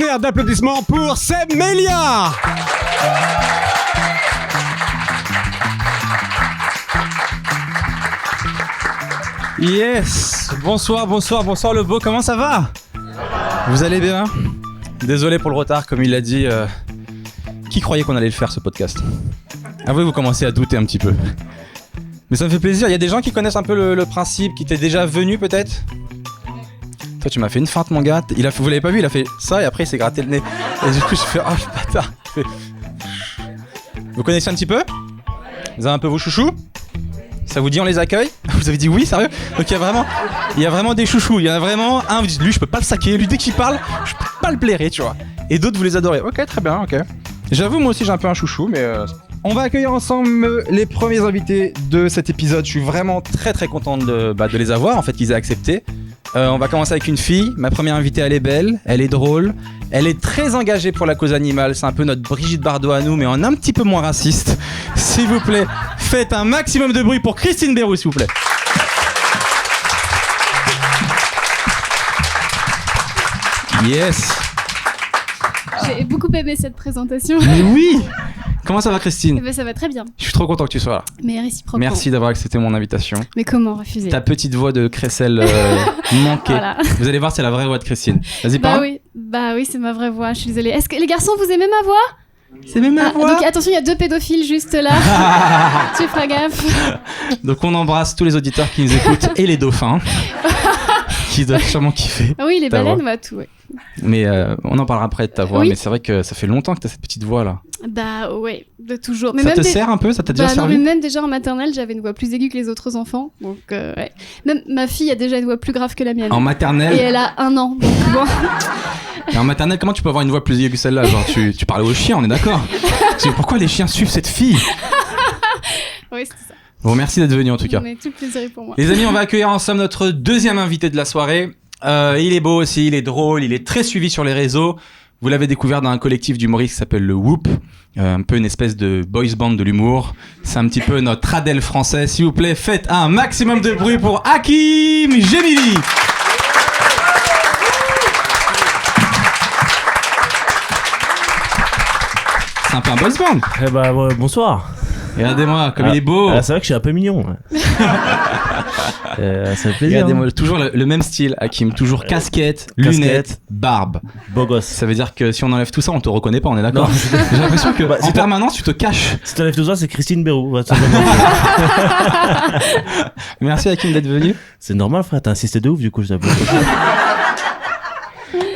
tonnerre d'applaudissements pour Seb Melia. Yes, bonsoir le beau, comment ça va? Vous allez bien? Désolé pour le retard, comme il l'a dit. Qui croyait qu'on allait le faire ce podcast? Vous commencez à douter un petit peu. Mais ça me fait plaisir, il y a des gens qui connaissent un peu le principe, qui t'est déjà venu peut-être? Toi tu m'as fait une feinte mon gars, vous l'avez pas vu, il a fait ça et après il s'est gratté le nez. Et du coup je fais oh bâtard. Vous connaissez un petit peu? Vous avez un peu vos chouchous? Ça vous dit on les accueille? Vous avez dit oui, sérieux? Donc il y a vraiment des chouchous, il y en a vraiment un, vous dites lui je peux pas le saquer, lui dès qu'il parle, je peux pas le blairer tu vois. Et d'autres vous les adorez, ok très bien, ok. J'avoue moi aussi j'ai un peu un chouchou mais... On va accueillir ensemble les premiers invités de cet épisode. Je suis vraiment très très content de les avoir, en fait qu'ils aient accepté. On va commencer avec une fille. Ma première invitée, elle est belle, elle est drôle, elle est très engagée pour la cause animale. C'est un peu notre Brigitte Bardot à nous, mais en un petit peu moins raciste. S'il vous plaît, faites un maximum de bruit pour Christine Béroux, s'il vous plaît. Yes. J'ai beaucoup aimé cette présentation. Mais oui. Comment ça va Christine? Ça va très bien. Je suis trop content que tu sois là. Mais réciproquement. Merci d'avoir accepté mon invitation. Mais comment refuser? Ta petite voix de crécelle manquée. Voilà. Vous allez voir, c'est la vraie voix de Christine. Vas-y, parle. Bah oui, c'est ma vraie voix. Je suis désolée. Est-ce que les garçons, vous aimez ma voix? C'est même ma voix. Donc attention, il y a 2 pédophiles juste là. Tu feras gaffe. Donc on embrasse tous les auditeurs qui nous écoutent et les dauphins. Qui doivent sûrement kiffer. Oui, les baleines, bah tout, ouais. Mais on en parlera après de ta voix, oui. Mais c'est vrai que ça fait longtemps que t'as cette petite voix là. Bah ouais, de toujours. Mais ça te sert un peu? Ça t'a déjà servi? Non, mais même déjà en maternelle, j'avais une voix plus aiguë que les autres enfants. Donc ouais. Même ma fille a déjà une voix plus grave que la mienne. En maternelle? Et elle a 1 an, donc bon. Et en maternelle, comment tu peux avoir une voix plus aiguë que celle-là? Genre tu parlais aux chiens, on est d'accord? Pourquoi les chiens suivent cette fille? Oui, c'est ça. Bon, merci d'être venu en tout cas. Mais tout le plaisir est pour moi. Les amis, on va accueillir ensemble notre deuxième invité de la soirée. Il est beau aussi, il est drôle, il est très suivi sur les réseaux. Vous l'avez découvert dans un collectif d'humoristes qui s'appelle le Whoop. Un peu une espèce de boys band de l'humour. C'est un petit peu notre Adèle français. S'il vous plaît, faites un maximum de bruit pour Hakim Gemili. C'est un peu un boys band. Eh bah bonsoir. Regardez-moi, comme il est beau. C'est vrai que je suis un peu mignon. Ça fait plaisir. Regardez-moi, toujours le même style, Hakim. Toujours casquette, lunettes, barbe. Beau gosse. Ça veut dire que si on enlève tout ça, on te reconnaît pas, on est d'accord? J'ai l'impression que en permanence, tu te caches. Si t'enlèves tout ça, c'est Christine Béroux. Merci Hakim d'être venu. C'est normal, frère, t'as insisté de ouf, du coup, je t'appelle.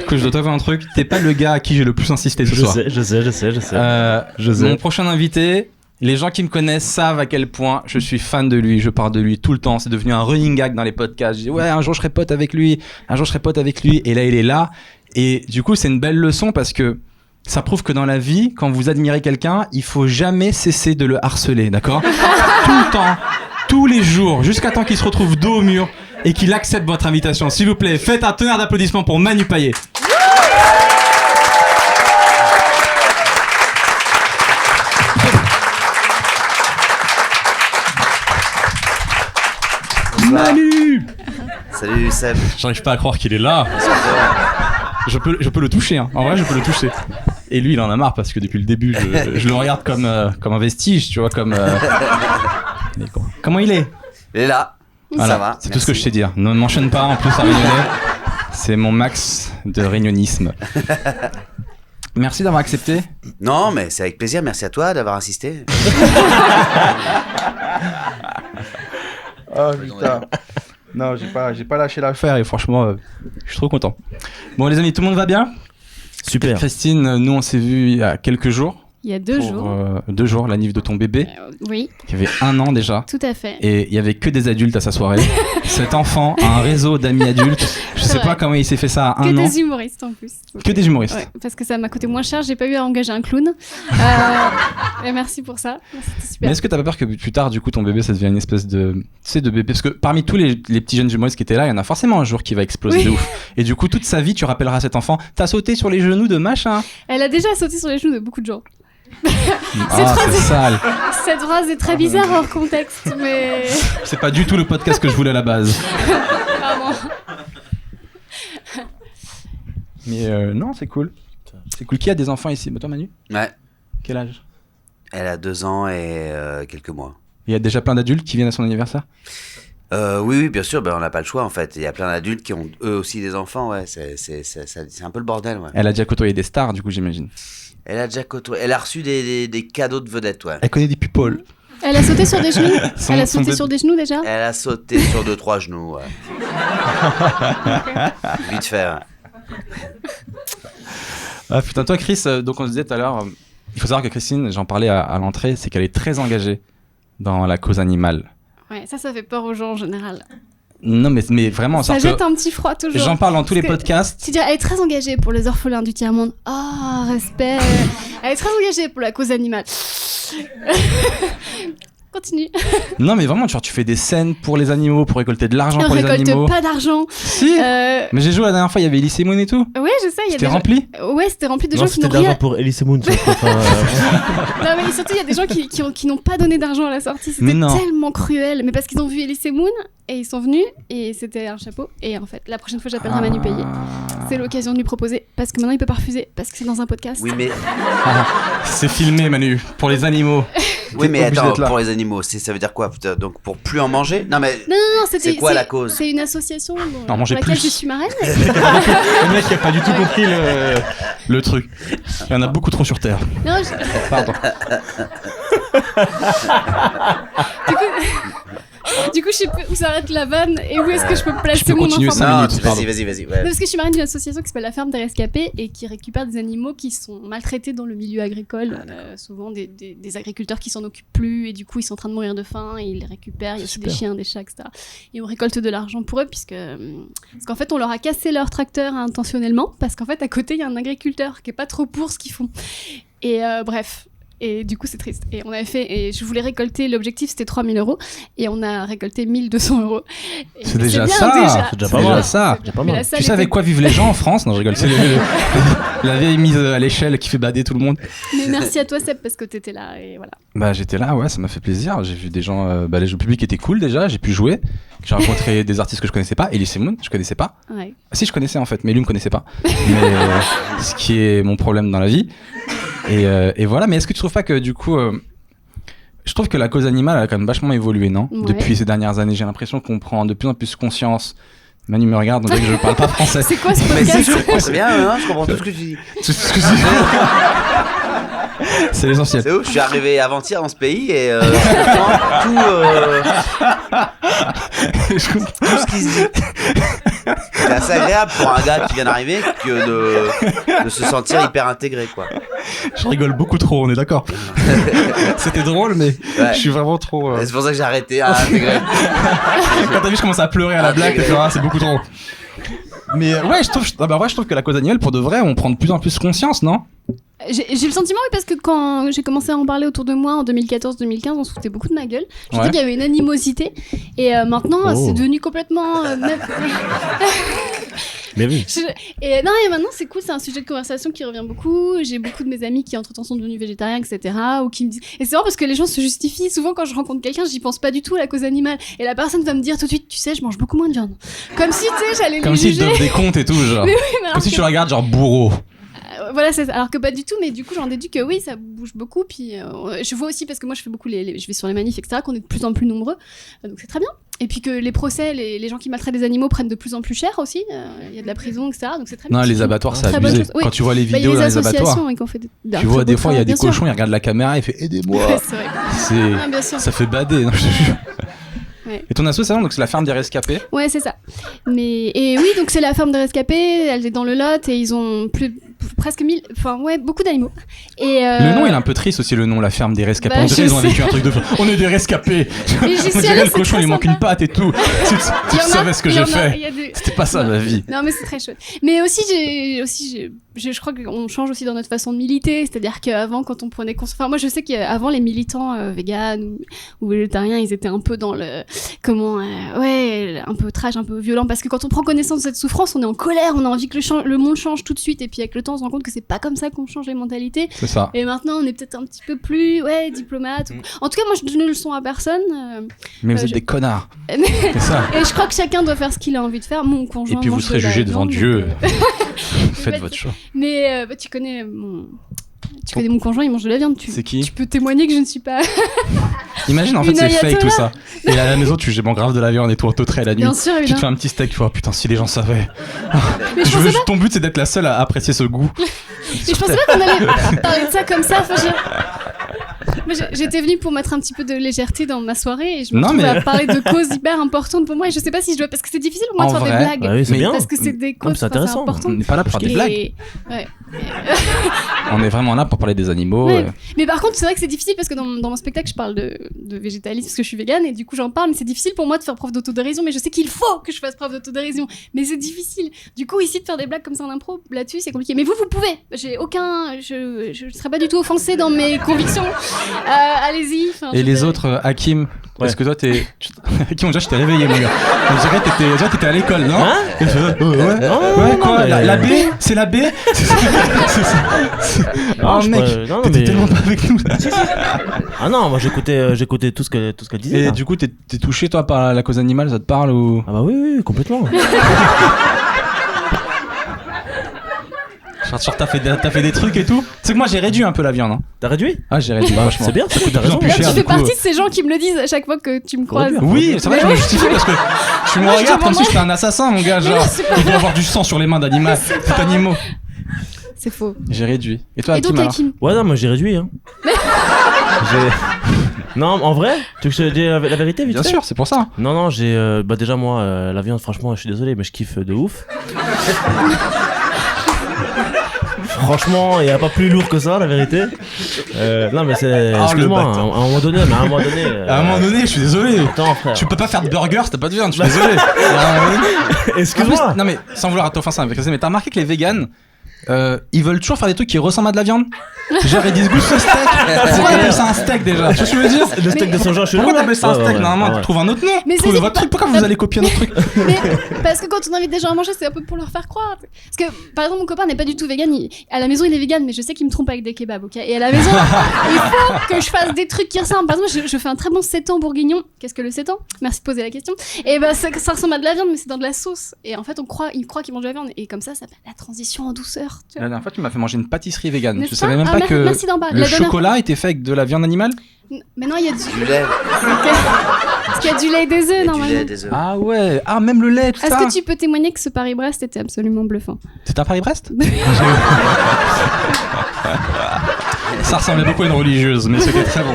Que je dois t'avouer un truc, t'es pas le gars à qui j'ai le plus insisté ce soir. Je sais. Mon prochain invité, les gens qui me connaissent savent à quel point je suis fan de lui, je parle de lui tout le temps, c'est devenu un running gag dans les podcasts. Je dis ouais, un jour je serai pote avec lui, et là il est là. Et du coup c'est une belle leçon parce que ça prouve que dans la vie, quand vous admirez quelqu'un, il faut jamais cesser de le harceler, d'accord? Tout le temps, tous les jours, jusqu'à temps qu'il se retrouve dos au mur et qu'il accepte votre invitation. S'il vous plaît, faites un tonnerre d'applaudissements pour Manu Payet. Manu! Salut Seb. J'arrive pas à croire qu'il est là. Je peux le toucher, hein. En vrai, je peux le toucher. Et lui, il en a marre parce que depuis le début, je le regarde comme un vestige, tu vois, comme. Comment il est? Il est là. Voilà, ça va. c'est tout ce que je sais dire. Ne m'enchaîne pas en plus à Réunionnais. C'est mon max de réunionnisme. Merci d'avoir accepté. Non, mais c'est avec plaisir. Merci à toi d'avoir insisté. Oh putain. Non, j'ai pas lâché l'affaire et franchement, je suis trop content. Bon les amis, tout le monde va bien? Super. Christine, nous on s'est vu il y a quelques jours. Il y a 2 jours. 2 jours, la nif de ton bébé. Oui. Qui avait 1 an déjà. Tout à fait. Et il y avait que des adultes à sa soirée. Cet enfant a un réseau d'amis adultes. Je sais pas comment il s'est fait ça à 1 an. Que des humoristes en plus. Que des humoristes. Ouais, parce que ça m'a coûté moins cher, j'ai pas eu à engager un clown. Et merci pour ça. C'était super. Mais est-ce que t'as pas peur que plus tard, du coup, ton bébé, ça devienne une espèce de, tu sais, de bébé? Parce que parmi tous les petits jeunes humoristes qui étaient là, il y en a forcément un jour qui va exploser de ouf. Et du coup, toute sa vie, tu rappelleras à cet enfant, t'as sauté sur les genoux de machin. Elle a déjà sauté sur les genoux de beaucoup de gens. C'est sale. Cette phrase est très bizarre hors contexte, mais... C'est pas du tout le podcast que je voulais à la base. Pardon. Mais non, c'est cool. C'est cool. Qui a des enfants ici? Toi, Manu? Ouais. Quel âge? Elle a 2 ans et quelques mois. Il y a déjà plein d'adultes qui viennent à son anniversaire? Oui, bien sûr, on n'a pas le choix en fait. Il y a plein d'adultes qui ont eux aussi des enfants, ouais. C'est un peu le bordel, ouais. Elle a déjà côtoyé des stars, du coup, j'imagine. Elle a déjà côtoyé. Elle a reçu des cadeaux de vedettes, ouais. Elle connaît des people. Elle a sauté sur des genoux. Elle a son sauté bébé. sur des genoux déjà. Elle a sauté sur 2-3 genoux, ouais. Vite fait, ouais. Ah putain, toi, Chris, donc on se disait tout à l'heure, il faut savoir que Christine, j'en parlais à l'entrée, c'est qu'elle est très engagée dans la cause animale. Ouais, ça fait peur aux gens en général. Non, mais vraiment, Ça sorte jette un petit froid toujours. j'en parle dans tous les Parce que- podcasts. C'est-à-dire, elle est très engagée pour les orphelins du tiers-monde. Oh, respect. Elle est très engagée pour la cause animale. Continue. Non, mais vraiment, genre, tu fais des scènes pour les animaux, pour récolter de l'argent On pour les animaux. récolte pas d'argent. Si. Euh, Mais j'ai joué la dernière fois, il y avait Elise Moon et tout. Ouais, je sais, il y a C'était des gens... rempli. Ouais, c'était rempli de Non, gens qui c'était n'ont de rien. l'argent pour Elise Moon. Non, mais surtout, il y a des gens qui n'ont pas donné d'argent à la sortie. Mais C'était non. tellement cruel. Mais parce qu'ils ont vu Elise Moon et ils sont venus et c'était un chapeau. Et en fait, la prochaine fois, j'appellerai Manu Payet. C'est l'occasion de lui proposer parce que maintenant, il peut pas refuser parce que c'est dans un podcast. Oui, mais, C'est filmé, Manu, pour les animaux. oui, mais obligé attends, d'être là. pour les animaux, ça veut dire quoi? Putain, donc pour plus en manger? Non, mais. Non, c'était. C'est quoi la cause? C'est une association Non, mangez pour laquelle plus. je suis marraine. Le mec qui a pas du tout compris le truc. Il y en a beaucoup trop sur Terre. Non, Pardon. du coup, je sais plus où s'arrête la vanne et où est-ce que je peux placer Je peux mon continuer information. ça. Non, minutes, pardon. vas-y. Non, Ouais. parce que je suis marraine d'une association qui s'appelle la Ferme des Rescapés et qui récupère des animaux qui sont maltraités dans le milieu agricole. Souvent des agriculteurs qui s'en occupent plus et du coup ils sont en train de mourir de faim et ils les récupèrent. Il y a aussi Super. des chiens, des chats, etc. Et on récolte de l'argent pour eux parce qu'en fait on leur a cassé leur tracteur intentionnellement parce qu'en fait à côté il y a un agriculteur qui est pas trop pour ce qu'ils font. Et bref. Et du coup, c'est triste. Et on avait fait, et je voulais récolter, l'objectif c'était 3 000 €, et on a récolté 1 200 €. Et C'est déjà bien, ça. déjà. C'est déjà C'est pas déjà mal. ça. Déjà pas Mais la mal. salle Tu sais était- avec quoi vivent les gens en France? Non, je rigole. C'est la vieille mise à l'échelle qui fait bader tout le monde. Mais merci à toi, Seb, parce que t'étais là, et voilà. Bah j'étais là, ouais, ça m'a fait plaisir. J'ai vu des gens, les jeux publics étaient cool déjà. J'ai pu jouer. J'ai rencontré des artistes que je connaissais pas. Elise Moon, je connaissais pas. Ouais. Ah, si, je connaissais en fait, mais lui me connaissait pas. Mais ce qui est mon problème dans la vie. Et voilà. Mais est-ce que tu trouves pas que du coup, je trouve que la cause animale elle a quand même vachement évolué, non? Ouais. Depuis ces dernières années, j'ai l'impression qu'on prend de plus en plus conscience. Manu me regarde, on dirait que je parle pas français. C'est quoi ce Mais si, podcast je comprends très bien, hein, je comprends tout ce que tu dis. C'est ce que c'est l'essentiel. C'est ouf, je suis arrivé avant-hier dans ce pays et je comprends Je comprends. tout ce qui se dit. C'est assez agréable pour un gars qui vient d'arriver que de se sentir hyper intégré, quoi. Je rigole beaucoup trop, on est d'accord. C'était drôle, mais Ouais. je suis vraiment trop. Et c'est pour ça que j'ai arrêté à intégrer. Quand t'as vu, je commence à pleurer à la blague, tu vois, c'est beaucoup trop. Mais ouais, je trouve que la cause animale, pour de vrai, on prend de plus en plus conscience, non? J'ai le sentiment, oui, parce que quand j'ai commencé à en parler autour de moi en 2014-2015, on se foutait beaucoup de ma gueule. Je Ouais. dis qu'il y avait une animosité. Et maintenant, Oh. c'est devenu complètement. Mais oui. Et non, et maintenant, c'est cool, c'est un sujet de conversation qui revient beaucoup. J'ai beaucoup de mes amis qui, entre-temps, sont devenus végétariens, etc. Ou qui me disent. Et c'est marrant parce que les gens se justifient. Souvent, quand je rencontre quelqu'un, j'y pense pas du tout à la cause animale. Et la personne va me dire tout de suite, tu sais, je mange beaucoup moins de viande. Comme si, tu sais, j'allais Comme lui si je juger. donne des comptes et tout, genre. Mais oui, mais alors Comme si que- tu le regardes, genre bourreau. Voilà, c'est ça. Alors que pas du tout, mais du coup j'en déduis que oui, ça bouge beaucoup. Puis je vois aussi, parce que moi je fais beaucoup, je vais sur les manifs, etc., qu'on est de plus en plus nombreux. Donc c'est très bien. Et puis que les procès, les gens qui maltraitent des animaux prennent de plus en plus cher aussi. Il y a de la prison, etc. Donc c'est très bien. Non, les abattoirs, c'est Très bonne abusé. chose. Oui. Quand tu vois les Bah, il y a vidéos les dans les abattoirs, associations qui ont fait tu vois des fois, il y a des bien sûr. cochons, ils regardent la caméra, ils font aidez-moi. Ouais, c'est vrai. C'est. Ah, bien sûr. Ça fait bader, non, je te jure. Ouais. Et ton association, donc c'est la ferme des rescapés. Ouais, c'est ça. Et oui, donc c'est la ferme des rescapés, elle est dans le Lot et ils ont presque 1000, enfin ouais, beaucoup d'animaux. Et Le nom, il est un peu triste aussi, le nom, la ferme des rescapés. Bah, On dirait je ils ont sais. vécu un truc de fou. On est des rescapés. Mais j'y On suis dirait allée, le c'est cochon, très il manque sympa. une patte et tout. Il Tu y en a- savais ce que il y j'ai en a- fait. il y a des- C'était pas ça ma vie. Non, mais c'est très chouette. Mais aussi, je crois qu'on change aussi dans notre façon de militer. C'est-à-dire qu'avant, quand on prenait conscience. Enfin, moi, je sais qu'avant, les militants véganes ou végétariens, ils étaient un peu dans le. Ouais, un peu trash, un peu violent. Parce que quand on prend connaissance de cette souffrance, on est en colère, on a envie que le monde change tout de suite. Et puis, avec le temps, on se rend compte que c'est pas comme ça qu'on change les mentalités. C'est ça. Et maintenant, on est peut-être un petit peu plus, diplomate. En tout cas, moi, je donne une leçon à personne. Mais vous êtes je- des connards. C'est ça. Et je crois que chacun doit faire ce qu'il a envie de faire. Mon conjoint. Et puis vous mange serez de la jugés devant viande, Dieu. donc, faites bête. votre choix. Mais tu connais mon conjoint, il mange de la viande. C'est qui? Tu peux témoigner que je ne suis pas. Imagine, en fait, Une c'est fake ayatollah. tout ça. Et à la maison, tu manges grave de la viande et tout, au trait la nuit. Bien sûr, Tu te évidemment. fais un petit steak, tu vois, putain, si les gens savaient. Mais je pensais pas, Ton but, c'est d'être la seule à apprécier ce goût. mais je pensais pas qu'on allait parler de ça comme ça. Enfin, moi, j'étais venue pour mettre un petit peu de légèreté dans ma soirée et je me Non, retrouve mais- à parler de causes hyper importantes pour moi et je sais pas si je dois parce que c'est difficile pour moi En de faire vrai, des blagues Bah oui, c'est Mais- bien. parce que c'est des Non, mais causes c'est intéressant. On importantes. n'est pas là pour faire des blagues. Et... Ouais. On est vraiment là pour parler des animaux. Ouais. Mais par contre, c'est vrai que c'est difficile parce que dans mon spectacle, je parle de végétalisme parce que je suis végane et du coup, j'en parle. Mais c'est difficile pour moi de faire preuve d'autodérision. Mais je sais qu'il faut que je fasse preuve d'autodérision. Mais c'est difficile. Du coup, ici, de faire des blagues comme ça en impro, là-dessus, c'est compliqué. Mais vous pouvez. J'ai aucun. Je ne serai pas du tout offensée dans mes convictions. Allez-y. Enfin, Et je les vais- autres, Hakim, Ouais. est-ce que toi t'es. Hakim, déjà, je t'ai réveillé, mon gars. On dirait que t'étais à l'école, non? Hein Et tu fais, ouais, Non, ouais, non, quoi? mais- La B? C'est la B? Oh, je mec, pourrais- non, t'étais mais- tellement pas avec nous. Ah non, moi j'écoutais tout ce qu'elle disait. Et là. du coup, t'es touché, toi, par la cause animale, ça te parle ou. Ah bah oui, complètement. Genre, t'as fait des trucs et tout? C'est que moi, j'ai réduit un peu la viande, hein. T'as réduit? Ah, j'ai réduit, Bah, franchement. c'est bien, ça coûte De plus en raison. plus Là, cher, tu du fais coup. partie de ces gens qui me le disent à chaque fois que tu me croises. Oui, c'est vrai, je me justifie parce que tu me Moi, je regardes comme demande- si j'étais un assassin, mon gars. Mais non, Genre, c'est pas il doit y avoir du sang sur les mains d'animaux. C'est faux. J'ai réduit. Et toi, Et donc, Hakim, alors Hakim, Ouais, non, moi j'ai réduit. Hein. Non, en vrai, tu veux que je te dise la vérité vite Bien fait sûr, c'est pour ça. Non, j'ai. Bah, déjà, moi, la viande, franchement, je suis désolé, mais je kiffe de ouf. Franchement, il n'y a pas plus lourd que ça, la vérité. Non, mais c'est. Oh, Excuse-moi, le à bâtard. un moment donné, mais à un moment donné. À un moment donné, je suis désolé. Attends, frère. Tu peux pas faire de burger si t'as pas de viande, je suis désolé. À un moment donné- En Excuse-moi. plus, non mais sans vouloir t'offenser, mais t'as remarqué que les vegans, ils veulent toujours faire des trucs qui ressemblent à de la viande. Genre ils disent goût ce steak. Pourquoi t'appelles ça un steak déjà? Tu vois ce que je veux dire? Le steak de soja chelou. Pourquoi t'appelles ça un Ouais, steak? ouais, Normalement, ouais. tu trouves un autre nom. Mais Trouvez c'est- votre truc. Pourquoi vous allez copier notre truc? mais parce que quand on invite des gens à manger, c'est un peu pour leur faire croire. Parce que, par exemple, mon copain n'est pas du tout vegan. À la maison, il est vegan, mais je sais qu'il me trompe avec des kebabs, ok? Et à la maison, il faut que je fasse des trucs qui ressemblent. Par exemple, je fais un très bon sétan bourguignon. Qu'est-ce que le sétan? Merci de poser la question. Et ben, ça ressemble à de la viande, mais c'est dans de la sauce. Et en fait, il croit qu'il mange de la viande. Et comme ça fait la transition en douceur. Tu La vois. dernière fois, tu m'as fait manger une pâtisserie végane. N'est-ce Tu savais même Ah, pas que merci d'en parler. le La dernière- chocolat était fait avec de la viande animale? Maintenant, il y a Du lait, Parce qu'il y a du lait et des œufs, et du normalement. lait, des œufs. Ah ouais. Ah même le lait, tout Est-ce ça. que tu peux témoigner que ce Paris-Brest était absolument bluffant? C'était à Paris-Brest? Ça ressemblait beaucoup à une religieuse, mais c'était très bon.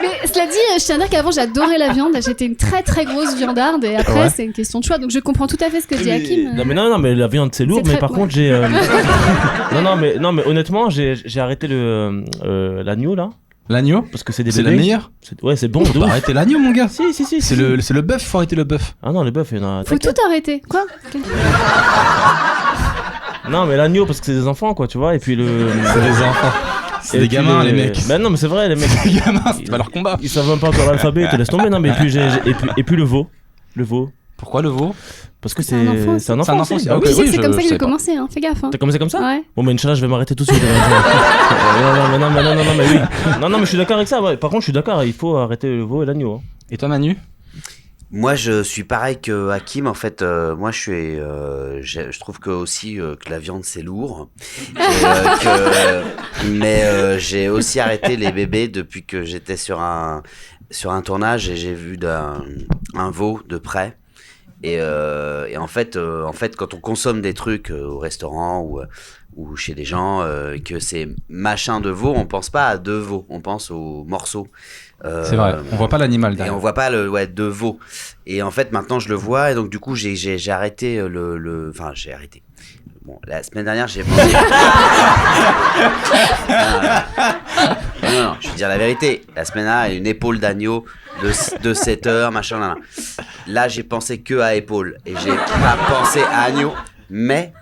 Mais cela dit, je tiens à dire qu'avant j'adorais la viande, j'étais une très très grosse viandarde et après Ouais. c'est une question de choix, donc je comprends tout à fait ce que dit Hakim. Non, mais la viande c'est lourd, C'est mais très- par ouais. contre j'ai. non, mais honnêtement, j'ai arrêté l'agneau là, L'agneau? parce que c'est des C'est la bébés. meilleure? Ouais, c'est bon. de Bah ouf. arrêtez l'agneau, mon gars. Si. C'est le bœuf, faut arrêter le bœuf. Ah non, les bœufs, il y en a. Faut tout arrêter. Quoi? Non, mais l'agneau parce que c'est des enfants quoi, tu vois, et puis le. C'est des enfants. C'est et des puis gamins, les mecs. Bah non, mais c'est vrai, les mecs. Les gamins, c'est pas leur combat. Ils savent même pas encore l'alphabet, ils te laissent tomber. Non, mais et puis le veau. Le veau. Pourquoi le veau? Parce que C'est un enfant c'est un aussi. C'est un enfant enfant aussi. aussi. Ah Ok, Tu oui. sais oui, que c'est je comme ça que savais j'ai pas. commencé, hein. Fais gaffe. Hein. T'as commencé comme ça? Ouais. Bon, mais Inch'Allah, je vais m'arrêter tout de suite. non, mais oui. Non, mais je suis d'accord avec ça. Ouais. Par contre, je suis d'accord, il faut arrêter le veau et l'agneau. Hein. Et toi, Manu? Moi, je suis pareil que Hakim. En fait, moi, je trouve que aussi que la viande c'est lourd. Mais j'ai aussi arrêté les bébés depuis que j'étais sur un tournage et j'ai vu un veau de près. Et en fait, quand on consomme des trucs au restaurant ou chez des gens, que c'est machin de veau, on pense pas à deux veaux, on pense aux morceaux. C'est vrai, on voit pas l'animal Et derrière. on voit pas de veau. Et en fait, maintenant, je le vois. Et donc, du coup, j'ai arrêté Enfin, j'ai arrêté. Bon, la semaine dernière, j'ai mangé... non, je vais dire la vérité. La semaine dernière, une épaule d'agneau de 7 heures, machin, là. Là, j'ai pensé que à épaule. Et j'ai pas pensé à agneau. Mais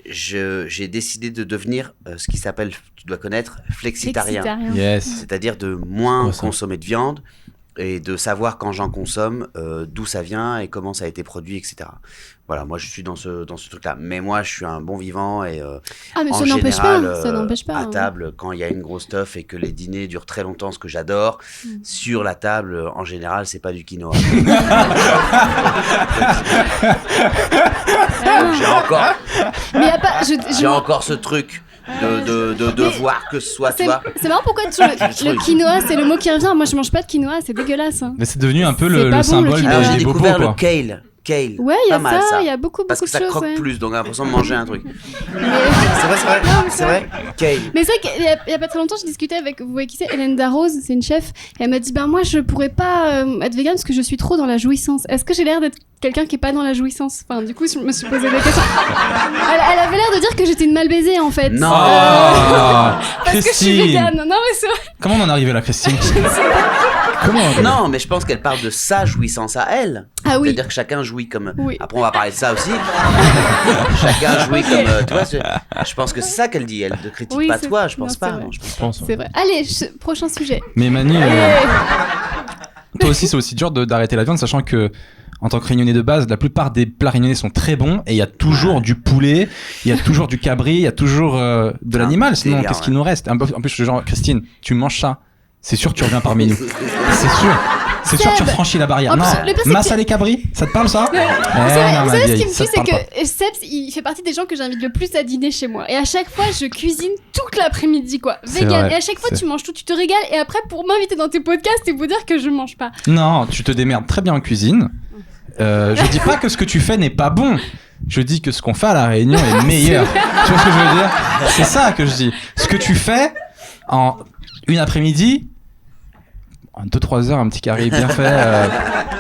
j'ai décidé de devenir ce qui s'appelle, tu dois connaître, flexitarien. Flexitarien. Yes. C'est-à-dire de moins Ouais, ça. consommer de viande et de savoir quand j'en consomme, d'où ça vient et comment ça a été produit, etc. Voilà, moi je suis dans ce truc-là. Mais moi je suis un bon vivant et mais en ça n'empêche général, pas, ça n'empêche pas. à table, quand il y a une grosse stuff et que les dîners durent très longtemps, ce que j'adore, sur la table, en général, c'est pas du quinoa. J'ai encore, Mais y a pas, j'ai encore ce truc de voir que ce soit, tu vois. c'est marrant pourquoi le quinoa, c'est le mot qui revient. Moi, je mange pas de quinoa, c'est dégueulasse. Hein. Mais c'est devenu un peu C'est pas le bon, symbole le quinoa. Alors j'ai des bobos, découvert le quoi. kale. Ouais, il y Pas a mal, ça, il y a beaucoup Parce de que ça choses. croque Ouais. plus, donc j'ai l'impression de manger un truc. Mais... C'est vrai. Kale. Mais c'est vrai qu'il y a pas très longtemps, je discutais avec, vous voyez qui c'est, Hélène Darroze, c'est une chef, et elle m'a dit, moi je pourrais pas être végane parce que je suis trop dans la jouissance. Est-ce que j'ai l'air d'être quelqu'un qui est pas dans la jouissance? Enfin, du coup, je me suis posé des questions. Elle avait l'air de dire que j'étais une mal baisée en fait. Non. Parce que je suis Christine. végane. Non, mais c'est vrai. Comment on en est arrivé là, Christine? Comment? Non, mais je pense qu'elle parle de sa jouissance à elle. Ah oui. C'est-à-dire que chacun jouit comme. Oui. Après, on va parler de ça aussi. Chacun jouit comme. Tu vois, je pense que c'est ça qu'elle dit. Elle ne critique Oui, pas c'est- toi, je non, pense c'est pas. vrai. Non, je pense- Je pense. C'est vrai. Allez, prochain sujet. Mais Manu, Allez. toi aussi, c'est aussi dur d'arrêter la viande, sachant que en tant que réunionnais de base, la plupart des plats réunionnais sont très bons et il y a toujours du poulet, il y a toujours du cabri, il y a toujours de l'animal. Sinon, délire, qu'est-ce qu'il nous reste? En plus, je suis genre, Christine, tu manges ça, c'est sûr que tu reviens parmi nous. C'est sûr. C'est sûr que tu Seb. franchis la barrière. En Non, plus, le pire, c'est Massa que- les cabris, ça te parle ça? Vous non, savez, ma vous savez ce vieille, qui me ça tue, te c'est parle que Seb, il fait partie des gens que j'invite le plus à dîner chez moi. Et à chaque fois, je cuisine toute l'après-midi, quoi. C'est Vegan. vrai, Et à chaque fois, c'est- tu manges tout, tu te régales. Et après, pour m'inviter dans tes podcasts et vous dire que je mange pas. Non, tu te démerdes très bien en cuisine. Je dis pas que ce que tu fais n'est pas bon. Je dis que ce qu'on fait à la Réunion est meilleur. Tu vois ce que je veux dire? C'est ça que je dis. Ce que tu fais en une après-midi, en 2-3 heures, un petit carré bien fait,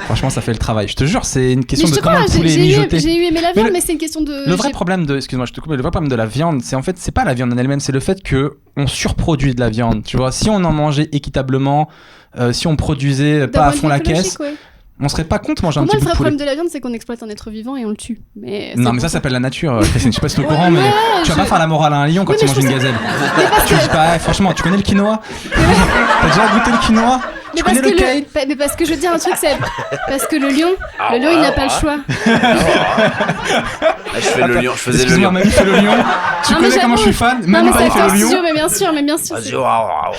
franchement, ça fait le travail. Je te jure, c'est une question Mais je de te comment crois, le poulet est mijoté. j'ai eu aimé la Mais viande, le- mais c'est une question de. Le vrai j'ai- problème de, excuse-moi, je te coupe, mais le vrai problème de la viande, c'est en fait, c'est pas la viande en elle-même, c'est le fait que on surproduit de la viande. Tu vois, si on en mangeait équitablement, si on produisait d'un pas point à de fond vue la écologique, caisse, ouais. on serait pas contre manger un Pour moi, petit le bout vrai de poulet. problème de la viande, c'est qu'on exploite un être vivant et on le tue. Mais Non, c'est mais ça pour s'appelle la nature, Christine. Je sais pas si t'es au courant, Ouais, mais ouais, tu vas je- pas faire la morale à un lion quand Oui, il mais mange je une pense- gazelle. Mais parce Tu que- dis pas, franchement, tu connais le quinoa? T'as déjà goûté le quinoa? Mais Tu parce connais que le kale? mais parce que je veux dire un truc, c'est parce que le lion, il n'a pas le choix. Ah, je fais le lion, je faisais le Excuse-moi, lion. Manu fait le lion. Tu Non, mais connais comment je j'avoue. suis fan? Non, Manu mais Paris c'est fait le acteur lion. studio, mais bien sûr, Vas-y, c'est- waouh, waouh.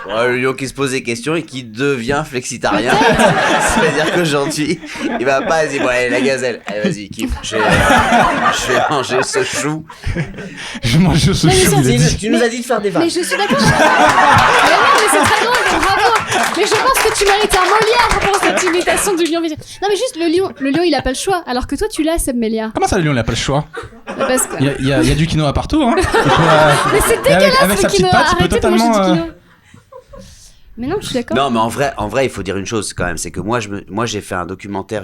Ouais, le lion qui se pose des questions et qui devient flexitarien. C'est-à-dire qu'aujourd'hui, il va pas dire, bon, allez, la gazelle, allez, vas-y, kiffe. Je vais manger ce chou. Je mange ce Non, mais chou, ça, il a dit. Tu nous as dit de faire des vannes. Mais je suis d'accord. Mais non, mais c'est très drôle, mais bravo. Mais je pense que tu mérites un Molière pour cette imitation du lion végétarien. Non, mais juste le lion, il a pas le choix. Alors que toi, tu l'as, Seb Méliard. Comment ça, le lion, il a pas le choix? Parce que. Il y a du quinoa partout, hein. Mais c'est Et avec dégueulasse sa le petite quinoa. patte, il peut Arrêtez de manger totalement. du quinoa. Mais non, je suis d'accord. Non, mais en vrai, il faut dire une chose quand même, c'est que moi, j'ai fait un documentaire,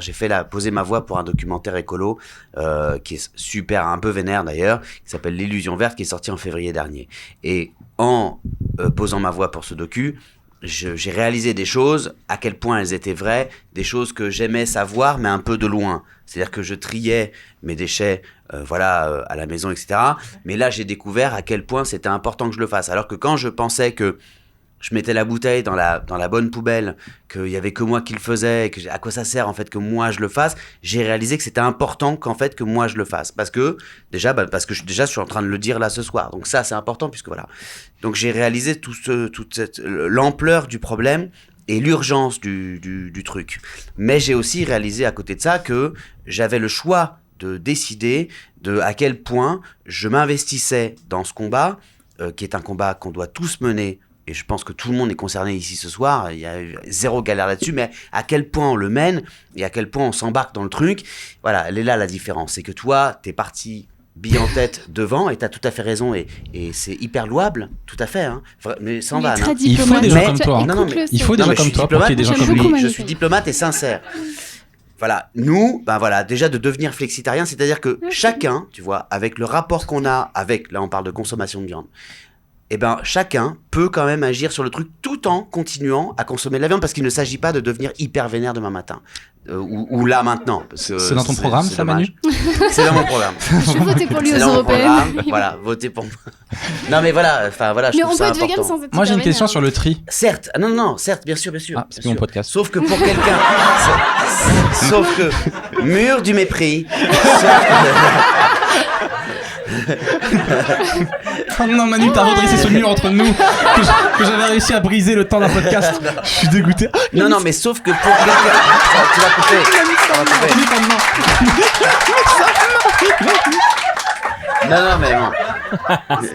posé ma voix pour un documentaire écolo, qui est super, un peu vénère d'ailleurs, qui s'appelle L'Illusion Verte, qui est sorti en février dernier. Et en posant ma voix pour ce docu, j'ai réalisé des choses, à quel point elles étaient vraies, des choses que j'aimais savoir, mais un peu de loin. C'est-à-dire que je triais mes déchets, à la maison, etc. Mais là, j'ai découvert à quel point c'était important que je le fasse. Alors que quand je pensais que je mettais la bouteille dans la bonne poubelle, qu'il y avait que moi qui le faisais, et que à quoi ça sert en fait que moi je le fasse, j'ai réalisé que c'était important qu'en fait que moi je le fasse. Parce que je suis en train de le dire là ce soir. Donc ça c'est important puisque voilà. Donc j'ai réalisé l'ampleur du problème et l'urgence du truc. Mais j'ai aussi réalisé à côté de ça que j'avais le choix de décider de à quel point je m'investissais dans ce combat, qui est un combat qu'on doit tous mener. Et je pense que tout le monde est concerné ici ce soir, il y a zéro galère là-dessus, mais à quel point on le mène et à quel point on s'embarque dans le truc, voilà, elle est là la différence. C'est que toi, t'es parti bille en tête devant et t'as tout à fait raison et c'est hyper louable, tout à fait, hein, mais sans Il est vanne. très Hein. Il faut diplomate. des gens Mais- comme toi. hein. Non, non, mais- Écoute-le, Il faut Seb. des Non, gens mais je comme suis toi pour qu'il y ait des gens J'aime comme beaucoup lui. Manu. je suis diplomate et sincère. Voilà, nous, déjà de devenir flexitarien, c'est-à-dire que chacun, tu vois, avec le rapport qu'on a avec, là on parle de consommation de viande, eh ben, chacun peut quand même agir sur le truc tout en continuant à consommer de la viande parce qu'il ne s'agit pas de devenir hyper vénère demain matin. Ou là maintenant. Parce que C'est dans ton programme, ça, Manu ? C'est dans mon programme. Je vais voter pour lui C'est aux dans mon européennes. programme. Voilà, votez pour moi. Non mais voilà, enfin voilà, je Mais trouve on ça peut être vegan important. sans être Moi, j'ai une super question vénère. sur le tri. Certes, non, certes, bien sûr. Ah, c'est bien plus mon sûr. podcast. Sauf que pour quelqu'un, sauf que mur du mépris. Oh non, Manu, t'as redressé ce mur entre nous que j'avais réussi à briser le temps d'un podcast. Je suis dégoûté. Non, mais sauf que pour quelqu'un, tu vas couper. Ça va couper. Non, mais bon.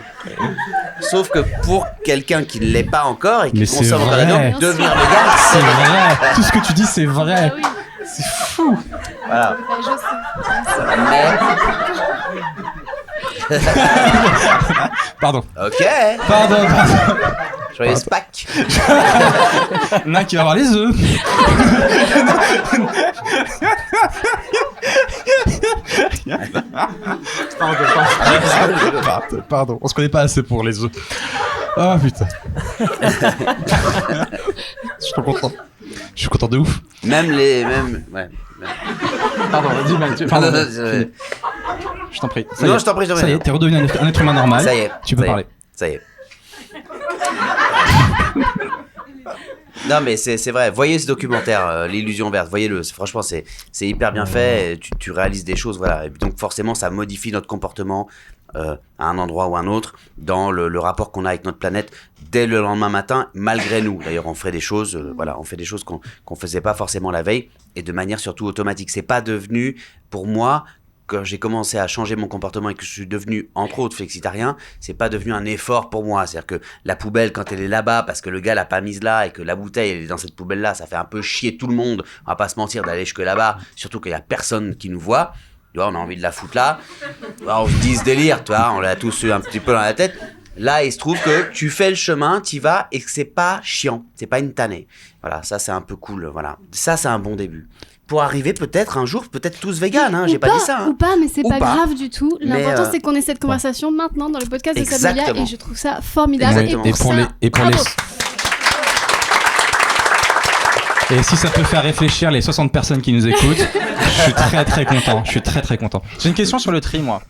Sauf que pour quelqu'un qui ne l'est pas encore et qui Mais c'est consomme encore la vrai. viande, devenir vegan, C'est vrai. Tout ce que tu dis, c'est vrai. Ah oui, C'est fou. voilà. bah, je sais. Mais, Pardon. ok. Pardon. Joyeuse Pâques. Là, qui va avoir les œufs. Pardon, on se connaît pas assez pour les œufs. Ah putain. Je suis trop content. Je suis content de ouf. Ouais. Pardon, vas-y, Mathieu. Pardon. Je t'en prie. Ça y Non, est. je t'en prie, Ça y est, t'es redevenu un être humain normal. Ça y est. Tu peux ça y est, parler. Ça y est. Non mais c'est vrai, voyez ce documentaire, l'illusion verte, voyez-le, franchement c'est hyper bien fait, tu réalises des choses, voilà, et donc forcément ça modifie notre comportement à un endroit ou un autre, dans le rapport qu'on a avec notre planète dès le lendemain matin, malgré nous. D'ailleurs on fait des choses, on fait des choses qu'on faisait pas forcément la veille, et de manière surtout automatique. C'est pas devenu, pour moi, quand j'ai commencé à changer mon comportement et que je suis devenu, entre autres, flexitarien, c'est pas devenu un effort pour moi. C'est-à-dire que la poubelle, quand elle est là-bas, parce que le gars l'a pas mise là et que la bouteille, elle est dans cette poubelle-là, ça fait un peu chier tout le monde. On va pas se mentir d'aller jusque là-bas, surtout qu'il y a personne qui nous voit. Tu vois, on a envie de la foutre là. Alors, on se dit ce délire, tu vois, on l'a tous eu un petit peu dans la tête. Là, il se trouve que tu fais le chemin, t'y vas et que c'est pas chiant, c'est pas une tannée. Voilà, ça c'est un peu cool, voilà. Ça c'est un bon début. Pour arriver peut-être un jour, peut-être tous véganes, hein, j'ai pas dit ça. Ou Hein. pas, mais c'est Ou pas pas. grave du tout. Mais, L'important, c'est qu'on ait cette conversation maintenant dans le podcast de Samuelia Exactement. et je trouve ça formidable. Exactement. Et pour ça, bravo. Et si ça peut faire réfléchir les 60 personnes qui nous écoutent, je suis très très content. Je suis très très content. J'ai une question sur le tri, moi.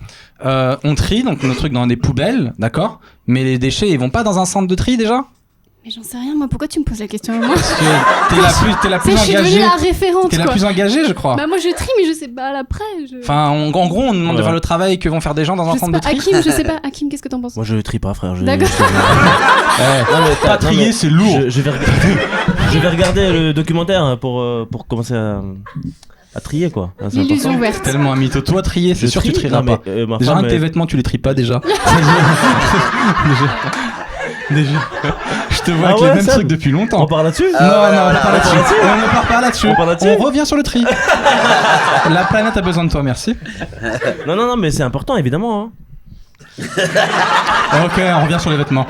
On trie donc nos trucs dans des poubelles, d'accord ? Mais les déchets, ils vont pas dans un centre de tri déjà ? Mais j'en sais rien, moi. Pourquoi tu me poses la question à moi? Parce que t'es la plus Je suis devenue engagée. la référente, T'es la quoi. plus engagée, je crois. Bah moi je trie, mais je sais pas l'après. Enfin, en gros, on nous demande de Ouais. faire le travail que vont faire des gens dans un Je sais centre de pas. tri. Hakim, je sais pas. Hakim, qu'est-ce que t'en penses? Moi je trie pas, frère. D'accord. Non, mais Pas trier, c'est lourd. Je vais regarder le documentaire pour commencer à trier, quoi. Ah, c'est L'illusion important. verte. Tellement un mytho. Toi, trier, c'est Je sûr que tu trie. trieras Non, pas. mais, ma Déjà, femme, un de tes elle- vêtements, tu les tries pas déjà. Déjà. Je te vois Ah avec ouais, les mêmes ça- trucs depuis longtemps. On part là-dessus Non, on voilà, ne part voilà. là-dessus. On ne part pas là-dessus. On part là-dessus. On revient sur le tri. La planète a besoin de toi, merci. Non, mais c'est important, évidemment. Hein. Ok, on revient sur les vêtements.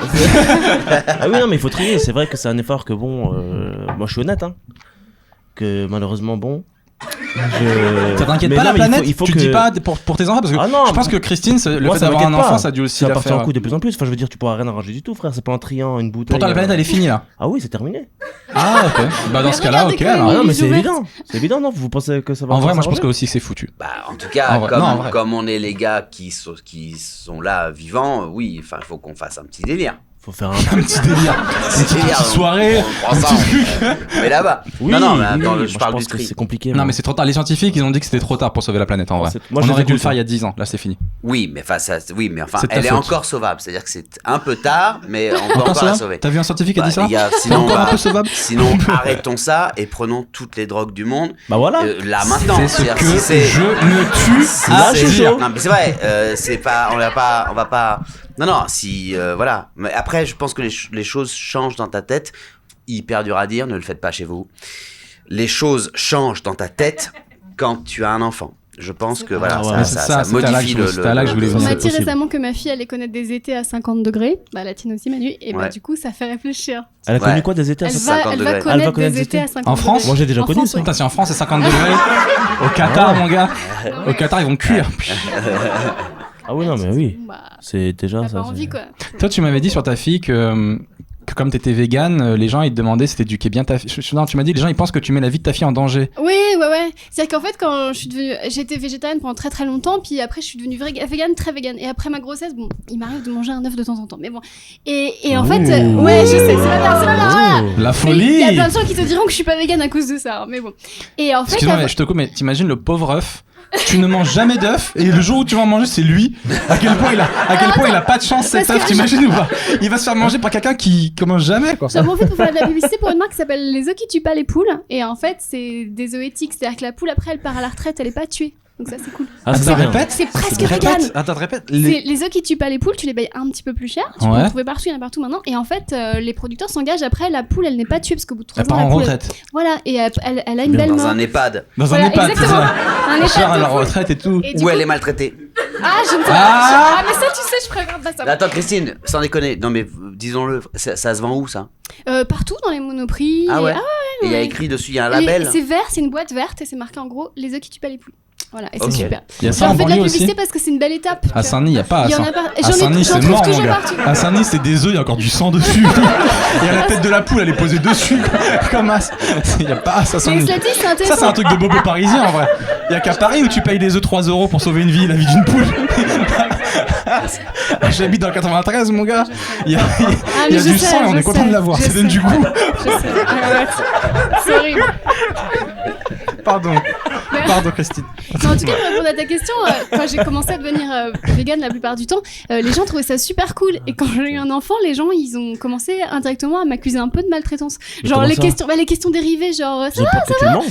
Ah oui, non, mais il faut trier. C'est vrai que c'est un effort que, bon, moi je suis honnête, hein. Que malheureusement, bon. Ça t'inquiète Mais pas non, la mais planète il faut Tu que... dis pas pour tes enfants parce que Ah non, je pense que Christine, le moi, fait ça d'avoir un m'inquiète enfant, pas. ça a dû aussi Ça la partir en faire. coup de plus en plus. Enfin, je veux dire, tu pourras rien arranger du tout, frère. C'est pas en triant une bouteille. Pourtant la planète elle est finie là. Ah oui, c'est terminé. Ah ok. Bah dans Mais ce cas-là, regardez ok quand même, alors. Ah non, mais c'est Illusion verte. évident. C'est évident, non? Vous pensez que ça va En vrai, moi je pense s'arranger que aussi que c'est foutu. Bah, en tout cas, En vrai. Non, en vrai. comme on est les gars qui sont là vivants, oui, enfin, il faut qu'on fasse un petit délire. Faut faire un. Un petit délire. Une petite soirée. On prend ça, mais là-bas. Oui, non, mais oui, attends, moi, je parle pense du que tri. c'est compliqué. Non moi. mais c'est trop tard. Les scientifiques ils ont dit que c'était trop tard pour sauver la planète en vrai. Moi, On je aurait dû le l'écoute, faire hein. il y a 10 ans. Là c'est fini. Oui, mais enfin, C'est ta elle est faute. encore sauvable. C'est-à-dire que c'est un peu tard, mais on peut Encore encore la ça sauver. T'as vu un scientifique qui a Bah, dit ça les gars, C'est sinon, encore un peu sauvable. sinon arrêtons ça et prenons toutes les drogues du monde. Bah voilà. Là maintenant, C'est ce C'est-à-dire, que si c'est- je me tue si à c'est- dire. Non, mais c'est vrai, c'est pas, on va pas. Non, si, voilà. Mais après, je pense que les choses changent dans ta tête. Hyper dur à dire, ne le faites pas chez vous. Les choses changent dans ta tête quand tu as un enfant. Je pense que voilà, Ah ouais. ça C'était là modifie que je- c'était là que je voulais On venir. m'a dit possible. récemment que ma fille allait connaître des étés à 50 degrés. Bah la tienne aussi Manu. Et bah Ouais. du coup ça fait réfléchir. Elle a connu Ouais. quoi des étés à Elle 50? va, elle 50 va degrés. Elle va connaître connaître des des étés à étés. 50 En France degrés. Moi j'ai déjà En connu France, ça. Putain, si en France c'est 50 degrés, au Qatar, mon gars, au Qatar ils vont cuire. Ah oui, non, mais oui. Bah, C'est déjà t'as ça. pas envie, quoi. Toi, tu m'avais dit sur ta fille que comme t'étais vegan, les gens ils te demandaient si t'éduquais bien ta fille. Non, tu m'as dit les gens ils pensent que tu mets la vie de ta fille en danger. Oui, ouais. C'est-à-dire qu'en fait, quand je suis devenue... J'étais végétarienne pendant très très longtemps, puis après je suis devenue végane, très végane. Et après ma grossesse, bon, il m'arrive de manger un œuf de temps en temps, mais bon. Et en fait, ouais, je sais, c'est pas bien. La Mais folie. il y a plein de gens qui te diront que je suis pas végane à cause de ça, hein, mais bon. Et en fait, Excuse-moi, mais je te coupe, mais t'imagines le pauvre œuf. Tu ne manges jamais d'œuf et le jour où tu vas en manger c'est lui. À quel point il a pas de chance cet parce œuf, que t'imagines ou pas? Il va se faire manger par quelqu'un qui commence jamais quoi. j'en profite pour faire de la publicité pour une marque qui s'appelle Les œufs qui tuent pas les poules. Et en fait, c'est des œufs éthiques. C'est-à-dire que la poule, après, elle part à la retraite, elle est pas tuée. Donc ça, c'est cool. Ah, Attends, c'est bien. répète. C'est presque vegan. Répète. C'est les œufs qui tuent pas les poules, tu les payes un petit peu plus cher. Tu peux Ouais. en trouver partout, il y en a partout maintenant. Et en fait, les producteurs s'engagent après, la poule, elle n'est pas tuée parce qu'au bout de 3 Elle ans, part la en poule. retraite. Voilà, et elle a une belle Dans mort. un EHPAD. Dans Voilà, un EHPAD, c'est exactement. ça. Un Elle part à EHPAD la de fou. retraite et tout. Et du Où coup- elle est maltraitée. Ah, je ne sais Ah. pas. Ah, mais ça, tu sais, je préfère pas ça. Attends, Christine, sans déconner. Non, mais disons-le, ça se vend où ça? Partout dans les monoprix. Ah ouais. et- Et il y a ouais. écrit dessus, il y a un label. C'est vert, c'est une boîte verte et c'est marqué en gros les œufs qui tuent pas les poules. Voilà, et Ok. c'est super. Il y a ça en J'en fais de la banlieue publicité aussi. parce que c'est une belle étape. À Saint-Denis, il y a pas. Il y en a pas. J'en À Saint-Denis, j'en c'est trouve mort, mon toujours gars. partout. À Saint-Denis, c'est des œufs, il y a encore du sang dessus. Il y a la tête de la poule, elle est posée dessus. Comme as. Il y a pas ça, Mais Saint-Denis. cela dit, c'est Ça, c'est intéressant. un truc de bobo parisien en vrai. Il y a qu'à Paris où tu payes des œufs 3 € pour sauver une vie, la vie d'une poule. J'habite dans le 93, mon gars. Il y a, Ah, il y mais a je du sais, sang et on je est content sais, de l'avoir. je Ça donne sais. du goût. Je sais. Ah ouais. C'est horrible. Pardon. Pardon, Christine. Mais en tout cas, pour répondre à ta question, quand j'ai commencé à devenir végane la plupart du temps, les gens trouvaient ça super cool. Et quand j'ai eu un enfant, les gens, ils ont commencé indirectement à m'accuser un peu de maltraitance. Mais Genre comment les ça questions, les questions dérivées, genre ça C'est pas que tu le manges.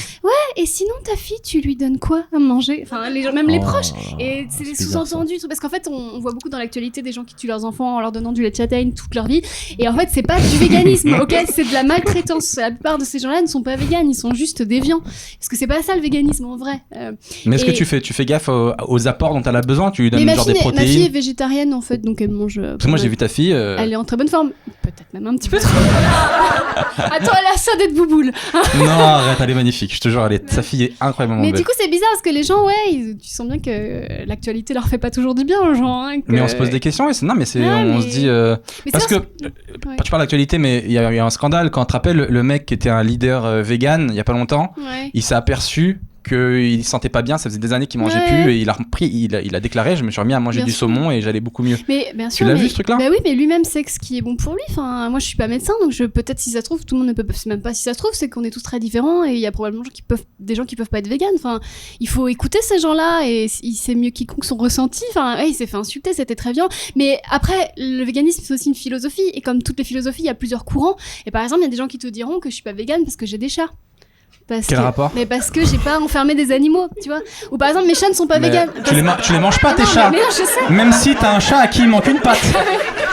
et sinon ta fille, tu lui donnes quoi à manger? Enfin, les gens, même les Oh, proches. Et c'est des bizarre, sous-entendus, parce qu'en fait, on voit beaucoup dans l'actualité des gens qui tuent leurs enfants en leur donnant du lait de châtaigne toute leur vie. Et en fait, c'est pas du véganisme, ok? C'est de la maltraitance. La plupart de ces gens-là ne sont pas véganes, ils sont juste déviants. Parce que c'est pas ça le véganisme en vrai. Mais est-ce que Et- tu fais gaffe aux apports dont elle a besoin? Tu lui Mais donnes ma genre fille, des ma fille est protéines? végétarienne en fait, donc elle mange. Parce que moi j'ai vu ta fille. Elle est en très bonne forme. Peut-être même un petit peu trop. Attends, elle a ça d'être bouboule. Non, arrête, elle est magnifique. Je te jure, sa fille est incroyablement Mais belle. du coup, c'est bizarre parce que les gens, tu sens bien que l'actualité leur fait pas toujours du bien aux gens. Hein, que- Mais on se pose des questions et non, mais c'est, Ouais, on mais- se dit. Mais Parce que, c'est Ouais. tu parles d'actualité, mais il y a eu un scandale. Quand tu te rappelles, le mec qui était un leader vegan il y a pas longtemps, Ouais. il s'est aperçu qu'il se sentait pas bien, ça faisait des années qu'il mangeait Ouais. plus et il a repris, il a déclaré, je me suis remis à manger Bien du sûr. saumon et j'allais beaucoup mieux. Mais bien sûr. l'as mais- vu, ce truc-là Bah oui, mais lui-même sait ce qui est bon pour lui. Enfin, moi, je suis pas médecin, donc peut-être si ça se trouve, tout le monde ne peut c'est même pas si ça se trouve, c'est qu'on est tous très différents et il y a probablement des gens qui peuvent pas être véganes. Enfin, il faut écouter ces gens-là et il sait mieux quiconque son ressenti. Enfin, ouais, il s'est fait insulter, c'était très violent. Mais après, le véganisme c'est aussi une philosophie et comme toutes les philosophies, il y a plusieurs courants. Et par exemple, il y a des gens qui te diront que je suis pas végane parce que j'ai des chats. Quel rapport? Mais parce que j'ai pas enfermé des animaux, tu vois. Ou par exemple, mes chats ne sont pas Mais véganes. tu les manges pas, tes Non, chats. mais non, je sais. Même si t'as un chat à qui il manque une patte.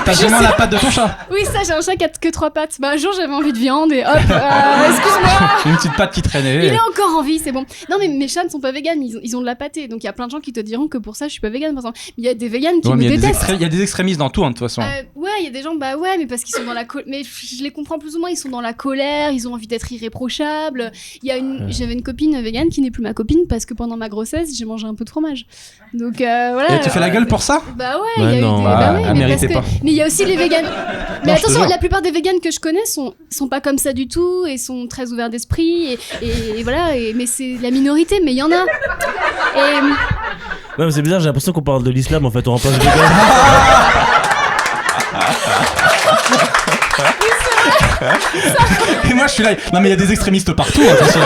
T'as Je vraiment sais. la patte de ton chat. Oui, ça, j'ai un chat qui a que 3 pattes. Bah, un jour, j'avais envie de viande et hop, excuse-moi. Une petite patte qui traînait. Il est encore en vie, c'est bon. Non, mais mes chats ne sont pas véganes, ils ont de la pâtée. Donc, il y a plein de gens qui te diront que pour ça, je suis pas végane, par exemple. Il y a des véganes qui Ouais, mais me il y a détestent. il y a des extrémistes dans tout, hein, de toute façon. Ouais, il y a des gens, bah ouais, mais parce qu'ils sont dans la colère. Mais je les comprends plus ou moins, ils sont dans la colère, ils ont envie d'être irréprochables. J'avais une copine végane qui n'est plus ma copine parce que pendant ma grossesse, j'ai mangé un peu de fromage. Donc voilà. Et tu fais la gueule pour ça? Bah ouais, Bah il y a non. eu des... Ah, bah ouais, elle mais méritait parce pas. que... Mais il y a aussi les véganes. Mais Non, je te attention, jure. la plupart des véganes que je connais sont pas comme ça du tout et sont très ouverts d'esprit et voilà. Mais c'est la minorité, mais il y en a. Et Ouais, mais c'est bizarre, j'ai l'impression qu'on parle de l'islam en fait, on remplace le vegan. Et moi je suis là. Non, mais il y a des extrémistes partout, attention.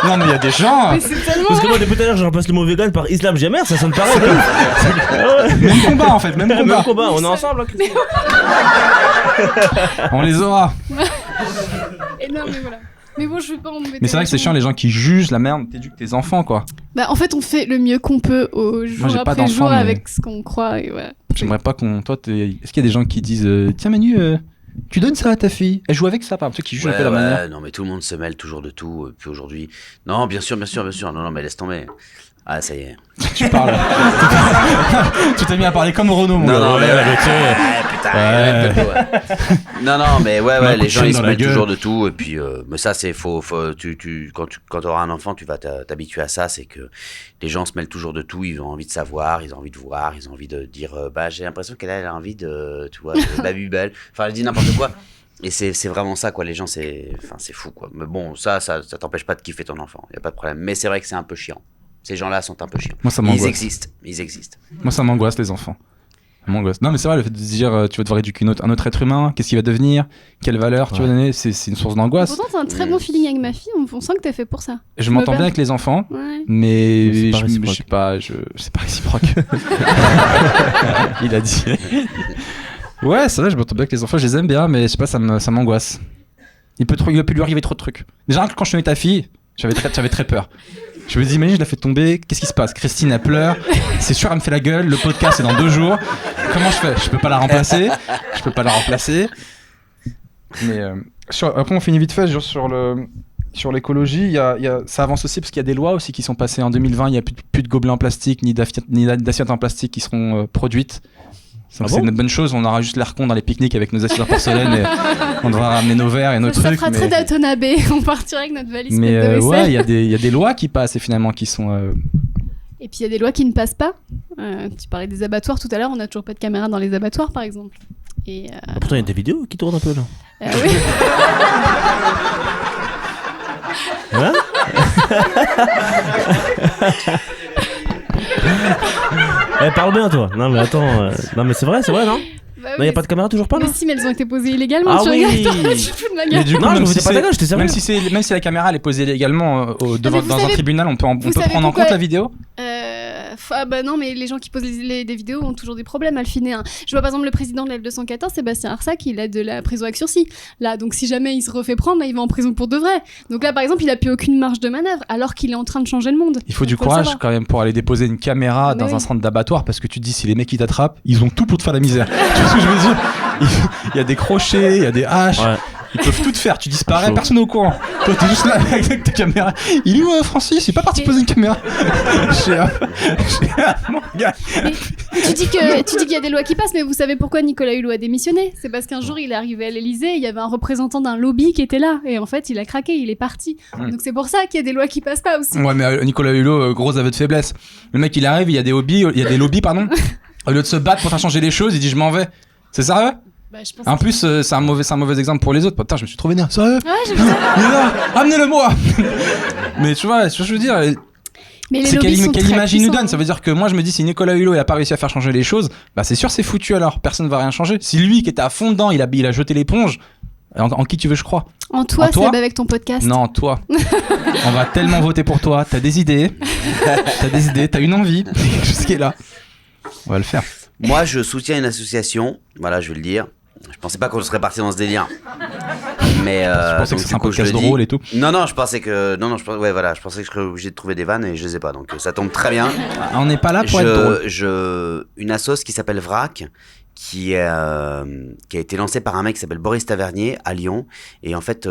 Non, mais il y a des gens. mais c'est tellement. Parce que moi, depuis tout à l'heure, je remplace le mot vegan par islam. J'ai merde, ça sonne pareil. Ouais. Même combat en fait, même combat. Même combat, on est ensemble. Hein, Christine. On les aura. Et non, mais voilà. Mais bon, je veux pas embêter. Mais c'est vrai que c'est chiant les gens qui jugent la merde, t'éduques tes enfants quoi. Bah, en fait, on fait le mieux qu'on peut au jour j'ai pas après d'enfant, jour mais- avec ce qu'on croit et voilà. J'aimerais pas qu'on. Toi, est-ce qu'il y a des gens qui disent tiens Manu, tu donnes ça à ta fille? Elle joue avec ça, par exemple, ceux qui jugent un peu la manière. non, mais tout le monde se mêle toujours de tout. Puis aujourd'hui. Non, bien sûr. Non, non, mais laisse tomber. Ah, ça y est. Tu parles. Tu t'es mis à parler comme Renaud, mon gars. Non, mais Ouais. Non, mais ouais, coup de les gens chaîne ils se dans la mêlent gueule. toujours de tout. Et puis, mais ça, c'est faux. Quand tu auras un enfant, tu vas t'habituer à ça. C'est que les gens se mêlent toujours de tout. Ils ont envie de savoir, ils ont envie de voir, ils ont envie de dire j'ai l'impression qu'elle a envie de, tu vois, de Babybel. Enfin, elle dit n'importe quoi. Et c'est vraiment ça, quoi. Les gens, c'est fou, quoi. Mais bon, ça t'empêche pas de kiffer ton enfant. Y a pas de problème. Mais c'est vrai que c'est un peu chiant. Ces gens-là sont un peu chiants. Moi, ça Ils m'angoisse. existent. Moi, ça m'angoisse, les enfants. Ça m'angoisse. Non, mais c'est vrai, le fait de se dire, tu vas devoir éduquer un autre être humain, qu'est-ce qu'il va devenir, quelle valeur tu vas donner, c'est une source d'angoisse. Pourtant, t'as un très bon feeling avec ma fille, on sent que t'es fait pour ça. Je m'entends bien avec les enfants, Ouais. mais C'est pas je réciproque. sais pas, c'est pas réciproque. Il a dit. Ouais, c'est vrai, je m'entends bien avec les enfants, je les aime bien, mais je sais pas, ça m'angoisse. Il peut lui arriver trop de trucs. Déjà, quand je tenais ta fille, j'avais très peur. Je me dis, imagine, je la fais tomber, qu'est-ce qui se passe? Christine, elle pleure, c'est sûr, elle me fait la gueule, le podcast c'est dans 2 jours. Comment je fais? Je peux pas la remplacer. Mais après, on finit vite fait sur l'écologie. Ça avance aussi parce qu'il y a des lois aussi qui sont passées en 2020. Il n'y a plus de gobelets en plastique ni d'assiettes en plastique qui seront produites. Donc c'est une bonne chose, on aura juste l'air con dans les pique-niques avec nos assiettes en porcelaine et on devra ramener nos verres et nos Ça trucs. fera très Dalton Abbey, on partira avec notre valise Mais de vaisselle. ouais, il y a des lois qui passent et finalement qui sont... Et puis il y a des lois qui ne passent pas. Tu parlais des abattoirs tout à l'heure, on n'a toujours pas de caméra dans les abattoirs par exemple. Et Pourtant, il y a des vidéos qui tournent un peu là. oui. Hein? Parle bien, toi. Non, mais attends. Non, mais c'est vrai, non? Bah Non, y a pas de caméra toujours pas là? Mais si, mais elles ont été posées illégalement. Ah tu oui. regardes, toi, tu te fous de ma Mais gueule. du coup, Non, je même me si faisais pas c'est- la gueule, j'étais sérieux. même si la caméra elle est posée légalement dans vous un savez- tribunal, on peut vous savez prendre en pourquoi- compte la vidéo. Ah bah non, mais les gens qui posent des vidéos ont toujours des problèmes à le finir. Hein. Je vois par exemple le président de la L214, Sébastien Arsac, il a de la prison avec sursis. Là, donc si jamais il se refait prendre, bah, il va en prison pour de vrai. Donc là, par exemple, il a plus aucune marge de manœuvre, alors qu'il est en train de changer le monde. Il faut du Faut le courage savoir. quand même pour aller déposer une caméra Ah, mais dans un oui. centre d'abattoir parce que tu te dis si les mecs ils t'attrapent, ils ont tout pour te faire la misère. Tu vois ce que je veux dire? Il y a des crochets, il y a des haches, Ouais. ils peuvent tout te faire. Tu disparais, Chaud. personne n'est au courant. Toi t'es juste là avec ta caméra. Il est où Francis? Il est pas parti Mais- poser une caméra. Mon gars. Tu dis qu'il y a des lois qui passent, mais vous savez pourquoi Nicolas Hulot a démissionné? C'est parce qu'un jour, il est arrivé à l'Elysée, il y avait un représentant d'un lobby qui était là, et en fait, il a craqué, il est parti. Donc c'est pour ça qu'il y a des lois qui passent pas aussi. Ouais, mais Nicolas Hulot, gros aveu de faiblesse. Le mec il arrive, il y a des lobbies, pardon. Au lieu de se battre pour faire changer les choses, il dit je m'en vais. C'est sérieux? Bah, je pense En plus, c'est un mauvais exemple pour les autres. Putain, je me suis trop vénère. Sérieux? Ouais, j'ai vu ça. Il est là, ramenez-le moi. Mais tu vois, ce que je veux dire, Mais les c'est lobbies sont quelle très image il nous puissants, donne. Ça veut dire que moi, je me dis, si Nicolas Hulot il a pas réussi à faire changer les choses, bah c'est sûr, c'est foutu alors. Personne va rien changer. Si lui qui était à fond dedans, il a jeté l'éponge, en qui tu veux, je crois? En toi, En toi Seb, avec ton podcast. Non, toi. On va tellement voter pour toi. T'as des idées, t'as une envie, quelque chose qui est là. On va le faire. Moi, je soutiens une association. Voilà, je vais le dire. Je pensais pas qu'on serait parti dans ce délire. Mais Je pensais que donc, c'était du un coup, je podcast le dis. drôle et tout. Non, je pensais que je pensais que je serais obligé de trouver des vannes et je les ai pas. Donc ça tombe très bien. On n'est pas là pour être drôle. Une assoce qui s'appelle VRAC, qui a été lancée par un mec qui s'appelle Boris Tavernier à Lyon. Et en fait,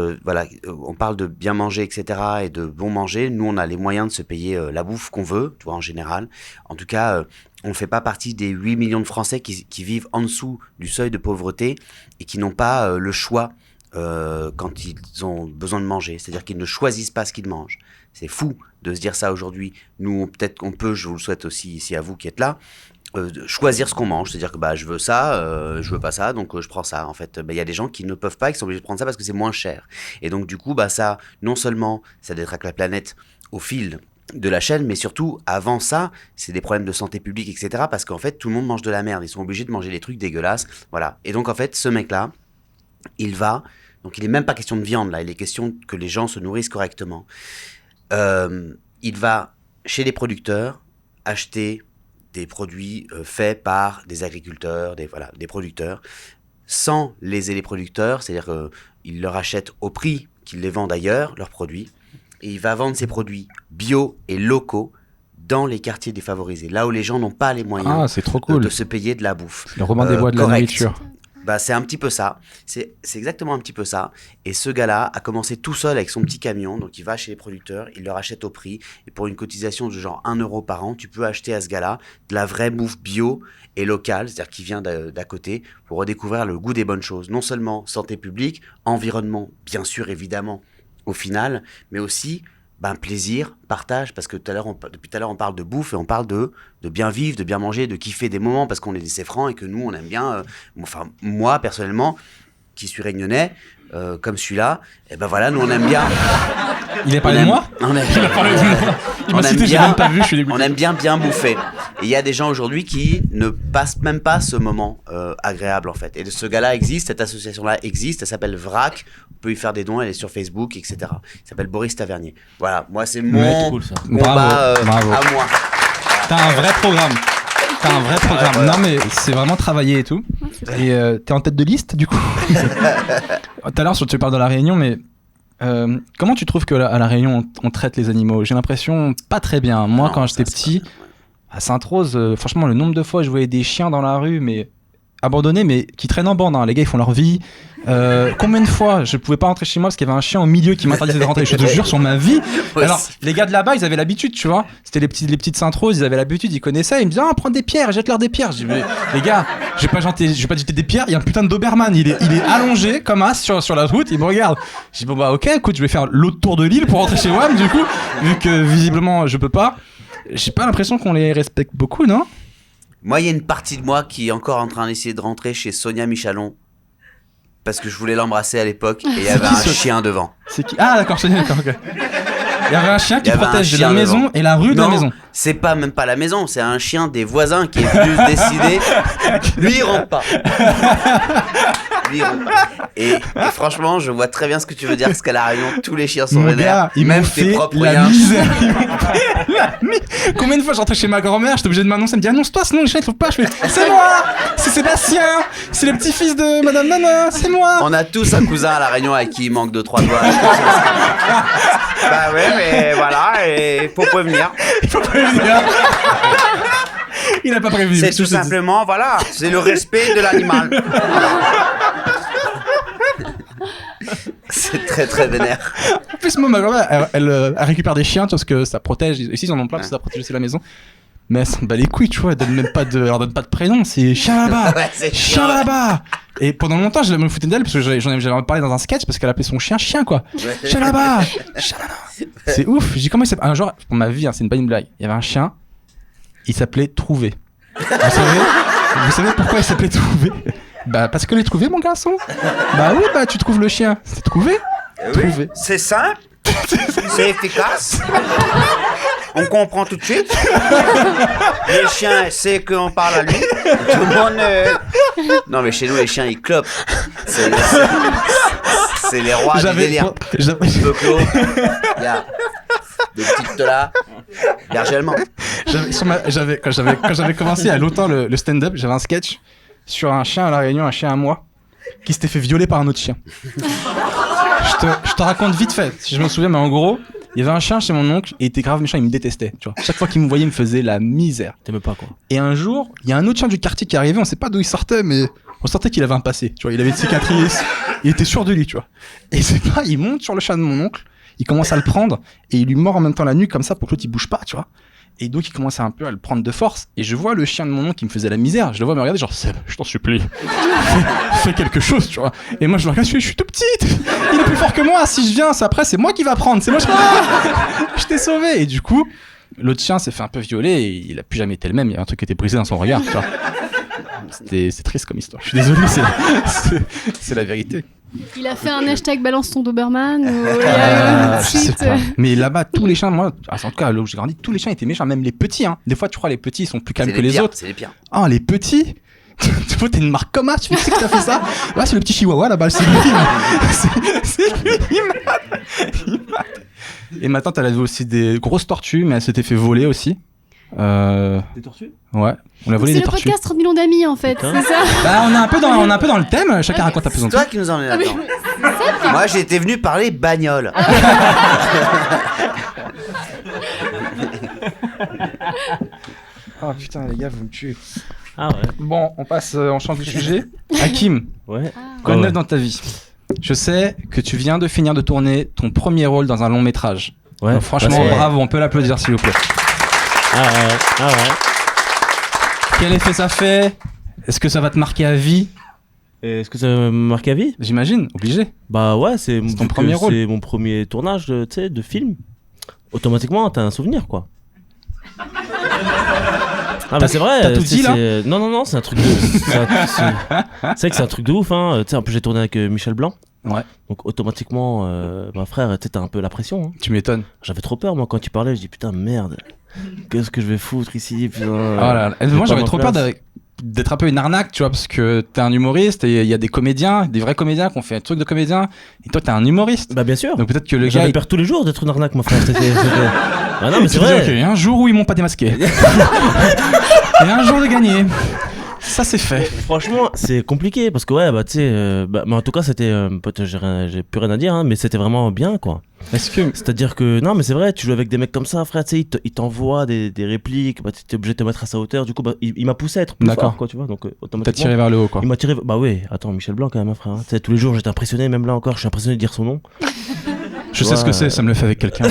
on parle de bien manger, etc. et de bon manger. Nous, on a les moyens de se payer la bouffe qu'on veut, tu vois, en général. En tout cas, on ne fait pas partie des 8 millions de Français qui vivent en dessous du seuil de pauvreté et qui n'ont pas le choix quand ils ont besoin de manger. C'est-à-dire qu'ils ne choisissent pas ce qu'ils mangent. C'est fou de se dire ça aujourd'hui. Nous, peut-être qu'on peut, je vous le souhaite aussi ici à vous qui êtes là, choisir ce qu'on mange, c'est-à-dire que je veux ça, je veux pas ça, donc je prends ça. En fait, il y a des gens qui ne peuvent pas, qui sont obligés de prendre ça parce que c'est moins cher. Et donc du coup, ça, non seulement ça détraque la planète au fil de la chaîne, mais surtout avant ça, c'est des problèmes de santé publique, etc. Parce qu'en fait, tout le monde mange de la merde, ils sont obligés de manger des trucs dégueulasses, voilà. Et donc en fait, ce mec-là, donc il est même pas question de viande là, il est question que les gens se nourrissent correctement. Il va chez les producteurs acheter des produits faits par des agriculteurs, des producteurs, sans léser les producteurs, c'est-à-dire qu'il leur achète au prix qu'ils les vendent ailleurs, leurs produits, et il va vendre ses produits bio et locaux dans les quartiers défavorisés, là où les gens n'ont pas les moyens Ah, c'est trop cool. de se payer de la bouffe. Le Robin des Bois de la correcte. nourriture. Bah, c'est un petit peu ça. C'est exactement un petit peu ça. Et ce gars-là a commencé tout seul avec son petit camion. Donc, il va chez les producteurs, il leur achète au prix. Et pour une cotisation de genre 1 euro par an, tu peux acheter à ce gars-là de la vraie bouffe bio et locale, c'est-à-dire qui vient d'à côté, pour redécouvrir le goût des bonnes choses. Non seulement santé publique, environnement, bien sûr, évidemment, au final, mais aussi plaisir, partage, parce que depuis tout à l'heure, on parle de bouffe et on parle de bien vivre, de bien manger, de kiffer des moments, parce qu'on est des francs et que nous, on aime bien, moi, personnellement, qui suis réunionnais, comme celui-là, et ben voilà, nous, on aime bien... Il a parlé de moi ? On aime, Il a parlé de moi. Il m'a cité, j'ai même pas vu, je suis dégoûté. On aime bien bouffer. Et il y a des gens aujourd'hui qui ne passent même pas ce moment agréable, en fait. Et ce gars-là existe, cette association-là existe, elle s'appelle VRAC, on peut y faire des dons, elle est sur Facebook, etc. Il s'appelle Boris Tavernier. Voilà, moi, c'est mon cool, ça. combat Bravo. à moi. T'as un vrai programme. Voilà. Non, mais c'est vraiment travaillé et tout. Et t'es en tête de liste, du coup. Tout à l'heure, tu parles de la Réunion, mais comment tu trouves qu'à la Réunion, on traite les animaux ? J'ai l'impression pas très bien. Moi, quand j'étais petit, à Sainte-Rose, franchement, le nombre de fois je voyais des chiens dans la rue, mais abandonnés, mais qui traînent en bande. Hein. Les gars, ils font leur vie. Combien de fois je pouvais pas rentrer chez moi parce qu'il y avait un chien au milieu qui m'interdisait de rentrer, je te jure, sur ma vie. Ouais, Alors, les gars de là-bas, ils avaient l'habitude, tu vois. C'était les petites Sainte-Rose, ils avaient l'habitude, ils connaissaient. Ils me disaient, prends des pierres, jette-leur des pierres. Je dis, mais les gars, je vais pas jeter des pierres. Il y a un putain de Doberman, il est allongé comme as sur la route, il me regarde. Je dis, bon bah ok, écoute, je vais faire l'autre tour de l'île pour rentrer chez WAM, du coup, vu que visiblement je peux pas. J'ai pas l'impression qu'on les respecte beaucoup, non ? Moi, il y a une partie de moi qui est encore en train d'essayer de rentrer chez Sonia Michalon parce que je voulais l'embrasser à l'époque et il y avait un chien devant. C'est qui ? Ah d'accord, d'accord, ok. Il y avait un chien qui protège la maison devant. et la rue de la maison. C'est pas même pas la maison, c'est un chien des voisins qui est venu se décider. Lui, il rentre pas. Et franchement, je vois très bien ce que tu veux dire, parce qu'à La Réunion, tous les chiens sont vénères, même tes propres la chiens. misère. Combien de fois je rentrais chez ma grand-mère, j'étais obligé de m'annoncer, elle me dit annonce-toi, sinon les chiens ils trouvent pas. Je fais c'est moi, c'est Sébastien, c'est le petit-fils de Madame Nana, c'est moi. On a tous un cousin à La Réunion avec qui il manque 2-3 doigts. Bah ouais, mais voilà, et faut prévenir. Il faut prévenir. Il a pas prévenu. C'est tout simplement, voilà, c'est le respect de l'animal. C'est très très vénère. En plus, moi, ma grand-mère, elle récupère des chiens parce que ça protège. Ici, ils en ont plein parce que ça protège aussi la maison. Mais elle s'en bat les couilles, tu vois. Elle leur donne pas de prénom. C'est chien là-bas. Ouais, c'est chien vrai. là-bas. Et pendant longtemps, je me foutais d'elle parce que j'avais parlé dans un sketch parce qu'elle appelait son chien quoi. Ouais. Chien là-bas. Chien là-bas. C'est ouf. J'ai dit comment il s'appelle. Un jour, pour ma vie, hein, c'est pas une blague. Il y avait un chien. Il s'appelait Trouvé. Vous savez pourquoi il s'appelait Trouvé ? Bah parce que les trouvé mon garçon. Bah oui, bah tu trouves le chien. C'est trouvé. Trouvé. C'est simple, c'est efficace. On comprend tout de suite. Les chiens, c'est qu'on parle à lui. Tout le monde. Non mais chez nous les chiens ils clopent. C'est les rois du délire. Boclo. Il y a des petites là. Berger allemand. Quand j'avais commencé il y a longtemps le stand-up, j'avais un sketch sur un chien à La Réunion, un chien à moi, qui s'était fait violer par un autre chien. Je te raconte vite fait, si je me souviens, mais en gros, il y avait un chien chez mon oncle, et il était grave méchant, il me détestait, tu vois. Chaque fois qu'il me voyait, il me faisait la misère. T'aimes pas, quoi. Et un jour, il y a un autre chien du quartier qui est arrivé, on sait pas d'où il sortait, mais on sentait qu'il avait un passé, tu vois. Il avait une cicatrice, il était sûr de lui, tu vois. Et c'est pas, il monte sur le chien de mon oncle, il commence à le prendre, et il lui mord en même temps la nuque, comme ça, pour que l'autre il bouge pas, tu vois. Et donc il commençait un peu à le prendre de force. Et je vois le chien de mon oncle qui me faisait la misère. Je le vois me regarder genre Seb, je t'en supplie, fais quelque chose, tu vois. Et moi je le regarde, je suis tout petit. Il est plus fort que moi. Si je viens, après c'est moi qui va prendre. C'est moi. Je t'ai sauvé. Et du coup, l'autre chien s'est fait un peu violer. Et il a plus jamais été le même. Il y a un truc qui était brisé dans son regard, tu vois. C'est triste comme histoire. Je suis désolé, c'est la vérité. Il a fait un hashtag balance ton Doberman ou il y a un Je sais tweet. pas. Mais là-bas, tous les chiens, moi, en tout cas là où j'ai grandi, tous les chiens étaient méchants, même les petits. Hein. Des fois, tu crois les petits ils sont plus calmes que les autres. C'est les pires. Ah, les petits. Tu vois, t'es une marque comme tu sais que t'as fait ça. Ouais, c'est le petit chihuahua là-bas, c'est lui. C'est lui, il mate. Et ma tante, elle avait aussi des grosses tortues, mais elle s'était fait voler aussi. Des tortues ? Ouais, on a volé C'est des le tortues. podcast 30 millions d'amis en fait, Putain. c'est ça. Bah, on est un peu dans le thème, chacun raconte un peu son C'est truc. toi qui nous emmènes là-dedans. Moi j'étais venu parler bagnole. Oh putain, les gars, vous me tuez. Ah ouais. Bon, on change de sujet. Hakim, Ouais. quoi de Ouais. neuf dans ta vie? Je sais que tu viens de finir de tourner ton premier rôle dans un long métrage. Ouais. Donc, franchement, Ouais. bravo, on peut l'applaudir s'il vous plaît. Ah ouais. Ah ouais. Quel effet ça fait? Est-ce que ça va te marquer à vie? Et est-ce que ça me marque à vie? J'imagine, obligé. Bah ouais, c'est ton vu que premier rôle. C'est mon premier tournage, tu sais, de film. Automatiquement, t'as un souvenir, quoi. Ah bah c'est vrai. t'as tout dit, là Non, c'est un truc de. C'est que c'est un truc de ouf, hein. Tu sais, en plus j'ai tourné avec Michel Blanc. Ouais. Donc automatiquement, ma frère, tu sais, t'as un peu la pression. Hein. Tu m'étonnes. J'avais trop peur, moi, quand il parlait. Je dis putain, merde. Qu'est-ce que je vais foutre ici, putain. Oh là là. Moi j'avais trop peur d'être un peu une arnaque, tu vois, parce que t'es un humoriste et il y a des comédiens, des vrais comédiens qui ont fait un truc de comédien, et toi t'es un humoriste. Bah bien sûr. Donc peut-être que le gars. J'avais il- peur tous les jours d'être une arnaque, mon frère. Ah non, mais c'est tu te dis, vrai. ok, il y a un jour où ils m'ont pas démasqué. Il y a un jour de gagner. Ça c'est fait. Franchement, c'est compliqué parce que ouais, bah tu sais, mais en tout cas, c'était, pote, j'ai plus rien à dire, hein, mais c'était vraiment bien, quoi. Est-ce que C'est-à-dire que non, mais c'est vrai, tu joues avec des mecs comme ça, frère, tu sais, ils t'envoient des répliques, bah t'es obligé de te mettre à sa hauteur. Du coup, bah il m'a poussé à être plus D'accord. fort, quoi, tu vois. Donc t'as automatiquement, tiré vers le haut quoi? il m'a tiré. Bah oui, attends, Michel Blanc quand même, hein, frère. Tu sais, tous les jours, j'étais impressionné, même là encore, je suis impressionné de dire son nom. Je sais ce que c'est, ça me le fait avec quelqu'un.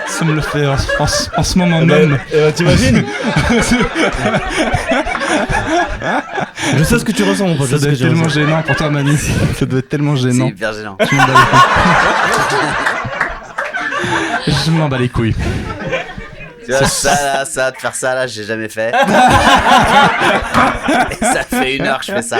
Ça me le fait en ce moment même. T'imagines? Je sais ce que tu ressens, mon pote. Ça je sais doit ce être que tu tellement ressens. gênant pour toi Manu. Ça doit être tellement C'est gênant. hyper gênant. Je m'en bats les couilles. Tu vois, ça, de faire ça là, j'ai jamais fait. Et ça fait 1 heure que je fais ça.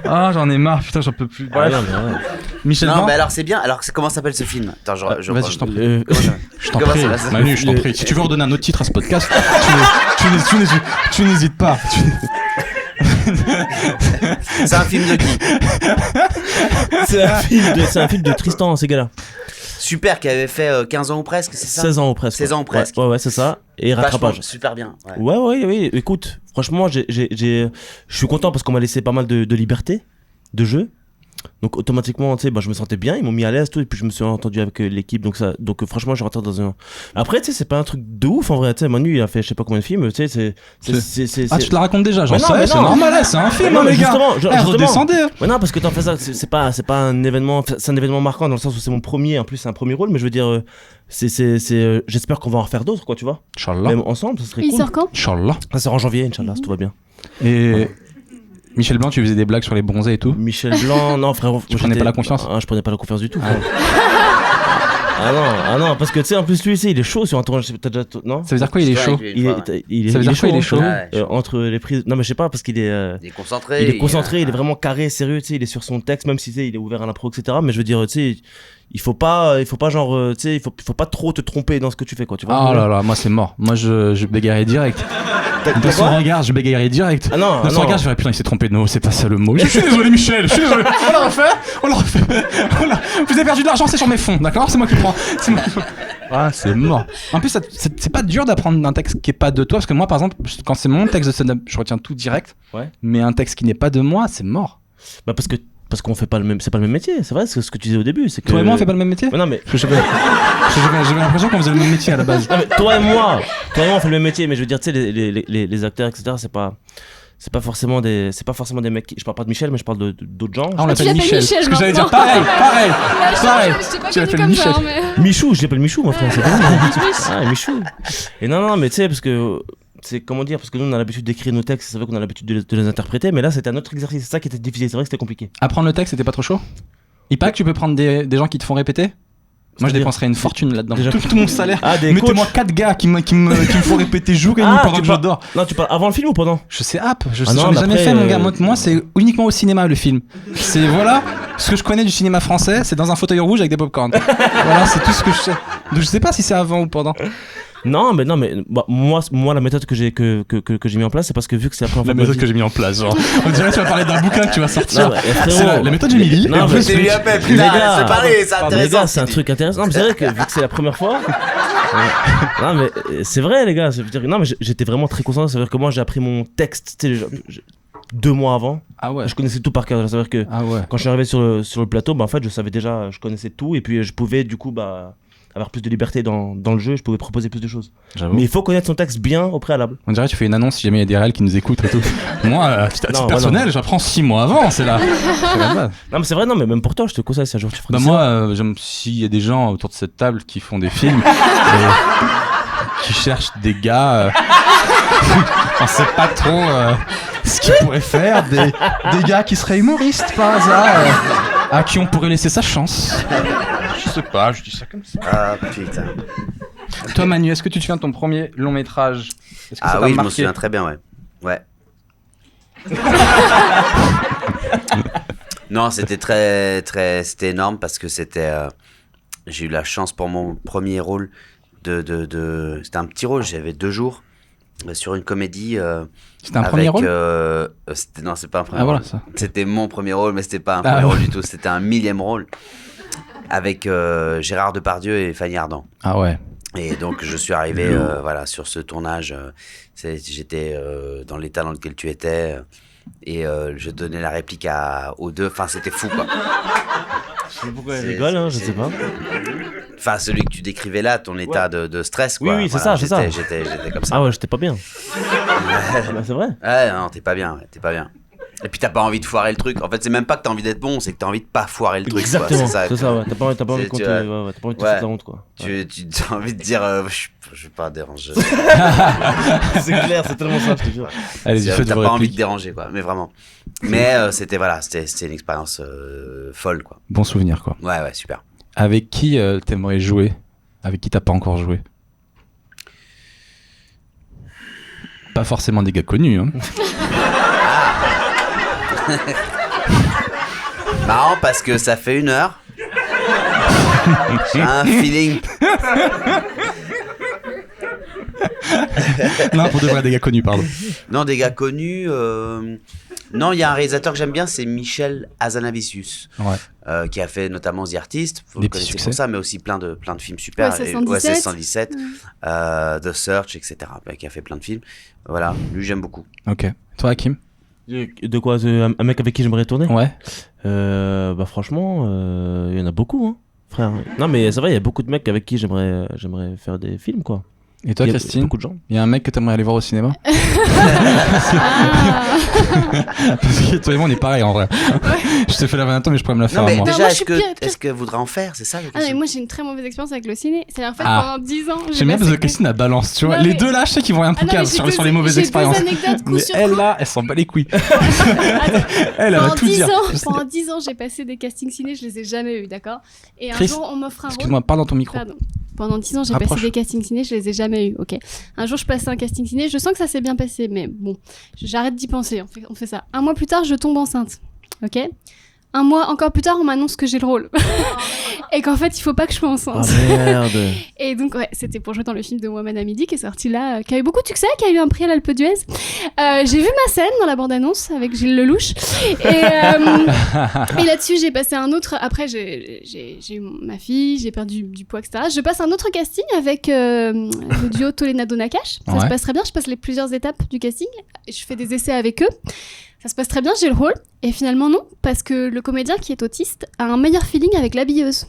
Ah j'en ai marre, putain j'en peux plus. Ouais, non, mais ouais. Michel Non, Blanc. mais alors c'est bien. Alors comment s'appelle ce film? Attends, Vas-y, je t'en prie. Comment ça- Je t'en Comment prie, ça va, ça Manu, je t'en prie. Si tu veux redonner un autre titre à ce podcast, tu n'hésites pas. C'est un film de qui? C'est un film de Tristan Segala. Super, qui avait fait 15 ans ou presque, c'est ça? 16 ans ou presque. 16 ans ou presque. Ouais, c'est ça. Et rattrapage. Vachement, super bien. Ouais. Ouais. Écoute, franchement, je suis content parce qu'on m'a laissé pas mal de liberté de jeu. Donc automatiquement, tu sais, bah, je me sentais bien, ils m'ont mis à l'aise, tout, et puis je me suis entendu avec l'équipe, donc franchement, je rentre dans un. Après, tu sais, c'est pas un truc de ouf en vrai, tu sais, Manu, il a fait je sais pas combien de films, tu sais, Ah, tu te la racontes déjà, j'en Mais non, sais, mais c'est non. normal, hein, c'est un film, Non, hein, mais les gars. justement, Redescendez. Ouais, non, parce que t'en fais ça, c'est pas un événement, c'est un événement marquant dans le sens où c'est mon premier, en plus c'est un premier rôle, mais je veux dire, j'espère qu'on va en refaire d'autres, quoi, tu vois. Inch'Allah. Même ensemble, ça serait Il cool. sort quand? Inch'Allah. Ça sort en janvier, Inch'Allah, si tout va bien. Et Michel Blanc, tu faisais des blagues sur les bronzés et tout. Michel Blanc, non, frérot. Tu prenais pas la confiance? Ah, je prenais pas la confiance du tout. frérot. Ah non, parce que tu sais, en plus, lui, il est chaud sur un tournage. T'as déjà. Non? Ça veut dire quoi, il est chaud? Il est, Ça veut dire quoi, il est chaud? Ouais, chaud. entre les prises. Non, mais je sais pas, parce qu'il est. Il est concentré. Il est concentré, il est vraiment carré, sérieux, tu sais, il est sur son texte, même si tu sais, il est ouvert à l'impro, etc. Mais je veux dire, tu sais, il faut pas genre, tu sais, il faut pas trop te tromper dans ce que tu fais, quoi, tu vois. Ah là là, moi c'est mort. Moi je bégayerais direct. De T'as son quoi regard, je bégayerais direct. Ah non, De son regard, je ferais putain, il s'est trompé de mot, c'est pas ça le mot. Je suis désolé, Michel, je suis désolé. On l'a refait. Vous avez perdu de l'argent, c'est sur mes fonds, d'accord? C'est moi qui prends. C'est moi qui prends. Ah, c'est mort. En plus, c'est pas dur d'apprendre un texte qui est pas de toi, parce que moi, par exemple, quand c'est mon texte de stand-up, je retiens tout direct. Ouais. Mais un texte qui n'est pas de moi, c'est mort. Bah, parce qu'on fait pas le même, c'est pas le même métier, c'est vrai, c'est ce que tu disais au début, c'est que. Toi et moi, on fait pas le même métier? Mais non, mais. Parce que j'avais l'impression qu'on faisait le même métier à la base. Non, mais toi et moi, on fait le même métier, mais je veux dire, tu sais, les acteurs, etc., c'est pas forcément des mecs je parle pas de Michel, mais je parle d'autres gens. Ah, on tu l'appelle l'appelles Michel. Michel Parce que j'allais dire maintenant. pareil. Ouais, je t'ai pas Tu connu l'appelles comme Michel. ça, mais. Michou, je l'appelle Michou, mon frère, c'est pas ah, Michou. Et non, mais tu sais, parce que c'est comment dire, parce que nous on a l'habitude d'écrire nos textes, c'est vrai qu'on a l'habitude de les interpréter, mais là c'était un autre exercice, c'est ça qui était difficile, c'est vrai que c'était compliqué. Apprendre le texte, c'était pas trop chaud? Il paraît que tu peux prendre des gens qui te font répéter? Moi je C'est-à-dire dépenserais une fortune là-dedans. Déjà- Tout mon salaire. Ah, des Mettez-moi coachs. 4 gars qui me font répéter jour et nuit pendant tu que je parles- dors. Non, tu parles avant le film ou pendant? Je sais, j'en non, ai mais jamais après, fait mon gars. Moi c'est uniquement au cinéma le film. C'est voilà, ce que je connais du cinéma français, c'est dans un fauteuil rouge avec des popcorn. Voilà, c'est tout ce que je sais. Donc je sais pas si c'est avant ou pendant. Non, mais bah, moi la méthode que j'ai mis en place, c'est parce que vu que c'est la première fois La de ma méthode vie- que j'ai mis en place, genre. On dirait que tu vas parler d'un bouquin que tu vas sortir. Non, mais, frérot, C'est la méthode Emily. Non, Et en mais plus, C'est lui appelle, Les putain, gars, c'est pareil, c'est les intéressant. gars, c'est un truc intéressant. Non, mais c'est vrai que vu que c'est la première fois. Non, mais c'est vrai, les gars. Ça veut dire, non, mais j'étais vraiment très concentré. Ça veut dire que moi, j'ai appris mon texte. Tu sais, 2 mois avant. Ah ouais. Je connaissais tout par cœur. C'est-à-dire que Ah ouais. quand je suis arrivé sur le plateau, bah, en fait, je savais déjà, je connaissais tout. Et puis, je pouvais, du coup, bah, avoir plus de liberté dans le jeu. Je pouvais proposer plus de choses. J'avoue. Mais il faut connaître son texte bien au préalable. On dirait que tu fais une annonce si jamais il y a des réels qui nous écoutent et tout. Moi, à titre Non, personnel, j'apprends 6 mois avant, c'est là. C'est la base. Non, mais c'est vrai, non, mais même pour toi, je te conseille si un jour tu feras Bah des moi, j'aime s'il y a des gens autour de cette table qui font des films et qui cherchent des gars, on sait pas trop ce qu'ils pourraient faire, des gars qui seraient humoristes par hasard, à qui on pourrait laisser sa chance. Je sais pas, je dis ça comme ça. Ah putain. Toi Manu, est-ce que tu te souviens de ton premier long métrage? Est-ce que ça Ah t'a oui, je marqué? m'en souviens très bien, ouais. Ouais. Non, c'était énorme parce que j'ai eu la chance pour mon premier rôle c'était un petit rôle, j'avais 2 jours sur une comédie. C'était un premier rôle? Non, c'est pas un premier Ah rôle. voilà ça. C'était mon premier rôle, mais c'était pas un Ah, premier ouais. rôle du tout. C'était un 1000e rôle avec Gérard Depardieu et Fanny Ardant. Ah ouais. Et donc je suis arrivé voilà, sur ce tournage, j'étais dans l'état dans lequel tu étais et je donnais la réplique aux deux, enfin c'était fou quoi. Je sais pas pourquoi elle rigole, hein, je sais pas. Enfin celui que tu décrivais là, ton état de stress quoi. Oui, c'est ça, c'est ça. J'étais comme ça. Ah ouais, j'étais pas bien. Bah, c'est vrai. Ouais, non, t'es pas bien, t'es pas bien. Et puis t'as pas envie de foirer le truc. En fait, c'est même pas que t'as envie d'être bon, c'est que t'as envie de pas foirer le truc. Exactement, quoi. c'est ça, ouais. T'as pas envie de C'est- compter, tu vois. ouais, t'as pas envie de te foutre la honte, quoi. Ouais. Tu as envie de dire, je vais pas déranger. C'est clair, c'est tellement ça, je te jure. Allez-y, T'as faites pas vos envie de répliques. déranger, quoi. Mais vraiment. Mais c'était une expérience folle, quoi. Bon souvenir quoi. Ouais, super. Avec qui t'aimerais jouer? Avec qui t'as pas encore joué? Pas forcément des gars connus, hein. Marrant parce que ça fait 1 heure. J'ai un feeling. Non, pour de vrai, des gars connus, pardon. Non, des gars connus. Non, il y a un réalisateur que j'aime bien, c'est Michel Hazanavicius, Ouais. qui a fait notamment The Artist. Vous Des le petits connaissez succès. pour ça, mais aussi plein de films super. OSS Et 117. OSS 117, The Search, etc. Qui a fait plein de films. Voilà, lui j'aime beaucoup. Ok. Toi, Hakim? De quoi un mec avec qui j'aimerais tourner? Ouais. Bah franchement, il y en a beaucoup, hein, frère. Non mais c'est vrai, il y a beaucoup de mecs avec qui j'aimerais faire des films, quoi. Et toi, Il y a Christine? beaucoup de gens. Il y a un mec que t'aimerais aller voir au cinéma? Ah. Parce que toi et moi, on est pareil en vrai. Je te fais la vanne mais je pourrais me la faire Non, à mais moi. Non, déjà, moi, je suis pire. est-ce que voudrait en faire? C'est ça la Ah mais question. moi j'ai une très mauvaise expérience avec le ciné. C'est-à-dire en fait Ah. pendant 10 ans. J'aime bien parce que Christine a balance, tu vois. Non, Les mais- deux là, je sais qu'ils vont rien Ah non, pouquer mais j'ai sur deux- les mauvaises j'ai expériences. deux anecdotes coup Mais sur elle coup. là, elle s'en bat les couilles. Elle va Pendant tout 10 dire. ans, Je sais. pendant 10 ans, j'ai passé des castings ciné, je les ai jamais eus, d'accord? Et un Chris, jour, on m'offre un rôle. Excuse-moi, parle dans ton micro. Pardon. Pendant 10 ans, j'ai Rapproche. passé des castings ciné, je les ai jamais eus, ok. Un jour, je passais un casting ciné, je sens que ça s'est bien passé, mais bon, j'arrête d'y penser, on fait ça. Un mois plus tard, je tombe enceinte, ok. Un mois encore plus tard, on m'annonce que j'ai le rôle. Et qu'en fait, il faut pas que je sois Ah enceinte. merde. Et donc, ouais, c'était pour jouer dans le film de Mohamed Hamidi qui est sorti là, qui a eu beaucoup de succès, qui a eu un prix à l'Alpe d'Huez. J'ai vu ma scène dans la bande-annonce avec Gilles Lelouch. Et là-dessus, j'ai passé un autre. Après, j'ai eu ma fille, j'ai perdu du poids, etc. Je passe un autre casting avec le duo Tolenado-Nakash. Ça Ouais. se passe très bien. Je passe les plusieurs étapes du casting. Et je fais des essais avec eux. Ça se passe très bien, j'ai le rôle. Et finalement, non, parce que le comédien qui est autiste a un meilleur feeling avec l'habilleuse.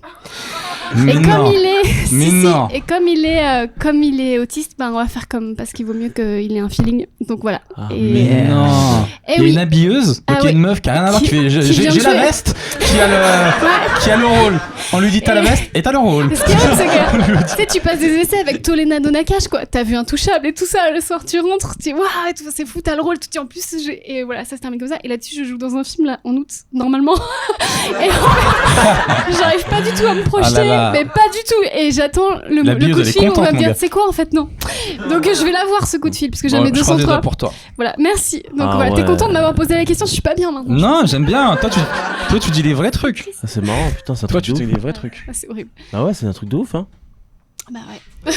Mais Et non. comme il est, Mais si, si. non. Et comme il est autiste, ben on va faire comme parce qu'il vaut mieux qu'il ait un feeling. Donc voilà. Ah, Et- Mais non. Eh Il y a oui. une habilleuse, Ah donc il y a oui. une meuf qui a rien à voir, qui Qui- fait qui j'ai vient de la jouer. veste, qui a le rôle. On lui dit t'as la veste et t'as le rôle. Ce qui est vrai, c'est que tu sais, tu passes des essais avec Tolenado Nakash, quoi. T'as vu Intouchable et tout ça. Le soir, tu rentres, tu dis waouh, et tout, c'est fou, t'as le rôle, tout. En plus, et voilà, ça se termine comme ça. Et là-dessus, je joue dans un film là en août, normalement. Et en fait, j'arrive pas du tout à me projeter, Ah là là. mais pas du tout. Et j'attends le La coup billeuse, de elle est fil, on contente, va me mon dire gars. c'est quoi en fait, non. Donc je vais l'avoir ce coup de fil parce que Bon, j'avais je croise les doigts 203. pour toi. Voilà, merci. Donc Ah voilà, t'es ouais. content de m'avoir posé la question, je suis pas bien maintenant. Non, j'aime bien. Toi, tu dis les vrais trucs. Ah, c'est marrant, putain, c'est un Toi, truc tu de dis ouf. les vrais trucs. Ah, c'est horrible. Ah ouais, c'est un truc de ouf, hein. Bah ouais.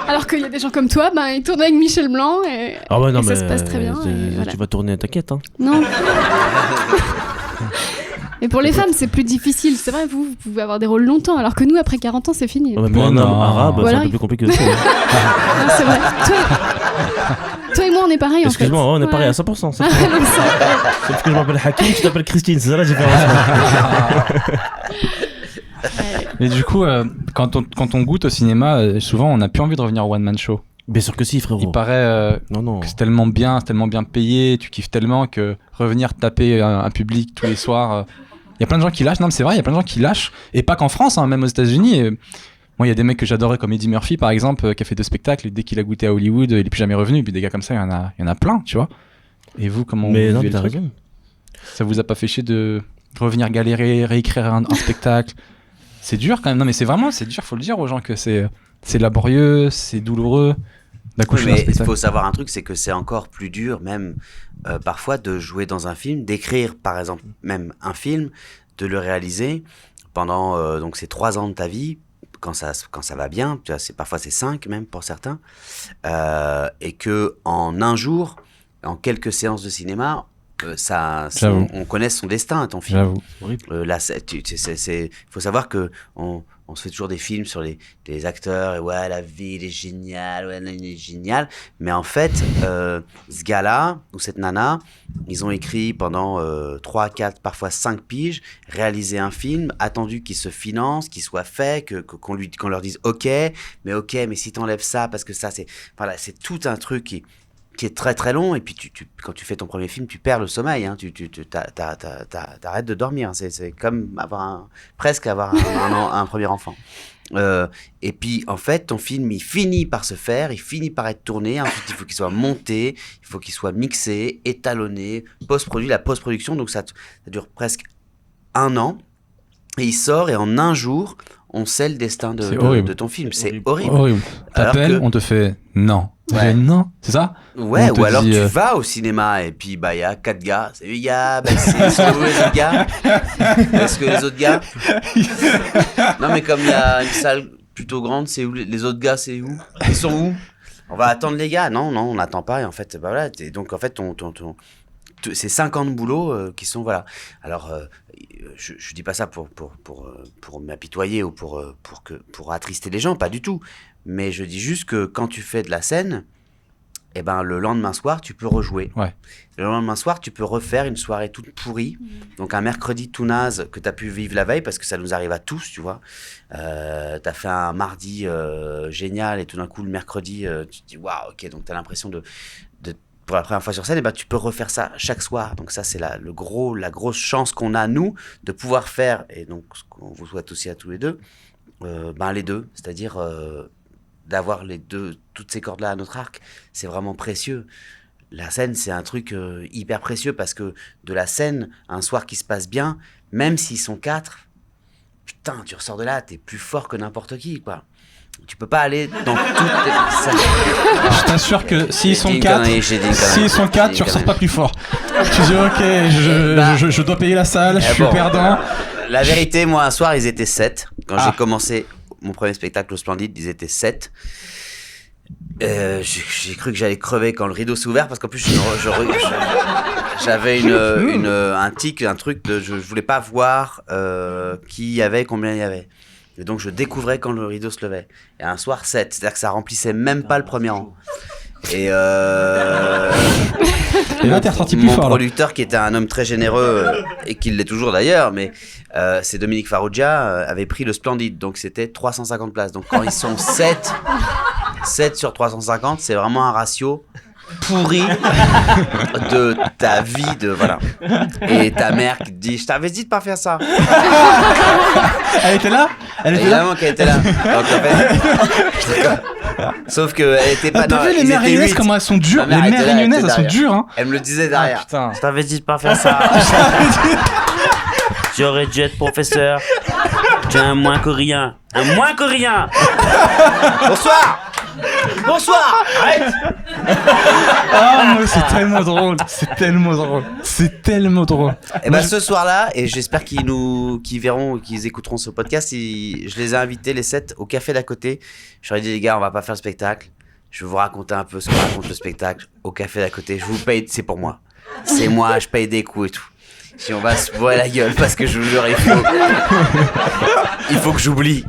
Alors qu'il y a des gens comme toi, bah, ils tournent avec Michel Blanc et, Ah ouais, non, et mais ça se passe très bien. et voilà. tu vas tourner, t'inquiète, hein. Non. Et pour les femmes, c'est plus difficile. C'est vrai, vous pouvez avoir des rôles longtemps, alors que nous, après 40 ans, c'est fini. Ouais, pour un homme arabe, Voilà, c'est un peu plus compliqué aussi. Non, c'est vrai. Toi et moi, on est pareil en fait. Excuse-moi, on est pareil à 100%. C'est parce que je m'appelle Hakim, tu t'appelles Christine, c'est ça la différence. Mais du coup, quand on goûte au cinéma, souvent on n'a plus envie de revenir au one man show. Bien sûr que si, frérot. Il paraît Non. que c'est tellement bien payé, tu kiffes tellement que revenir taper un public tous les soirs. Il y a plein de gens qui lâchent. Non, mais c'est vrai, il y a plein de gens qui lâchent. Et pas qu'en France, hein, même aux États-Unis. Moi, il y a des mecs que j'adorais comme Eddie Murphy, par exemple, qui a fait 2 spectacles. Et dès qu'il a goûté à Hollywood, il est plus jamais revenu. Et puis des gars comme ça, il y en a plein, tu vois. Et vous, comment vous Mais non, vivez le t'as truc raison. Ça vous a pas fait chier de revenir galérer, réécrire un spectacle? C'est dur quand même. Non, mais c'est dur, faut le dire aux gens que c'est laborieux, c'est douloureux d'accoucher d'un Mais il spectacle. faut savoir un truc, c'est que c'est encore plus dur, même parfois, de jouer dans un film, d'écrire par exemple même un film, de le réaliser pendant donc ces 3 ans de ta vie, quand ça va bien, tu vois, parfois c'est 5 même pour certains, et que en un jour, en quelques séances de cinéma, on connaît son destin, ton film. J'avoue. Là, il faut savoir que on se fait toujours des films sur les acteurs et ouais, la vie il est géniale, ouais, il est génial. Mais en fait, ce gars-là ou cette nana, ils ont écrit pendant 3, 4, parfois 5 piges, réalisé un film, attendu qu'il se finance, qu'il soit fait, qu'on leur dise ok, mais si t'enlèves ça parce que ça c'est tout un truc qui est très très long, et puis quand tu fais ton premier film, tu perds le sommeil, hein, t'arrêtes de dormir, c'est comme presque avoir un premier enfant. Et puis en fait ton film il finit par se faire, il finit par être tourné, ensuite il faut qu'il soit monté, il faut qu'il soit mixé, étalonné, la post-production, donc ça dure presque 1 an, et il sort, et en un jour on sait le destin de ton film. C'est horrible. T'appelles, on te fait non. Ouais. Non, c'est ça? Ouais, On te ou alors dit, tu vas au cinéma et puis il y a 4 gars. Salut les gars, c'est où les autres gars? Est-ce que les autres gars? Non, mais comme il y a une salle plutôt grande, c'est où les autres gars? C'est où? Ils sont où? On va attendre les gars? Non, on n'attend pas. Et en fait, voilà. Donc en fait, c'est 5 ans de boulot qui sont, voilà. Alors, je dis pas ça pour m'apitoyer ou pour attrister les gens, pas du tout. Mais je dis juste que quand tu fais de la scène, eh ben, le lendemain soir, tu peux rejouer. Ouais. Le lendemain soir, tu peux refaire une soirée toute pourrie. Donc, un mercredi tout naze que tu as pu vivre la veille, parce que ça nous arrive à tous, tu vois. Tu as fait un mardi génial, et tout d'un coup, le mercredi, tu te dis, waouh, ok, donc tu as l'impression pour la première fois sur scène, et ben, tu peux refaire ça chaque soir. Donc, ça, c'est la grosse chance qu'on a, nous, de pouvoir faire, et donc, ce qu'on vous souhaite aussi à tous les deux, les deux, c'est-à-dire d'avoir toutes ces cordes-là à notre arc, c'est vraiment précieux. La scène, c'est un truc hyper précieux, parce que de la scène, un soir qui se passe bien, même s'ils sont 4, putain, tu ressors de là, t'es plus fort que n'importe qui, quoi. Tu peux pas aller dans toutes les... Je t'assure que s'ils sont 4, tu ressors pas plus fort. Tu dis ok, je dois payer la salle, je suis perdant. La vérité, moi, un soir, ils étaient 7. Quand j'ai commencé mon premier spectacle au Splendide, ils étaient 7. J'ai cru que j'allais crever quand le rideau s'est ouvert, parce qu'en plus j'avais un tic, un truc je voulais pas voir qui y avait, combien il y avait, et donc je découvrais quand le rideau se levait. Et un soir 7, c'est-à-dire que ça remplissait même pas le premier rang. Et là t'es ressorti plus mon fort. producteur, qui était un homme très généreux et qui l'est toujours d'ailleurs, mais c'est Dominique Farrugia, avait pris le Splendide, donc c'était 350 places. Donc quand ils sont 7 sur 350, c'est vraiment un ratio pourri de ta vie, voilà. Et ta mère qui te dit, je t'avais dit de pas faire ça. Elle était là? Évidemment qu'elle était là. Donc, en fait, sauf que elle était pas. T'as vu les mères réunionnaises, comment elles sont dures? Les mères réunionnaises, elles sont dures, hein. Elle me le disait derrière. Ah, putain. Je t'avais dit de pas faire ça. J'aurais dû être professeur. Tu es un moins que rien. Un moins que rien. Bonsoir. Arrête. Ah, moi, c'est tellement drôle. Et ben ce soir-là, et j'espère qu'ils verront, qu'ils écouteront ce podcast, je les ai invités les 7 au café d'à côté. Je leur ai dit, les gars, on va pas faire le spectacle. Je vais vous raconter un peu ce que raconte le spectacle au café d'à côté. Je vous paye, c'est pour moi. C'est moi, je paye des coups et tout. Si on va se bourrer la gueule, parce que je vous jure, il faut que j'oublie.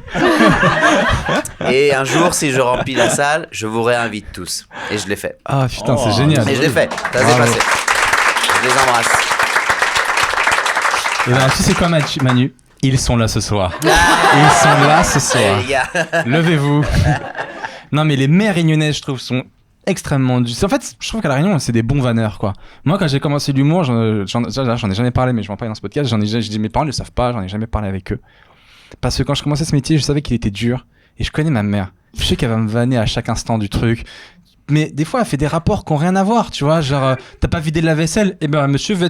Et un jour, si je remplis la salle, je vous réinvite tous. Et je l'ai fait. Ah putain, c'est génial. Et je l'ai fait. Ça s'est passé. Je les embrasse. Et ben, tu sais quoi, Manu? Ils sont là ce soir. Ils sont là ce soir. Les gars. Levez-vous. Non, mais les meilleurs Réunionnais, je trouve, sont extrêmement durs. En fait, je trouve qu'à La Réunion, c'est des bons vanneurs, quoi. Moi, quand j'ai commencé l'humour, j'en ai jamais parlé, mais je vais en parler dans ce podcast. Je dis, mes parents ne le savent pas, j'en ai jamais parlé avec eux. Parce que quand je commençais ce métier, je savais qu'il était dur. Et je connais ma mère. Je sais qu'elle va me vanner à chaque instant du truc. Mais des fois, elle fait des rapports qui n'ont rien à voir, tu vois. Genre, t'as pas vidé de la vaisselle? Eh ben, monsieur veut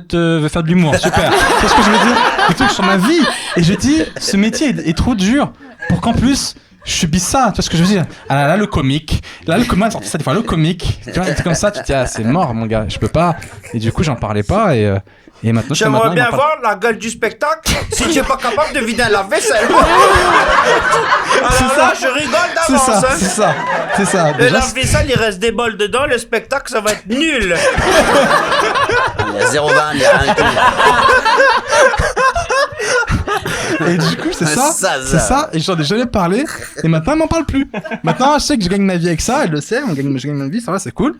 faire de l'humour. Super. C'est ce que je veux dire. Des trucs sur ma vie. Et je dis, ce métier est trop dur pour qu'en plus, je subisse ça. Tu vois ce que je veux dire? Ah là, le comique. Là, le comique, ça, des fois, le comique. Tu vois, c'est comme ça, tu te dis, ah, c'est mort, mon gars. Je peux pas. Et du coup, j'en parlais pas. Et maintenant, j'aimerais bien voir la gueule du spectacle si tu n'es pas capable de vider la vaisselle. Alors là, je rigole d'avance. C'est ça. Et la vaisselle, il reste des bols dedans, le spectacle, ça va être nul. Il y a 0,20, il y a rien du tout. Et du coup, c'est ça. Et j'en ai jamais parlé. Et maintenant, elle m'en parle plus. Maintenant, je sais que je gagne ma vie avec ça. Elle le sait. Je gagne ma vie. Ça va, c'est cool.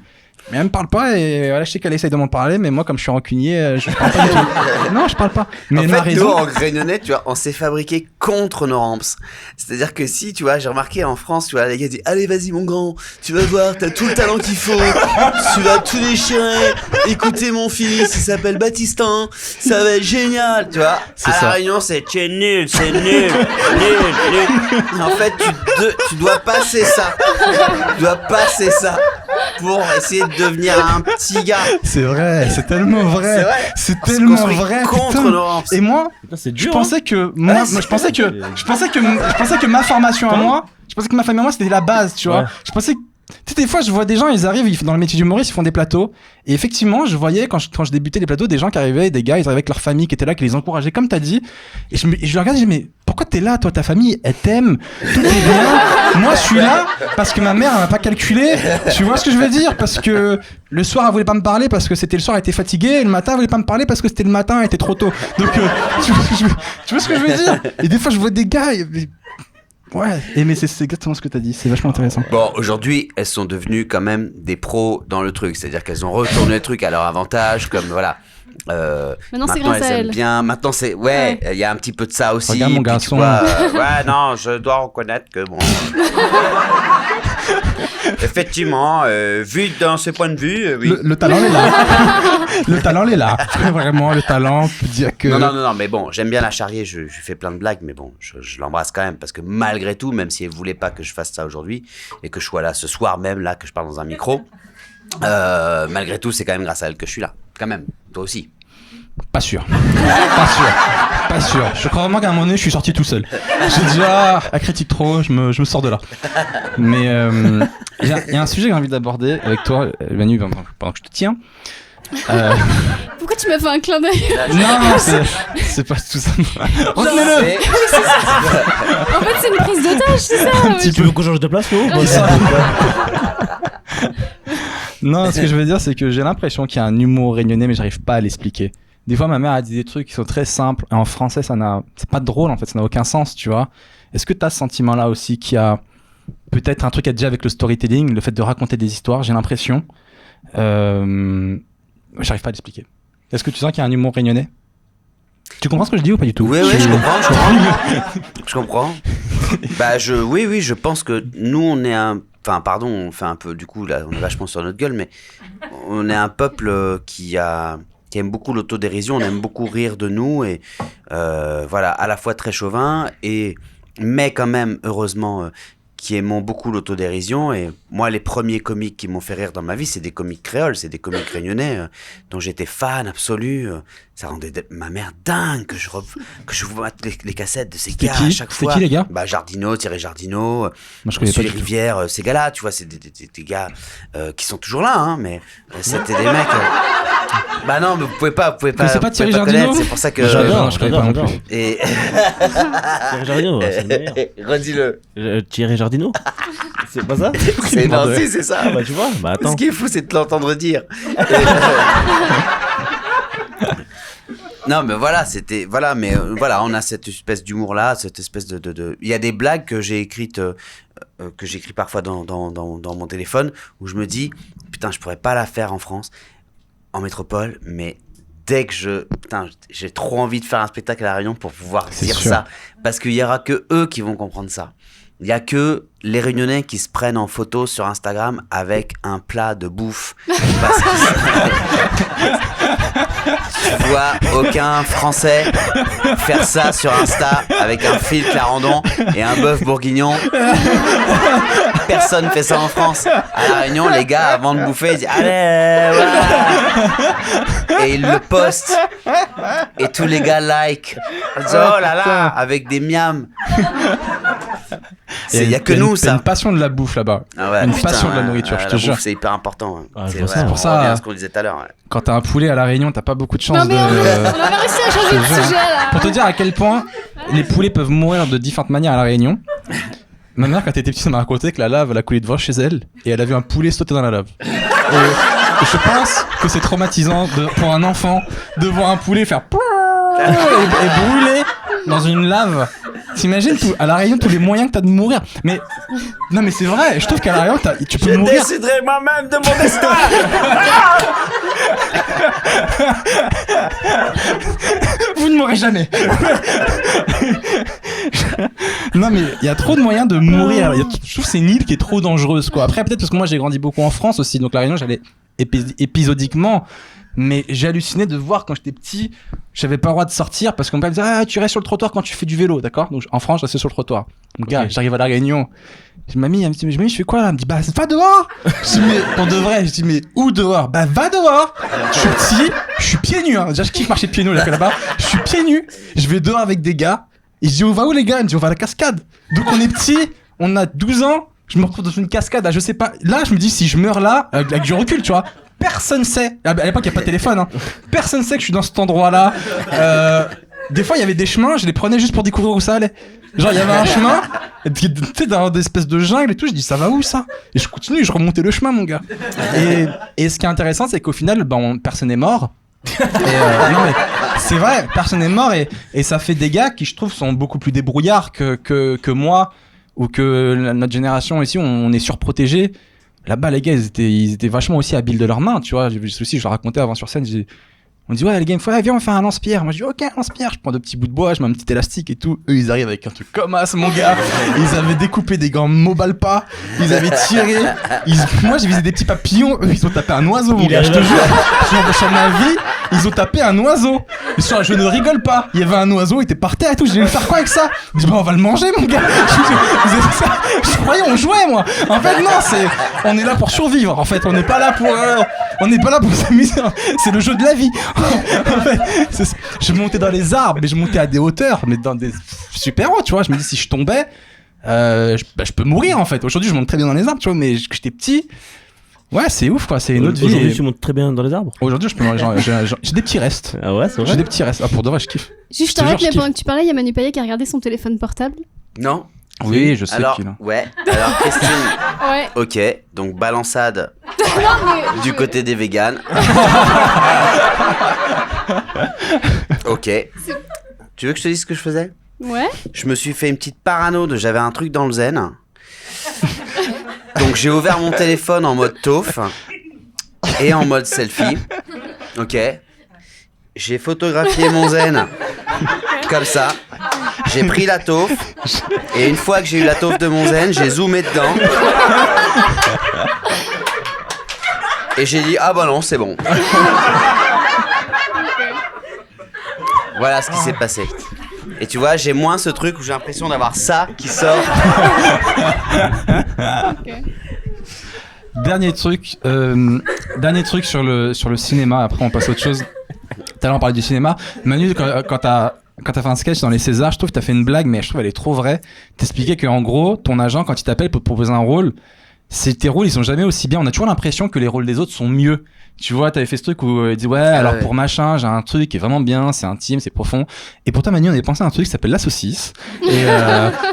Mais elle me parle pas. Et voilà, je sais qu'elle essaye de m'en parler. Mais moi, comme je suis rancunier, je parle pas du tout. Non, je parle pas. Mais en elle a fait, raison. nous, en Réunionnais, tu vois, on s'est fabriqué contre nos ramps. C'est-à-dire que si, tu vois, j'ai remarqué en France, tu vois, les gars disent, allez, vas-y, mon grand, tu vas voir, t'as tout le talent qu'il faut, tu vas tout déchirer, écoutez mon fils, il s'appelle Baptistin, ça va être génial, tu vois. C'est à ça. La Réunion, c'est nul. En fait, tu dois passer ça. Tu dois passer ça pour essayer de devenir un petit gars. C'est vrai, c'est tellement vrai. C'est vrai. C'est On se tellement construit vrai. contre putain. nos ramps. Et moi, Putain, c'est je dur. pensais que je pensais que ma formation à moi, c'était la base, tu vois. Ouais. Je pensais que tu sais, des fois, je vois des gens, ils arrivent, dans le métier d'humoriste, ils font des plateaux. Et effectivement, je voyais, quand je débutais les plateaux, des gens qui arrivaient, des gars, ils arrivaient avec leur famille qui étaient là, qui les encourageaient, comme t'as dit. Et je les regardais, je dis, mais pourquoi t'es là, toi, ta famille, elle t'aime, tout est bien. Moi, je suis là parce que ma mère, elle m'a pas calculé. Tu vois ce que je veux dire? Parce que le soir, elle voulait pas me parler parce que c'était le soir, elle était fatiguée. Et le matin, elle voulait pas me parler parce que c'était le matin, elle était trop tôt. Donc, tu vois ce que je veux dire? Et des fois, je vois des gars, ouais, mais c'est exactement ce que t'as dit, c'est vachement intéressant. Bon, aujourd'hui, elles sont devenues quand même des pros dans le truc. C'est-à-dire qu'elles ont retourné le truc à leur avantage, comme voilà. Maintenant, c'est grâce elles à aiment elles. bien. Maintenant, c'est il y a un petit peu de ça aussi. Regarde mon Puis, garçon. tu vois, ouais, non, je dois reconnaître que bon. Effectivement, vu dans ce point de vue, oui. Le talent est là. Le talent est là. Vraiment, le talent peut dire que. Non, mais bon, j'aime bien la charrier, je fais plein de blagues, mais bon, je l'embrasse quand même, parce que malgré tout, même si elle voulait pas que je fasse ça aujourd'hui, et que je sois là ce soir même, là, que je parle dans un micro, malgré tout, c'est quand même grâce à elle que je suis là, quand même, toi aussi. Pas sûr. Pas sûr. Je crois vraiment qu'à un moment donné, je suis sorti tout seul. J'ai dit, elle critique trop, je me sors de là. Mais il y a un sujet que j'ai envie d'aborder avec toi, Manu, pendant que je te tiens. Pourquoi tu m'as fait un clin d'œil? Non, c'est pas tout ça. Retenez-le. En fait, c'est une prise d'otage, c'est ça? Un petit Tu veux qu'on change de place, non? Non, ce que je veux dire, c'est que j'ai l'impression qu'il y a un humour réunionnais, mais j'arrive pas à l'expliquer. Des fois, ma mère a dit des trucs qui sont très simples, et en français, c'est pas drôle, en fait, ça n'a aucun sens, tu vois. Est-ce que t'as ce sentiment-là aussi qu'il y a peut-être un truc à dire avec le storytelling, le fait de raconter des histoires, j'ai l'impression. J'arrive pas à l'expliquer. Est-ce que tu sens qu'il y a un humour réunionnais? Tu comprends ce que je dis ou pas du tout? Oui, je comprends. Bah, oui, je pense que nous, on est enfin, pardon, on fait un peu, du coup, là, on est vachement sur notre gueule, mais on est un peuple qui aime beaucoup l'autodérision, on aime beaucoup rire de nous, et voilà, à la fois très chauvin, mais quand même, heureusement, qui aimons beaucoup l'autodérision. Et moi, les premiers comiques qui m'ont fait rire dans ma vie, c'est des comiques créoles, c'est des comiques réunionnais dont j'étais fan absolu. Ça rendait ma mère dingue que je vous mette les cassettes de ces gars à chaque fois. C'était qui, les gars? Bah, Jardino, Thierry Jardino, Moi, je connais pas les du tout. Rivières, ces gars-là, tu vois, c'est des gars qui sont toujours là, hein, mais c'était des mecs. Bah non, mais vous pouvez pas c'est pas Thierry connaître, Jardino? c'est pour ça que J'adore, je connais pas non plus. Et Thierry Jardino, c'est le meilleur. redis-le. Thierry Jardino? C'est pas ça? C'est non, si, c'est ça. Bah tu vois, bah attends. Ce qui est fou, c'est de l'entendre dire. Non, mais voilà, c'était. Voilà, mais voilà, on a cette espèce d'humour-là, cette espèce de. Il y a des blagues que j'ai écrites, que j'écris parfois dans mon téléphone, où je me dis, putain, je pourrais pas la faire en France, en métropole, mais dès que putain, j'ai trop envie de faire un spectacle à La Réunion pour pouvoir dire sûr. ça. Parce qu'il y aura que eux qui vont comprendre ça. Il y a que les Réunionnais qui se prennent en photo sur Instagram avec un plat de bouffe. Parce tu vois aucun Français faire ça sur Insta avec un fil Clarendon et un bœuf bourguignon. Personne fait ça en France. À La Réunion, les gars, avant de bouffer, ils disent allez, voilà. Et ils le postent. Et tous les gars like. Ils disent, oh là là, avec des miams. Il y a que nous, C'est ça. une passion de la bouffe là-bas. Ah ouais, Une putain, passion de la nourriture, je te la jure. bouffe, c'est hyper important. Hein. Ah, je C'est vois vrai, ça. C'est pour on ça, revient à ce qu'on disait tout à l'heure. Ouais. Quand t'as un poulet à La Réunion, t'as pas beaucoup de chance Non mais de... on avait réussi à changer de Je te jure. sujet là. Pour te dire à quel point les poulets peuvent mourir de différentes manières à La Réunion. Ma mère, quand elle était petite, elle m'a raconté que la lave, elle a coulé devant chez elle et elle a vu un poulet sauter dans la lave. Et je pense que c'est traumatisant pour un enfant de voir un poulet faire et brûler dans une lave. T'imagines à La Réunion tous les moyens que t'as de mourir. Mais non, mais c'est vrai. Je trouve qu'à La Réunion, tu peux mourir. déciderai moi-même de mon destin. Vous ne mourrez jamais. Non mais il y a trop de moyens de mourir. Je trouve que c'est une île qui est trop dangereuse quoi. Après peut-être parce que moi j'ai grandi beaucoup en France aussi, donc La Réunion j'allais épisodiquement. Mais j'ai halluciné de voir quand j'étais petit, j'avais pas le droit de sortir parce qu'on me disait tu restes sur le trottoir quand tu fais du vélo, d'accord? Donc en France je restais sur le trottoir. Donc gars, j'arrive à La Réunion. Mamie, elle me dit mais je fais quoi là? Elle me dit bah va dehors. Je dis mais pour de vrai, je dis mais où dehors? Bah va dehors. Je suis petit, je suis pieds nus. Hein. Déjà je kiffe marcher pieds nus là-bas. Je suis pieds nus. Je vais dehors avec des gars. Et je dis on va où les gars? Elle me dit on va à la cascade. Donc on est petit, on a 12 ans. Je me retrouve dans une cascade, je sais pas. Là je me dis si je meurs là, avec du recul, tu vois. Personne sait. À l'époque, il n'y a pas de téléphone. Hein. Personne sait que je suis dans cet endroit-là. Des fois, il y avait des chemins, je les prenais juste pour découvrir où ça allait. Genre, il y avait un chemin, tu sais, dans des espèces de jungle et tout. Je dis, ça va où ça? Et je continue, je remontais le chemin, mon gars. Et ce qui est intéressant, c'est qu'au final, personne n'est mort. Non, mais c'est vrai, personne n'est mort. Et ça fait des gars qui, je trouve, sont beaucoup plus débrouillards que moi ou que notre génération ici. On est surprotégés. Là-bas, les gars, ils étaient vachement aussi habiles de leurs mains, tu vois. Je le racontais avant sur scène. On me dit, ouais, les gars, viens, on va faire un lance-pierre. Moi, je dis, ok, un lance-pierre. Je prends 2 petits bouts de bois, je mets un petit élastique et tout. Eux, ils arrivent avec un truc comme ça, mon gars. Ils avaient découpé des gants Mobalpa. Ils avaient tiré. Moi, j'ai visé des petits papillons. Eux, ils ont tapé un oiseau, mon gars. Je te jure. Sur ma vie, ils ont tapé un oiseau. Je ne rigole pas. Il y avait un oiseau, il était par terre et tout. Je vais faire quoi avec ça? Je dis, on va le manger, mon gars. Je croyais, on jouait, moi. En fait, non, on est là pour survivre. En fait, on n'est pas là pour s'amuser. C'est le jeu de la vie. En fait, je montais dans les arbres, mais je montais à des hauteurs, mais dans des super hauts, tu vois. Je me dis, si je tombais, je peux mourir, en fait. Aujourd'hui, je monte très bien dans les arbres, tu vois, mais quand j'étais petit, ouais, c'est ouf, quoi. C'est une autre vie. Aujourd'hui, tu montes très bien dans les arbres. Aujourd'hui, j'ai des petits restes. Ah ouais, c'est vrai. J'ai des petits restes. Ah, pour de vrai, je kiffe. Juste, je te t'arrête, jure, mais je pendant que tu parlais, il y a Manu Payet qui a regardé son téléphone portable. Non? Oui, je sais Alors, qu'il a. ouais. Alors, Christine, Ouais. ok. Donc, balançade du côté des véganes. Ok. Tu veux que je te dise ce que je faisais? Ouais. Je me suis fait une petite parano j'avais un truc dans le zen. Donc j'ai ouvert mon téléphone en mode tauf et en mode selfie. Ok. J'ai photographié mon zen comme ça. J'ai pris la taupe et une fois que j'ai eu la taupe de mon zen, j'ai zoomé dedans. Et j'ai dit ah bah non, c'est bon. Voilà ce qui s'est passé. Et tu vois, j'ai moins ce truc où j'ai l'impression d'avoir ça qui sort. Okay. Dernier truc sur le cinéma. Après, on passe à autre chose. Tout à l'heure, on parlait du cinéma. Manu, quand t'as fait un sketch dans les Césars, je trouve que t'as fait une blague, mais je trouve qu'elle est trop vraie. T'expliquais qu'en gros, ton agent, quand il t'appelle pour te proposer un rôle, tes rôles, ils sont jamais aussi bien. On a toujours l'impression que les rôles des autres sont mieux. Tu vois, t'avais fait ce truc où il dit ouais, alors pour machin, j'ai un truc qui est vraiment bien, c'est intime, c'est profond. Et pour toi, Manu, on avait pensé à un truc qui s'appelle la saucisse. Et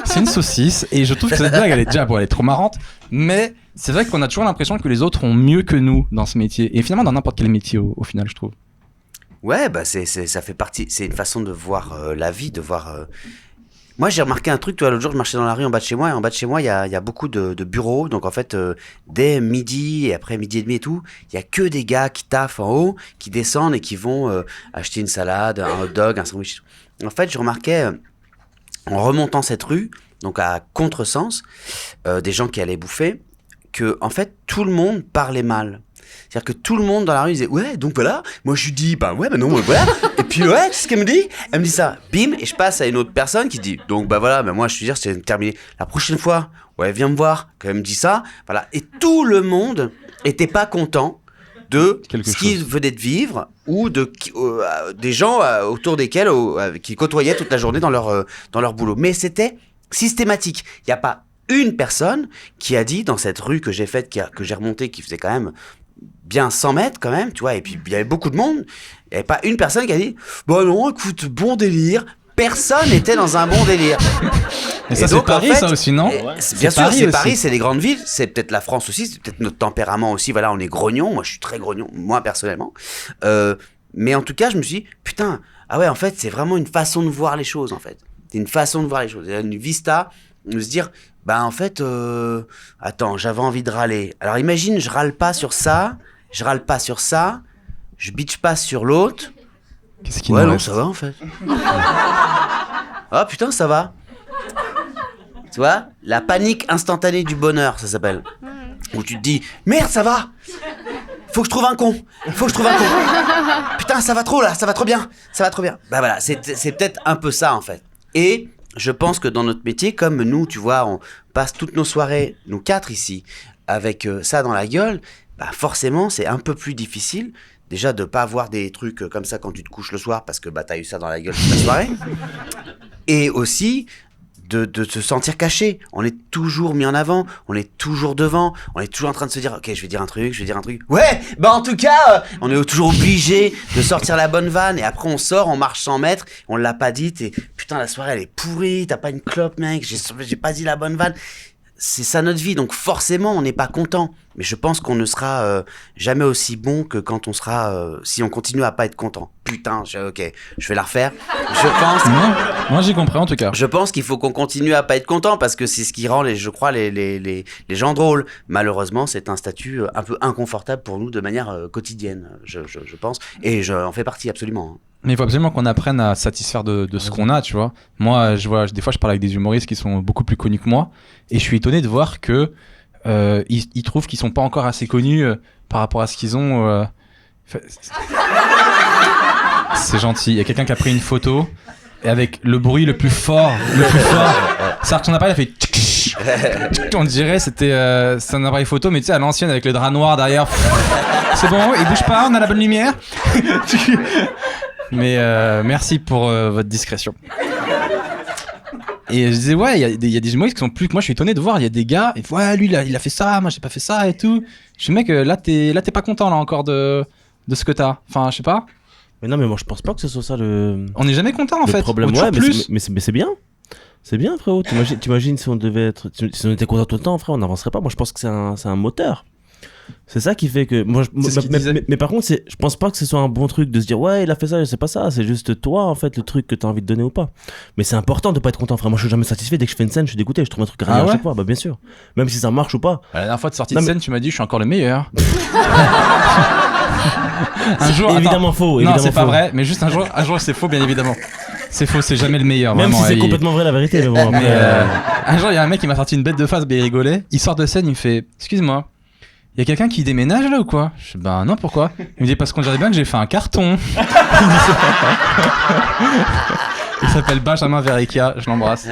c'est une saucisse. Et je trouve que cette blague, elle est trop marrante. Mais c'est vrai qu'on a toujours l'impression que les autres ont mieux que nous dans ce métier. Et finalement, dans n'importe quel métier, au final, je trouve. Ouais, bah ça fait partie. C'est une façon de voir la vie, de voir. Moi, j'ai remarqué un truc. Tu vois, l'autre jour, je marchais dans la rue en bas de chez moi, et en bas de chez moi, il y a beaucoup de bureaux. Donc, en fait, dès midi et après midi et demi et tout, il y a que des gars qui taffent en haut, qui descendent et qui vont acheter une salade, un hot dog, un sandwich. En fait, je remarquais en remontant cette rue, donc à contresens, des gens qui allaient bouffer, que en fait, tout le monde parlait mal. C'est-à-dire que tout le monde dans la rue disait ouais, donc voilà, moi je lui dis bah ouais, bah non, voilà. Et puis ouais, tu sais ce qu'elle me dit? Elle me dit ça, bim, et je passe à une autre personne qui dit donc bah voilà, bah moi je te dire c'est terminé. La prochaine fois, ouais, viens me voir, quand elle me dit ça, voilà. Et tout le monde était pas content de ce qu'ils venaient de vivre ou de des gens autour desquels qui côtoyaient toute la journée dans leur boulot. Mais c'était systématique. Il n'y a pas une personne qui a dit dans cette rue que j'ai faite, que j'ai remontée, qui faisait quand même bien 100 mètres quand même, tu vois, et puis il y avait beaucoup de monde, il n'y avait pas une personne qui a dit bon non, écoute, bon délire. Personne n'était dans un bon délire. Mais ça, c'est Paris, en fait, ça aussi, non? Bien sûr, c'est Paris, c'est les grandes villes, c'est peut-être la France aussi, c'est peut-être notre tempérament aussi. Voilà, on est grognon. Moi, je suis très grognon, moi personnellement. Mais en tout cas, je me suis dit, putain, ah ouais, en fait, c'est vraiment une façon de voir les choses, en fait. C'est une façon de voir les choses. C'est une vista, de se dire, bah en fait, attends, j'avais envie de râler. Alors imagine, je râle pas sur ça, je bitch pas sur l'autre. Qu'est-ce qui ouais, nous non, reste ça va en fait. Ah putain, ça va. Tu vois, la panique instantanée du bonheur, ça s'appelle. Où tu te dis, merde, ça va. Faut que je trouve un con. Putain, ça va trop là, ça va trop bien. Bah voilà, c'est peut-être un peu ça en fait. Et je pense que dans notre métier, comme nous, tu vois, on passe toutes nos soirées, nous 4 ici, avec ça dans la gueule, bah forcément, c'est un peu plus difficile. Déjà, de pas avoir des trucs comme ça quand tu te couches le soir parce que bah, t'as eu ça dans la gueule toute la soirée. Et aussi, de se sentir caché. On est toujours mis en avant, on est toujours devant, on est toujours en train de se dire ok, je vais dire un truc. Ouais, bah en tout cas, on est toujours obligé de sortir la bonne vanne et après on sort, on marche 100 mètres, on l'a pas dite et putain, la soirée elle est pourrie, t'as pas une clope, mec, j'ai pas dit la bonne vanne. C'est ça notre vie, donc forcément on n'est pas content. Mais je pense qu'on ne sera jamais aussi bon que quand on sera, si on continue à pas être content. Putain, ok, je vais la refaire. Je pense. Non, moi j'ai compris en tout cas. Je pense qu'il faut qu'on continue à pas être content parce que c'est ce qui rend je crois les gens drôles. Malheureusement, c'est un statut un peu inconfortable pour nous de manière quotidienne, je pense. Et j'en fais partie absolument. Mais il faut absolument qu'on apprenne à satisfaire de ce qu'on a, tu vois. Moi, des fois, je parle avec des humoristes qui sont beaucoup plus connus que moi, et je suis étonné de voir que ils trouvent qu'ils sont pas encore assez connus par rapport à ce qu'ils ont. C'est gentil. Il y a quelqu'un qui a pris une photo et avec le bruit le plus fort. C'est-à-dire que son appareil a fait. On dirait c'est un appareil photo, mais tu sais à l'ancienne avec le drap noir derrière. C'est bon, il bouge pas, on a la bonne lumière. Mais merci pour votre discrétion. Et je disais ouais, il y a des humoristes qui sont plus que moi. Je suis étonné de voir, il y a des gars, et ouais lui il a fait ça, moi j'ai pas fait ça et tout. Je suis mec, là t'es pas content là encore de ce que t'as. Enfin je sais pas. Mais non, mais moi je pense pas que ce soit ça le. On n'est jamais content en fait. Le problème, ouais, mais c'est bien. C'est bien frérot. T'imagines si on était content tout le temps, frère, on n'avancerait pas. Moi je pense que c'est un moteur. C'est ça qui fait que moi mais par contre je pense pas que ce soit un bon truc de se dire ouais il a fait ça, c'est pas ça, c'est juste toi en fait le truc que t'as envie de donner ou pas. Mais c'est important de pas être content, frère. Moi je suis jamais satisfait dès que je fais une scène, je suis dégoûté, je trouve un truc à chaque fois. Bah bien sûr, même si ça marche ou pas. La dernière fois de sortie de scène tu m'as dit je suis encore le meilleur. Un jour évidemment faux. Non c'est pas vrai, mais juste un jour c'est faux bien évidemment. C'est faux, c'est jamais le meilleur. Même vraiment, si c'est complètement vrai la vérité. Mais bon, un jour il y a un mec qui m'a sorti une bête de face, mais il rigolait. Il sort de scène, il me fait excuse-moi. Y'a quelqu'un qui déménage là ou quoi? Je dis bah non, pourquoi? Il me dit parce qu'on dirait bien que j'ai fait un carton. Il s'appelle Benjamin Verrecchia, je l'embrasse.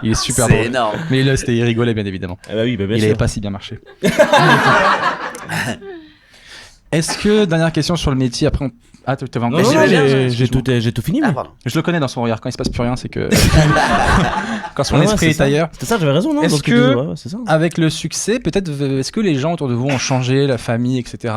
Il est super drôle. C'est énorme. Mais là il rigolait bien évidemment. Ah bah oui, bah bien il sûr. avait pas si bien marché. Est-ce que, dernière question sur le métier, après on... Ah, t'avais encore... J'ai tout fini. Je le connais dans son regard, quand il se passe plus rien, c'est que... quand son esprit est ailleurs. C'était ça, j'avais raison, non? Est-ce que, avec le succès, peut-être, est-ce que les gens autour de vous ont changé, la famille, etc.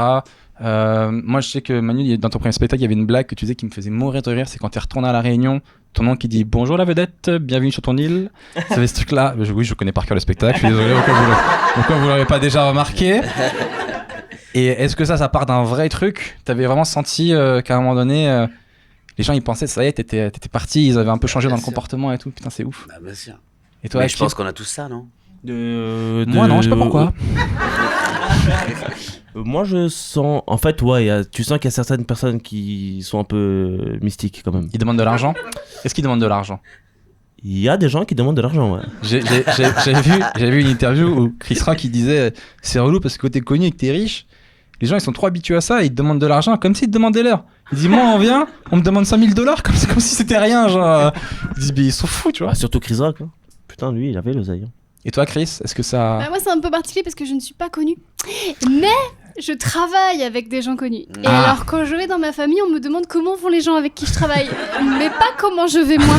Moi, je sais que Manu, dans ton premier spectacle, il y avait une blague que tu disais qui me faisait mourir de rire, c'est quand t'es retourné à La Réunion, ton oncle qui dit « Bonjour la vedette, bienvenue sur ton île ». Tu savais ce truc-là? Oui, je connais par cœur le spectacle, je suis désolé, pourquoi vous l'aurez pas déjà remarqué? Et est-ce que ça part d'un vrai truc? T'avais vraiment senti qu'à un moment donné, les gens ils pensaient, ça y est, t'étais parti, ils avaient un peu changé Bien dans le sûr. comportement et tout. Putain, c'est ouf. Bah, bien sûr. Et toi, Mais je Hakim pense qu'on a tous ça, non? Moi, non, je sais pas pourquoi. Moi, je sens. En fait, ouais, tu sens qu'il y a certaines personnes qui sont un peu mystiques quand même. Ils demandent de l'argent? Est-ce qu'ils demandent de l'argent? Il y a des gens qui demandent de l'argent, ouais. J'avais vu une interview où Chris Rock il disait c'est relou parce que quand t'es connu et que t'es riche, les gens ils sont trop habitués à ça et ils te demandent de l'argent comme s'ils te demandaient l'heure. Il dit moi on vient, on me demande $5,000 comme si c'était rien, genre. Ils disent mais ils sont fous, tu vois. Ah, surtout Chris Rock. Hein. Putain, lui, il avait l'oseille. Hein. Et toi Chris, est-ce que ça. Bah, moi, c'est un peu particulier parce que je ne suis pas connue. Mais je travaille avec des gens connus. Et Ah. alors, quand je vais dans ma famille, on me demande comment vont les gens avec qui je travaille. Mais pas comment je vais moi.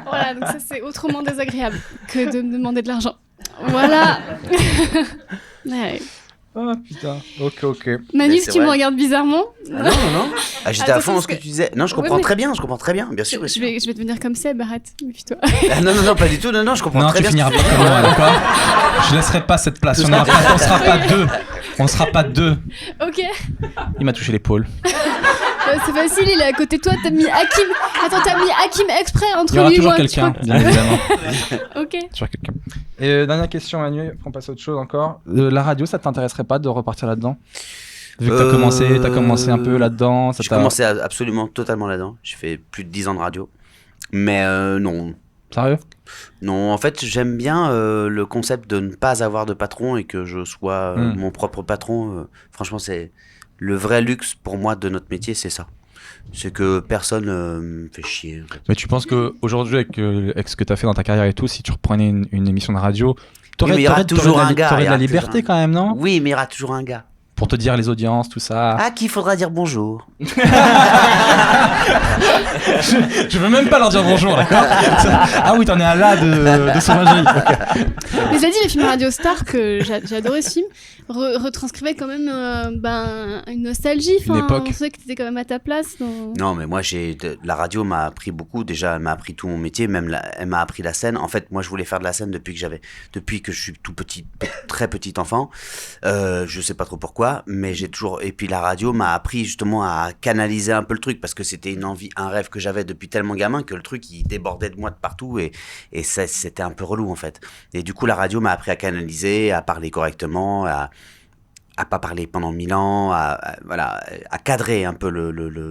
Voilà, donc ça, c'est autrement désagréable que de me demander de l'argent. Voilà. Ouais. Ah putain, ok. Manu, Mais c'est tu me vrai. regardes bizarrement. Ah non. Ah, j'étais à Attends, fond dans parce ce que que- tu disais. Non, je Ouais, comprends mais- très bien, bien sûr. Je vais devenir comme ça, arrête, méfie-toi. Ah, non, pas du tout, non, je comprends Non, très tu bien. finiras pas comme moi, d'accord? Je laisserai pas cette place. On sera pas deux. On sera pas deux. Ok. Il m'a touché l'épaule. C'est facile, il est à côté de toi, t'as mis Hakim. Attends, t'as mis Hakim exprès entre Il y aura lui et toujours moi. tu quelqu'un, crois bien évidemment. Ok. Toujours quelqu'un. Et dernière question, Manu, après on passe à autre chose encore. La radio, ça t'intéresserait pas de repartir là-dedans? Vu que t'as commencé un peu là-dedans. J'ai commencé absolument totalement là-dedans. J'ai fait plus de 10 ans de radio. Mais non. Sérieux? Non, en fait, j'aime bien le concept de ne pas avoir de patron et que je sois mon propre patron. Franchement, c'est le vrai luxe pour moi de notre métier, c'est ça. C'est que personne me fait chier. En fait. Mais tu penses qu'aujourd'hui, avec ce que t'as fait dans ta carrière et tout, si tu reprenais une émission de radio, Oui, mais il y aura toujours un gars, t'aurais il y de la aura toujours liberté un- quand même, non? Oui, mais il y aura toujours un gars. Pour te dire les audiences, tout ça. À qui il faudra dire bonjour. Je veux même pas leur dire bonjour, d'accord? Ah oui, t'en es à là de sauvagerie. Ok. Mais ça dit, le film Radio Star, que j'ai adoré ce film, retranscrivait quand même une nostalgie. Une époque. On sait que t'étais quand même à ta place. Dans... Non, mais moi, la radio m'a appris beaucoup. Déjà, elle m'a appris tout mon métier. Même elle m'a appris la scène. En fait, moi, je voulais faire de la scène depuis que je suis tout petit, très petit enfant. Je sais pas trop pourquoi, mais j'ai toujours. Et puis la radio m'a appris justement à canaliser un peu le truc parce que c'était une envie, un rêve que j'avais depuis tellement gamin que le truc il débordait de moi de partout et ça, c'était un peu relou en fait. Et du coup, la radio m'a appris à canaliser, à parler correctement, à pas parler pendant 1000 ans, voilà, à cadrer un peu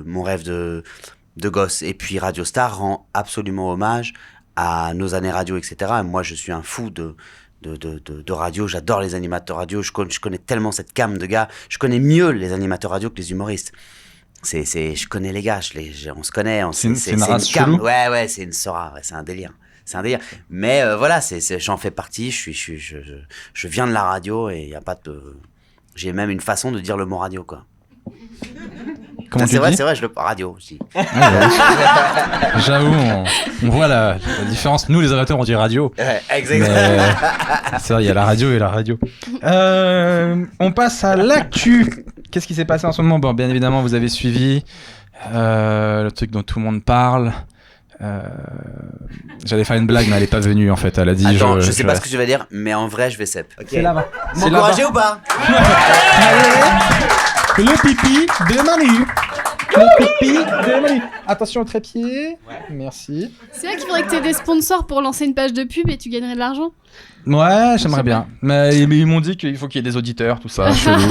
mon rêve de gosse. Et puis Radio Star rend absolument hommage à nos années radio, etc. Et moi, je suis un fou de radio, j'adore les animateurs radio, je connais tellement cette gamme de gars, je connais mieux les animateurs radio que les humoristes. Je connais les gars, on se connaît, C'est une race gamme. chelou. Ouais, c'est une sora, ouais, c'est un délire. Mais voilà, j'en fais partie, je viens de la radio et il y a pas de... J'ai même une façon de dire le mot radio, quoi. Comment tu C'est dis? vrai, je le radio aussi. J'avoue, on voit la différence. Nous, les amateurs, on dit radio. Ouais, Mais exactement. c'est vrai, il y a la radio et la radio. On passe à l'actu. Qu'est-ce qui s'est passé en ce moment? Bon, bien évidemment, vous avez suivi le truc dont tout le monde parle. J'allais faire une blague, mais elle est pas venue en fait. Elle a dit. Attends, je sais pas ce que tu vas dire, mais en vrai, je vais cep. C'est là-bas. C'est M'encourager là-bas. ou pas? Le pipi de Manu. Le pipi de Manu. Attention au trépied. Merci. C'est vrai qu'il faudrait que t'aies des sponsors pour lancer une page de pub et tu gagnerais de l'argent. Ouais, j'aimerais bien. Mais ils m'ont dit qu'il faut qu'il y ait des auditeurs, tout ça. Chelou.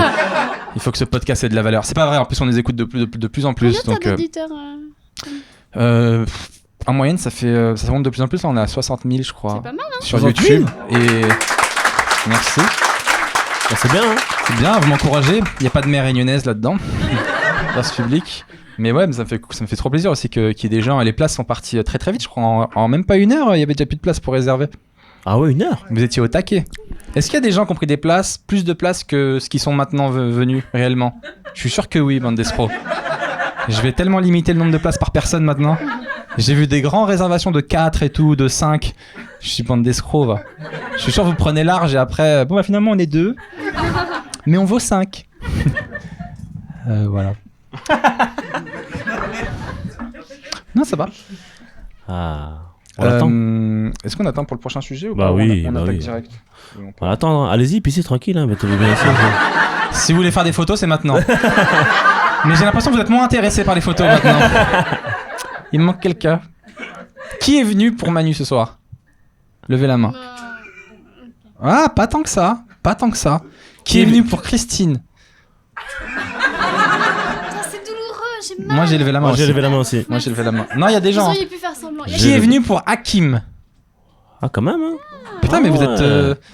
Il faut que ce podcast ait de la valeur. C'est pas vrai. En plus, on les écoute de plus en plus. Combien Donc, t'as d'auditeurs en moyenne, ça monte de plus en plus. Là, on est à 60 000, je crois. C'est pas mal, sur 60 000. YouTube. Et merci. Bah, c'est bien, hein. C'est bien, vous m'encouragez. Il n'y a pas de mère réunionnaise là-dedans, dans ce public. Mais ouais, mais ça me fait trop plaisir aussi qu'il y ait des gens. Les places sont parties très très vite, je crois. En même pas une heure, il y avait déjà plus de place pour réserver. Ah ouais, 1 heure. Vous étiez au taquet. Est-ce qu'il y a des gens qui ont pris des places, plus de places que ce qui sont maintenant venus réellement? Je suis sûr que oui, bande d'escrocs. Je vais tellement limiter le nombre de places par personne maintenant. J'ai vu des grandes réservations de 4 et tout, de 5. Je suis bande d'escrocs, va. Je suis sûr que vous prenez large et après, bon bah finalement on est 2. Mais on vaut 5. Voilà. Non, ça va. Ah. On attend. Est-ce qu'on attend pour le prochain sujet ou Bah pas? oui, on bah attaque oui. direct. On attend, allez-y, pissez tranquille, hein, mettez-vous bien sûr. Si vous voulez faire des photos, c'est maintenant. Mais j'ai l'impression que vous êtes moins intéressés par les photos maintenant. Il me manque quelqu'un. Qui est venu pour Manu ce soir? Levez la main. Ah, pas tant que ça. Pas tant que ça. Qui est venu pour Christine? C'est douloureux, j'ai mal. Moi j'ai levé la main Moi aussi. j'ai levé la main aussi. Moi j'ai levé la main. Non, il y a des Vous gens. auriez pu faire semblant. Il y a Qui est venu pour Hakim? Ah, quand même, hein. Putain, mais vous êtes.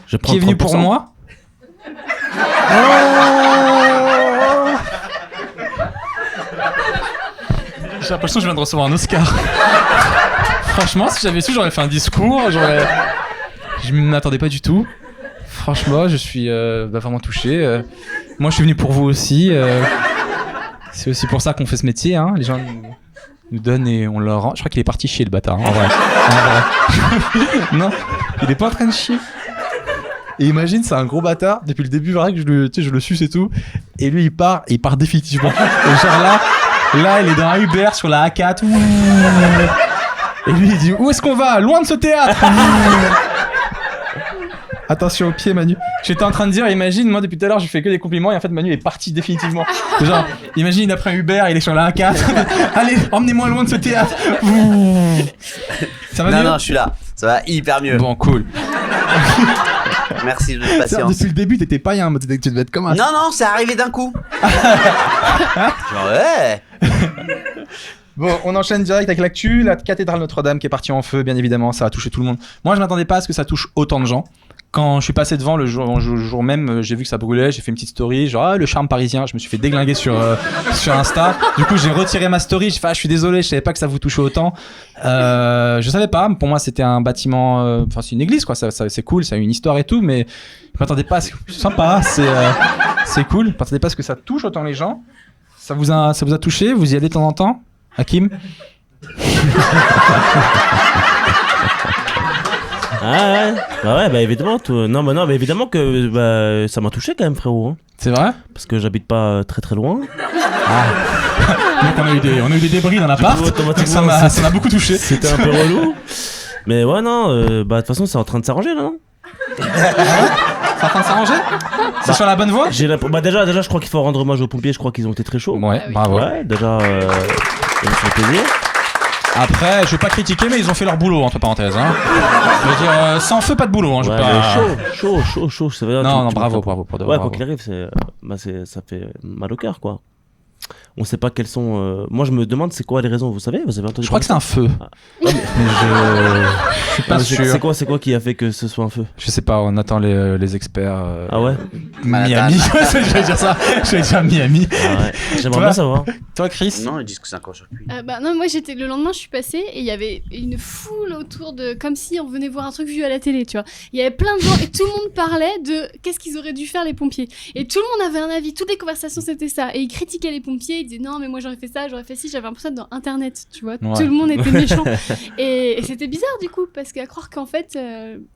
Je prends Qui est venu pour 30%. moi? J'ai l'impression que je viens de recevoir un Oscar. Franchement, si j'avais su, j'aurais fait un discours. Je m'attendais pas du tout. Franchement, je suis vraiment touché. Moi, je suis venu pour vous aussi. C'est aussi pour ça qu'on fait ce métier. Hein. Les gens nous donnent et on leur rend. Je crois qu'il est parti chier, le bâtard. En vrai. Non, il est pas en train de chier. Et imagine, c'est un gros bâtard. Depuis le début, vrai que je le suce et tout. Et lui, il part définitivement. Et genre là, il est dans un Uber sur la A4. Ouh. Et lui, il dit, où est-ce qu'on va? Loin de ce théâtre. Attention aux pieds, Manu. J'étais en train de dire, imagine, moi depuis tout à l'heure, je fais que des compliments et en fait, Manu est parti définitivement. Genre, imagine, après un Uber, il est sur la A4. Allez, emmenez-moi loin de ce théâtre. Ouh. Ça va mieux? Non, je suis là. Ça va hyper mieux. Bon, cool. Merci de votre C'est-à-dire, patience. depuis le début, t'étais pas rien, tu devais être comme un. Non, c'est arrivé d'un coup. Genre, ouais. Bon, on enchaîne direct avec l'actu. La cathédrale Notre-Dame qui est partie en feu, bien évidemment, ça a touché tout le monde. Moi, je m'attendais pas à ce que ça touche autant de gens. Quand je suis passé devant le jour même, j'ai vu que ça brûlait, j'ai fait une petite story, genre le charme parisien, je me suis fait déglinguer sur Insta. Du coup, j'ai retiré ma story, j'ai fait je suis désolé, je savais pas que ça vous touchait autant. Je savais pas, pour moi c'était un bâtiment, enfin c'est une église quoi, ça, c'est cool, ça a une histoire et tout, mais je m'attendais pas à ce que c'est sympa, c'est cool, je m'attendais pas à ce que ça touche autant les gens. Ça vous a touché, vous y allez de temps en temps, Hakim? Ah ouais, bah évidemment, non, mais évidemment que ça m'a touché quand même, frérot. Hein. C'est vrai? Parce que j'habite pas très très loin. Donc on a eu des débris dans l'appart, Du coup, donc automatiquement, ça m'a beaucoup touché. C'était un peu relou. Mais ouais, non, de toute façon, c'est en train de s'arranger là, non? C'est en train de s'arranger? C'est sur la bonne voie? Déjà, je crois qu'il faut rendre hommage aux pompiers, je crois qu'ils ont été très chauds. Ouais, bravo. Ouais, déjà, ça me fait plaisir. Après, je vais pas critiquer, mais ils ont fait leur boulot, entre parenthèses. Hein. Je veux dire, sans feu, pas de boulot. Hein, je veux Ouais, pas... chaud, c'est vrai. Non, bravo, pour de vrai. Ouais, quoi qu'il arrive, ça fait mal au cœur, quoi. On sait pas quelles sont. Moi, je me demande c'est quoi les raisons. Vous savez entendu? Je crois que c'est un feu. Ah. Mais je suis pas sûr. C'est quoi qui a fait que ce soit un feu? Je sais pas, on attend les experts. Ah ouais? Miami. Je vais dire ça. Je vais dire Miami. Ah ouais. J'aimerais Toi bien savoir. Toi, Chris? Non, ils disent que c'est un court-circuit. Non, moi j'étais le lendemain, je suis passée et il y avait une foule autour de, comme si on venait voir un truc vu à la télé, tu vois. Il y avait plein de gens et tout le monde parlait de qu'est-ce qu'ils auraient dû faire les pompiers. Et tout le monde avait un avis, toutes les conversations c'était ça. Et ils critiquaient les pompiers, ils disaient non mais moi j'aurais fait ça, j'aurais fait ci, j'avais l'impression d'être dans internet, tu vois. Ouais. Tout le monde était méchant. Et c'était bizarre du coup, parce qu'à croire qu'en fait,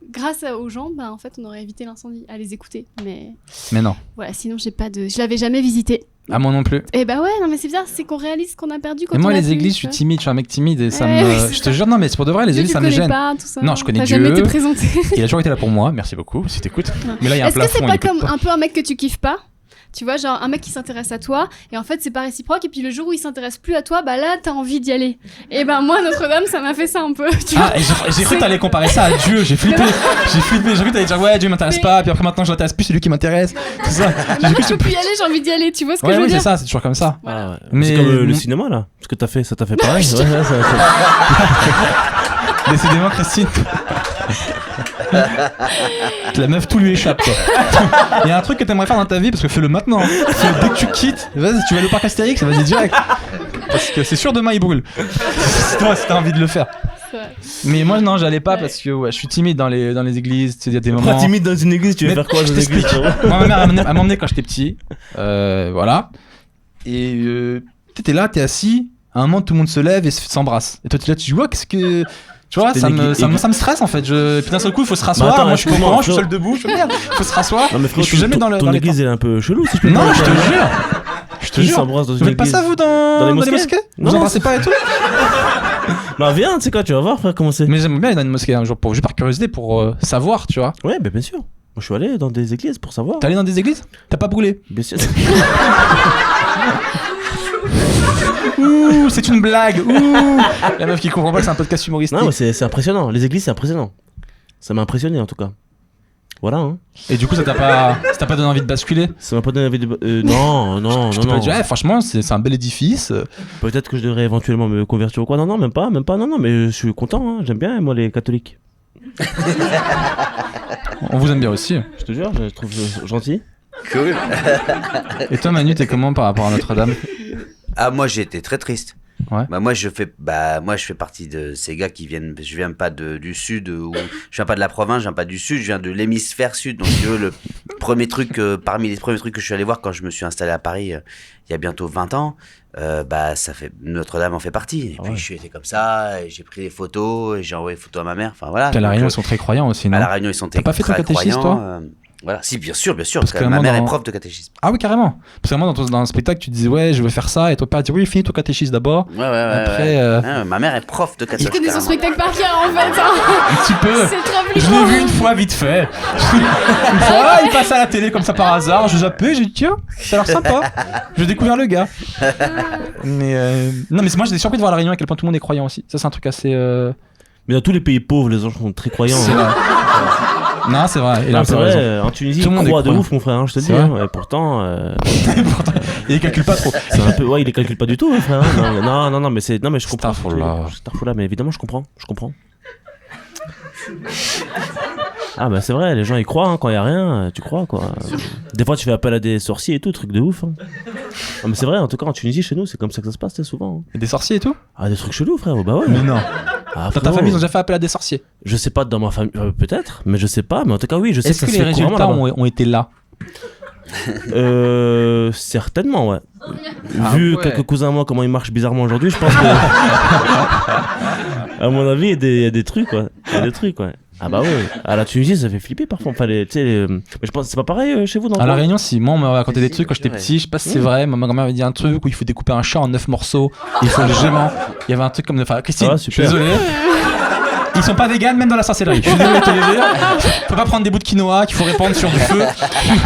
grâce aux gens, bah en fait on aurait évité l'incendie, à les écouter. Mais non. voilà, sinon je l'avais jamais visité. Ah, moi non plus. Et bah ouais, non mais c'est bizarre, c'est qu'on réalise ce qu'on a perdu quand Et moi, on a les plus, églises, je tu suis vois. timide, je suis un mec timide et ça Ouais, me. c'est Je te jure, non, mais c'est pour de vrai, les Dieu, églises, tu ça me connais gêne. pas, tout ça. Non, je connais T'as Dieu. jamais été présenté. Il a toujours été là pour moi, merci beaucoup, si t'écoutes. Mais là, il y a un Est-ce que c'est plafond. pas il écoute comme pas. un peu un mec que tu kiffes pas? Tu vois, genre un mec qui s'intéresse à toi, et en fait c'est pas réciproque, et puis le jour où il s'intéresse plus à toi, bah là t'as envie d'y aller. Et ben moi, Notre-Dame, ça m'a fait ça un peu, tu vois. Ah, et j'ai cru que t'allais comparer ça à Dieu, j'ai flippé, j'ai cru que t'allais dire ouais, Dieu m'intéresse Mais- pas, puis après maintenant je l'intéresse plus, c'est lui qui m'intéresse, tout ça. Bah, je peux plus y aller, j'ai envie d'y aller, tu vois ce que Ouais, je veux oui, c'est dire? ça, c'est toujours comme ça. Voilà. Ah ouais. Mais- C'est comme le cinéma là. Ce que t'as fait, ça t'a fait pareil. Ouais, Décidément, Christine. La meuf, tout lui échappe, quoi. Il y a un truc que t'aimerais faire dans ta vie, parce que fais-le maintenant. Fais-le dès que tu quittes, vas-y, tu vas aller au parc Astérix, vas-y direct. Parce que c'est sûr, demain il brûle. C'est toi, si t'as envie de le faire. C'est vrai. Mais moi, non, j'allais pas Ouais. parce que ouais, je suis timide dans les églises. Tu sais, il y a des Pourquoi moments. timide dans une église? Tu veux Mais faire quoi dans je une église? t'explique. Moi, ma mère elle m'a emmené quand j'étais petit. Voilà. Et t'es là, t'es assis. À un moment, tout le monde se lève et s'embrasse. Et toi, t'es là, tu vois, qu'est-ce que. Tu vois, C'était ça une me église- stresse en fait. Puis d'un seul coup, il faut se rasseoir. Bah attends, moi, je suis pas au excuse-moi, courant, je suis frérot. seul debout. Je fais merde, il faut se rasseoir. Non mais Et frérot, je suis jamais dans ton les église temps. elle est un peu chelou si je peux Non, me je te permettre. jure. Je te Qui jure. s'embrasse dans Vous une faites pas église? ça vous dans les mosquées? Vous Non. embrassez pas et tout? Bah viens, tu sais quoi, tu vas voir frère comment c'est. Mais j'aimerais bien aller dans une mosquée un jour, juste par curiosité, pour savoir, tu vois. Ouais, bah bien sûr. je suis allé dans des églises pour savoir. T'es allé dans des églises? T'as pas brûlé? Bien sûr. Ouh, c'est une blague. Ouh, la meuf qui comprend pas que c'est un podcast humoristique. Non, mais c'est impressionnant. Les églises, c'est impressionnant. Ça m'a impressionné en tout cas. Voilà. Hein. Et du coup, ça t'a pas donné envie de basculer? Ça m'a pas donné envie de. Non. Je t'ai pas dit, franchement, c'est un bel édifice. Peut-être que je devrais éventuellement me convertir ou quoi. Non, même pas. Non, mais je suis content. Hein. J'aime bien, moi, les catholiques. On vous aime bien aussi. Je te jure, je trouve gentil. Cool. Et toi, Manu, t'es comment par rapport à Notre-Dame? Ah, moi, j'ai été très triste. Ouais. Moi, je fais partie de ces gars qui viennent. Je viens pas du sud, ou je viens pas de la province, je viens pas du sud, je viens de l'hémisphère sud. Donc, si tu veux, le premier truc, parmi les premiers trucs que je suis allé voir quand je me suis installé à Paris, il y a bientôt 20 ans, ça fait Notre-Dame en fait partie. Et puis, je suis été comme ça, et j'ai pris des photos, et j'ai envoyé des photos à ma mère. Enfin voilà. À La Réunion, ils sont très croyants aussi, non? À La Réunion, ils sont T'as pas fait ton très catéchisme, croyants, toi? Voilà, si, bien sûr, Parce parce que que ma mère dans- est prof de catéchisme. Ah oui, carrément. Parce que moi, dans un spectacle, tu disais, ouais, je veux faire ça, et ton père dit, oui, finis ton catéchisme d'abord. Ouais. Après, Ouais, ma mère est prof de Tu catéchisme. connais son carrément. spectacle par cœur en fait. Hein. un petit peu. C'est trop Je flippant. l'ai vu une fois vite fait. Une fois, il passe à la télé comme ça par hasard. Je zappais, j'ai dit tiens, ça a l'air sympa. J'ai découvert le gars. Mais non, mais moi j'étais surpris de voir à La Réunion à quel point tout le monde est croyant aussi. Ça, c'est un truc assez. Mais dans tous les pays pauvres, les gens sont très croyants. C'est Hein. vrai. Non, c'est vrai. Il a Non, un c'est peu raison. vrai, en Tunisie, Tout le ils monde est croient de croyant. ouf, mon frère, hein, je te C'est dis. vrai Hein, et pourtant, Pourtant, il calcule pas trop. c'est un peu. Ouais, il les calcule pas du tout, mon frère. Hein. Non, mais c'est. Non, mais je comprends. Astaghfirullah. Astaghfirullah, mais évidemment, je comprends. Ah, bah c'est vrai, les gens ils croient hein, quand il y a rien, tu crois quoi. Des fois, tu fais appel à des sorciers et tout, truc de ouf. Hein. Non, mais c'est vrai, en tout cas, en Tunisie, chez nous, c'est comme ça que ça se passe, souvent. Il y a des sorciers et tout? Ah, des trucs chelous, frère, bah ouais. Mais non. Ah, Dans ta frérot. famille, ils ont déjà fait appel à des sorciers. Je sais pas dans ma famille, peut-être, mais je sais pas, mais en tout cas, oui, je sais Est-ce que que ça les se fait couramment résultats là-bas. ont été là? Certainement, ouais. Ah Vu ouais. quelques cousins à moi, comment ils marchent bizarrement aujourd'hui, je pense que. À mon avis, il y a des trucs, ouais. Il y a des trucs, ouais. Ah bah ouais. À la Tunisie, ça fait flipper parfois. Enfin, tu sais, mais je pense que c'est pas pareil chez vous, non? À La Réunion, si. Moi, on m'a raconté des Si, trucs quand j'étais ouais. petit. Je sais pas si c'est vrai. Ma grand-mère m'avait dit un truc où il faut découper un chat en 9 morceaux. Il faut le gément. Il y avait un truc comme. Enfin, Christine, Ah, je suis super. désolé. Ils sont pas véganes, même dans la sorcellerie. Je suis désolé de te le dire. Faut pas prendre des bouts de quinoa qu'il faut répandre sur du feu.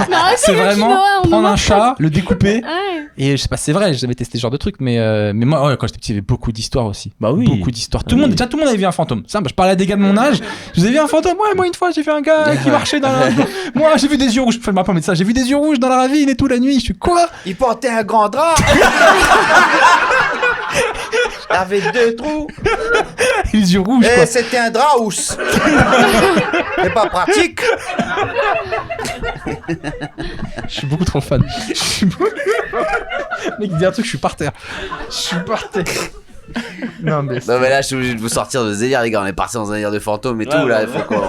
Mais arrêtez C'est le vraiment quinoa, on prendre en un mange chat, le découper. pas. Ouais. Et je sais pas, c'est vrai, j'avais testé ce genre de truc, mais moi, ouais, quand j'étais petit, il y avait beaucoup d'histoires aussi. Bah oui. Beaucoup d'histoires. Tout Ah le monde, oui. déjà, tout le monde avait vu un fantôme. Ça, bah, je parlais à des gars de mon âge. Je vous ai vu un fantôme. Ouais, moi, une fois, j'ai vu un gars qui marchait dans la. Moi, j'ai vu des yeux rouges. Je me rappelle de ça. J'ai vu des yeux rouges dans la ravine et tout la nuit. Je suis quoi? Il portait un grand drap. Il avait 2 trous. Les yeux rouges, Et quoi. c'était un drap housse. C'est pas pratique. Je suis beaucoup trop fan. Je suis beaucoup. Mec, il dit un truc, je suis par terre. Je suis par terre. Non, mais. Non mais là je suis obligé de vous sortir de ce délire les gars, on est parti dans un délire de fantômes et tout Ouais, là, ouais, il faut qu'on...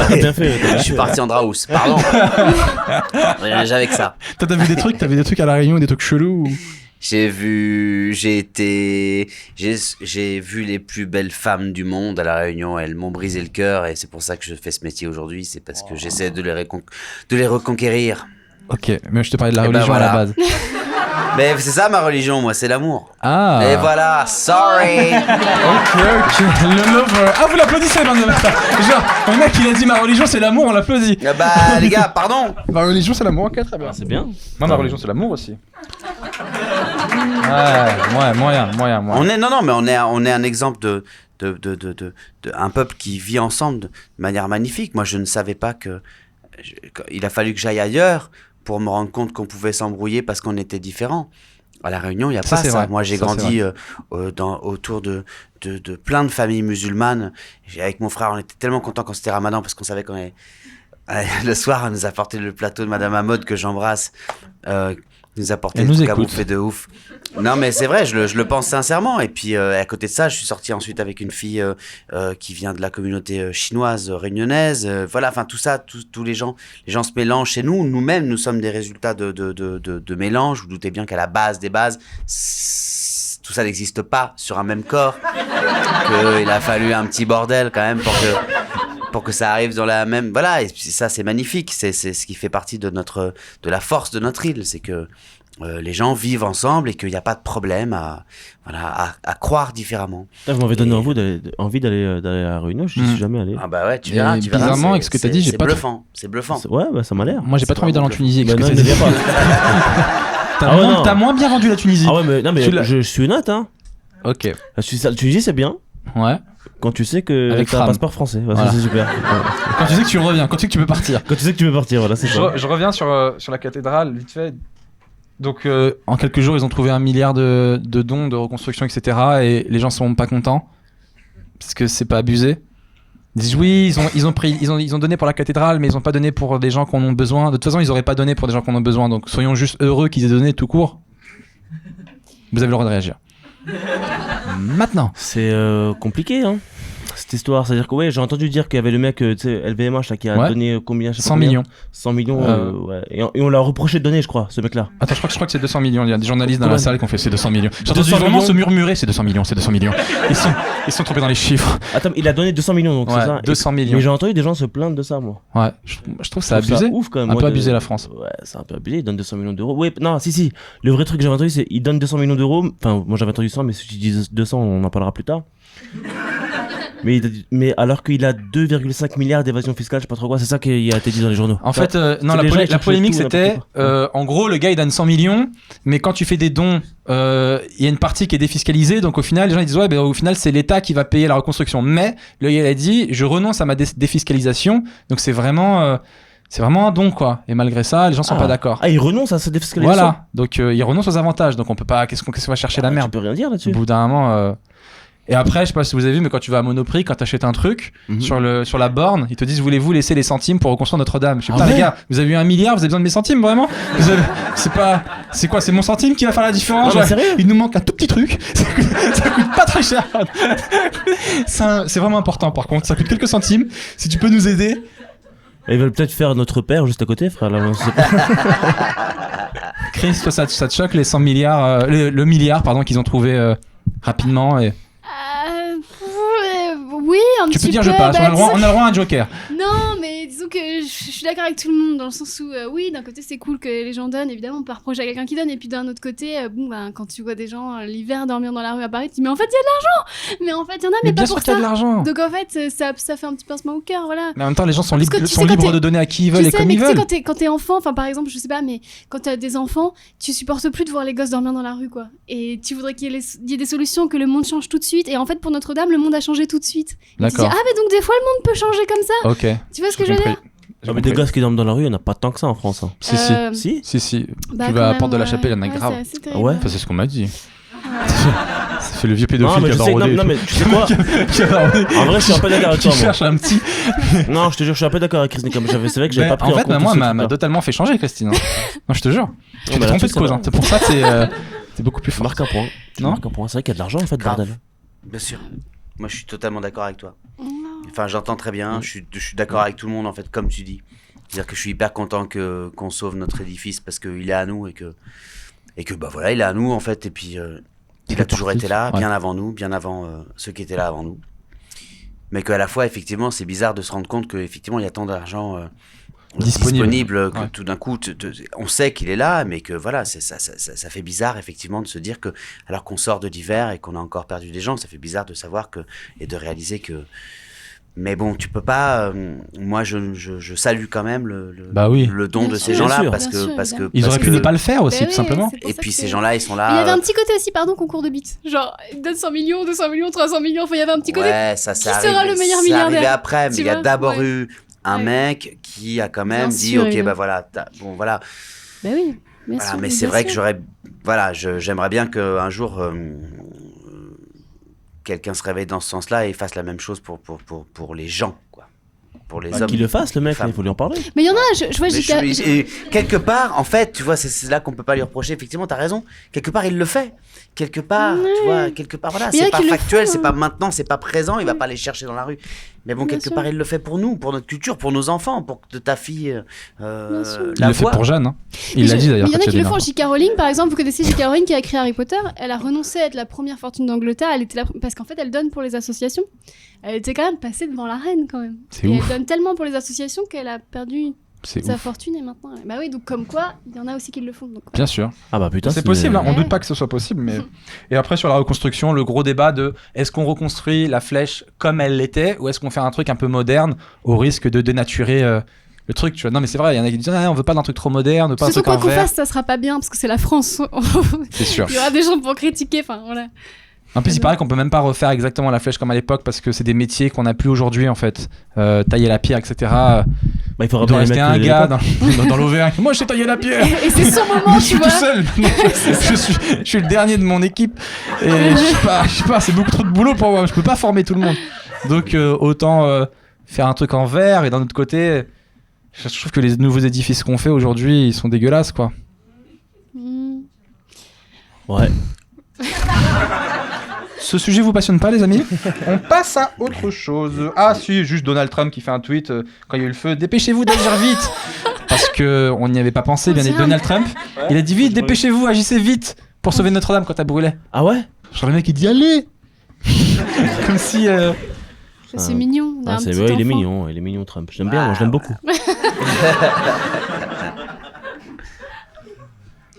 T'as bien fait. Je suis parti en Draous, pardon. Rien avec ça. Toi, t'as vu des trucs? T'avais des trucs à La Réunion, des trucs chelous ou... J'ai vu les plus belles femmes du monde à La Réunion, elles m'ont brisé le cœur et c'est pour ça que je fais ce métier aujourd'hui, c'est parce que j'essaie de les reconquérir. Ok, mais je te parlais de la Eh ben religion voilà. à la base. Mais c'est ça ma religion, moi, c'est l'amour. Ah. Et voilà, sorry. Ok, le lover. Ah, vous l'applaudissez, bande de bâtards. Genre, le mec, il a dit ma religion, c'est l'amour, on l'applaudit. Ah bah les gars, pardon. Ma religion, c'est l'amour, ok, très bien. Ah, c'est bien. Moi, ma religion, c'est l'amour aussi. Ouais, moyen. On est un exemple de un peuple qui vit ensemble de manière magnifique. Moi, je ne savais pas il a fallu que j'aille ailleurs pour me rendre compte qu'on pouvait s'embrouiller parce qu'on était différents. À La Réunion, il n'y a Ça, pas c'est ça. vrai. Moi, j'ai Ça, grandi autour de plein de familles musulmanes. Avec mon frère, on était tellement contents quand c'était Ramadan parce qu'on savait qu'on allait... Le soir, on nous a apporté le plateau de Madame Hamod que j'embrasse. Nous apporter Elle des nous trucs à écoute. bouffer de ouf. Non mais c'est vrai, je le pense sincèrement. Et puis à côté de ça, je suis sorti ensuite avec une fille qui vient de la communauté chinoise réunionnaise. Voilà, enfin tout ça, tous les gens se mélangent chez nous. Nous-mêmes, nous sommes des résultats de mélange. Vous doutez bien qu'à la base des bases, tout ça n'existe pas sur un même corps. Il a fallu un petit bordel quand même pour que ça arrive dans la même... Voilà, et ça c'est magnifique, c'est ce qui fait partie de la force de notre île, c'est que les gens vivent ensemble et qu'il n'y a pas de problème à croire différemment. Putain, vous m'avez donné Et- envie d'aller à la Réunion, je n'y suis jamais allé. Ah bah ouais, tu Et verras. bizarrement, c'est- avec ce que t'as dit, j'ai c'est pas trop- bluffant. C'est bluffant. Ouais, bah ça m'a l'air. Moi, j'ai pas trop envie d'aller en Tunisie. Bah Avec ce non, que ne t'as dit. viens pas. T'as Ah ouais, moins- non. t'as moins bien vendu la Tunisie. Ah ouais, mais non, mais Tu l'as- je suis honnête, hein. Ok. La Tunisie, c'est bien Ouais. quand tu sais que Avec t'as un Fram. passeport français. Ouais, Voilà. ça, c'est super. Ouais. Quand tu sais que tu reviens, quand tu sais que tu peux partir. Quand tu sais que tu peux partir, voilà, c'est ça. Je reviens sur la cathédrale, vite fait. Donc, en quelques jours, ils ont trouvé 1 milliard de dons de reconstruction, etc. Et les gens sont pas contents parce que c'est pas abusé. Ils disent oui, ils ont donné pour la cathédrale, mais ils ont pas donné pour des gens qui en ont besoin. De toute façon, ils auraient pas donné pour des gens qui en ont besoin. Donc, soyons juste heureux qu'ils aient donné tout court. Vous avez le droit de réagir. Maintenant. C'est compliqué, hein, cette histoire. C'est-à-dire que, ouais, j'ai entendu dire qu'il y avait le mec, tu sais, LVMH, là, qui a Ouais. donné combien, je sais pas 100 combien. millions. 100 millions, Euh. ouais. Et on l'a reproché de donner, je crois, ce mec-là. Attends, je crois que c'est 200 millions. Il y a des journalistes dans la Comment salle qui ont fait c'est 200 millions. J'ai entendu 200 vraiment millions se murmurer c'est 200 millions, c'est 200 millions. Ils sont trompés dans les chiffres. Attends, il a donné 200 millions, donc Ouais, c'est ça. 200 Mais millions. j'ai entendu des gens se plaindre de ça, moi. Ouais, je trouve ça Je trouve abusé. ouf quand même. Un moi, peu de- abusé, la France. Ouais, c'est un peu abusé. Il donne 200 millions d'euros. Ouais, non, si. Le vrai truc que j'avais entendu, c'est il donne 200 millions d'euros. Enfin, moi j'avais entendu 100, mais si tu dis 200, on en parlera plus tard. Mais alors qu'il a 2,5 milliards d'évasion fiscale, je sais pas trop quoi, c'est ça qui a été dit dans les journaux. En fait, non, c'est la, les gens qui la cherchent polémique tout, c'était, n'importe quoi. en gros, le gars il donne 100 millions, mais quand tu fais des dons, il y a une partie qui est défiscalisée, donc au final, les gens ils disent ouais, ben au final c'est l'État qui va payer la reconstruction. Mais le gars il a dit, je renonce à ma défiscalisation, donc c'est vraiment un don quoi. Et malgré ça, les gens sont pas d'accord. Ah, il renonce à sa défiscalisation. Voilà, donc il renonce aux avantages, donc on peut pas, qu'est-ce qu'on va chercher la merde. Tu peux rien dire Au là-dessus. bout d'un moment. Et après, je sais pas si vous avez vu, mais quand tu vas à Monoprix, quand t'achètes un truc, Mhm. sur la borne, ils te disent voulez-vous laisser les centimes pour reconstruire Notre-Dame. Je dis Ah putain ouais les gars, vous avez eu 1 milliard, vous avez besoin de mes centimes vraiment c'est quoi, c'est mon centime qui va faire la différence? Non, mais sérieux Il nous manque un tout petit truc, ça coûte pas très cher. C'est vraiment important par contre, ça coûte quelques centimes. Si tu peux nous aider. Ils veulent peut-être faire notre père juste à côté, frère. Là, on sait pas. Chris, toi ça te choque les 100 milliards, le milliard pardon qu'ils ont trouvé rapidement et... Oui, un Tu petit peux dire peu. je passe, bah, on a le droit à un joker. Non, mais disons que je suis d'accord avec tout le monde dans le sens où, oui, d'un côté c'est cool que les gens donnent, évidemment, on peut reprocher à quelqu'un qui donne, et puis d'un autre côté, bon, bah, quand tu vois des gens l'hiver dormir dans la rue à Paris, tu dis, mais en fait, il y a de l'argent. Mais en fait, il y en a, mais bien pas sûr pour qu'il y a de ça. l'argent. Donc en fait, ça fait un petit pincement au cœur, voilà. Mais en même temps, les gens sont Parce que libres, tu sais, quand libres t'es- de donner à qui ils Je veulent et sais, comme mais ils tu sais, veulent. quand t'es enfant, enfin par exemple, je sais pas, mais quand t'as des enfants, tu supportes plus de voir les gosses dormir dans la rue, quoi. Et tu voudrais qu'il y ait des solutions, que le monde change tout de suite. Et en fait, pour Notre-Dame, le monde a changé tout de suite. Et tu te dis, D'accord. ah, mais donc des fois, le monde peut changer comme ça. Ok. Tu vois ce que je J'ai veux compris. dire? J'ai Ah, mais des compris. gosses qui dorment dans la rue, il y en a pas tant que ça en France. Hein. Si, Euh, Si. si. Bah, Tu quand vas à même, Porte de la ouais. Chapelle, il y en a Ouais, grave. c'est assez terrible. Ouais. Enfin, c'est ce qu'on m'a dit. Ça fait le vieux pédophile Non, mais qui je a sais, barodé. non, mais tu sais quoi Qui a barodé. En vrai, je suis un peu d'accord avec Qui toi, moi. cherche un petit. Non, je te jure, je suis un peu d'accord avec Chris Nicole. C'est vrai que j'avais Mais pas pris en fait, compte moi, ce m'a truc-là. totalement fait changer, Christine. hein. Non, je te jure. Tu t'es bah, trompé là-dessus, de c'est cause. vrai. hein. C'est pour ça que t'es beaucoup plus Tu fort. marques un point. Tu Non marques un point. C'est vrai qu'il y a de l'argent en fait, Grave. bordel. Bien sûr. Moi, je suis totalement d'accord avec toi. Non. Enfin, j'entends très bien. Je suis d'accord avec tout le monde, en fait, comme tu dis. C'est-à-dire que je suis hyper content qu'on sauve notre édifice parce qu'il est à nous et que bah voilà, il est à nous, en fait. Et puis, il a toujours été là, bien avant nous, bien avant ceux qui étaient là avant nous. Mais qu'à la fois, effectivement, c'est bizarre de se rendre compte qu'effectivement, il y a tant d'argent disponible que Ouais. tout d'un coup, on sait qu'il est là, mais que voilà, ça fait bizarre, effectivement, de se dire que, alors qu'on sort de l'hiver et qu'on a encore perdu des gens, ça fait bizarre de savoir que, et de réaliser que. Mais bon, tu peux pas. Moi, je salue quand même Bah oui. le don Bien de ces sûr, gens-là bien parce sûr, que parce que évidemment. Ils parce auraient pu que- ne pas le faire aussi, Bah tout oui, simplement. c'est pour Et ça puis que ces c'est- gens-là, ils sont Il y avait là. un petit côté aussi, pardon, concours de bits. Genre, donne 100 millions, 200 millions, 300 millions. Enfin, il y avait un petit côté. Ouais, ça c'est Qui sera arrivé. le meilleur C'est arrivé milliardaire, après, mais tu il y a vois, d'abord ouais. eu un Ouais. mec qui a quand même Bien dit sûr, ok, évidemment. bah voilà, bon voilà. Bah oui, bien Voilà, sûr. mais bien c'est vrai sûr. que j'aimerais bien qu'un jour quelqu'un se réveille dans ce sens-là et fasse la même chose pour les gens, quoi. Pour les hommes. Qu'il le fasse, le mec, femmes. il faut lui en parler. Mais il y en a, je vois, Mais et quelque part, en fait, tu vois, c'est là qu'on peut pas lui reprocher. Effectivement, t'as raison. Quelque part, il le fait. Quelque part, tu vois, quelque part, voilà, Mais il y en a c'est pas qui le factuel, font, c'est hein. pas maintenant, c'est pas présent. Il va pas les chercher dans la rue. Mais bon, Bien quelque sûr. part, il le fait pour nous, pour notre culture, pour nos enfants, pour que ta fille Bien sûr. Il la le fait voie. pour Jeanne. hein. Mais Il l'a dit d'ailleurs. Mais il y en a quand qui le avait font. une J.K. Rowling, par exemple, vous connaissez J.K. Rowling qui a écrit Harry Potter. Elle a renoncé à être la première fortune d'Angleterre. Elle était parce qu'en fait, elle donne pour les associations. Elle était quand même passée devant la reine, quand même. C'est Et ouf. elle donne tellement pour les associations qu'elle a perdu C'est Sa ouf. fortune est maintenant. Bah oui, donc comme quoi, il y en a aussi qui le font. Donc, Bien sûr. Ah bah putain, C'est possible, hein. On Ouais. doute pas que ce soit possible. Mais... Et après, sur la reconstruction, le gros débat de est-ce qu'on reconstruit la flèche comme elle l'était ou est-ce qu'on fait un truc un peu moderne au risque de dénaturer le truc, tu vois. Non, mais c'est vrai, il y en a qui disent on veut pas d'un truc trop moderne, on veut pas un surtout truc en quoi qu'on verre. fasse, ça sera pas bien parce que c'est la France. C'est sûr. Il y aura des gens pour critiquer. Enfin voilà. En plus, il paraît qu'on peut même pas refaire exactement la flèche comme à l'époque parce que c'est des métiers qu'on n'a plus aujourd'hui en fait. Tailler la pierre, etc. Bah, il faudra Il doit bien les rester mettre un de gars l'époque. dans l'Auvergne. Moi, je sais tailler la pierre. Et c'est son moment, Mais je tu suis vois. tout seul. Je suis le dernier de mon équipe et je sais pas, c'est beaucoup trop de boulot pour moi. Je peux pas former tout le monde. Donc autant faire un truc en verre et d'un autre côté, je trouve que les nouveaux édifices qu'on fait aujourd'hui, ils sont dégueulasses quoi. Hmm. Ouais. Ce sujet vous passionne pas les amis? On passe à autre chose. Ah si, juste Donald Trump qui fait un tweet quand il y a eu le feu. Dépêchez-vous d'agir vite. Parce que on n'y avait pas pensé, bien évidemment. Donald Trump, il a dit vite, dépêchez-vous, agissez vite pour sauver Notre-Dame quand elle brûlait. Ah ouais? Genre le mec il dit allez. Comme si C'est mignon. Ah, c'est ouais, il est mignon Trump. Je l'aime bien, moi je l'aime beaucoup.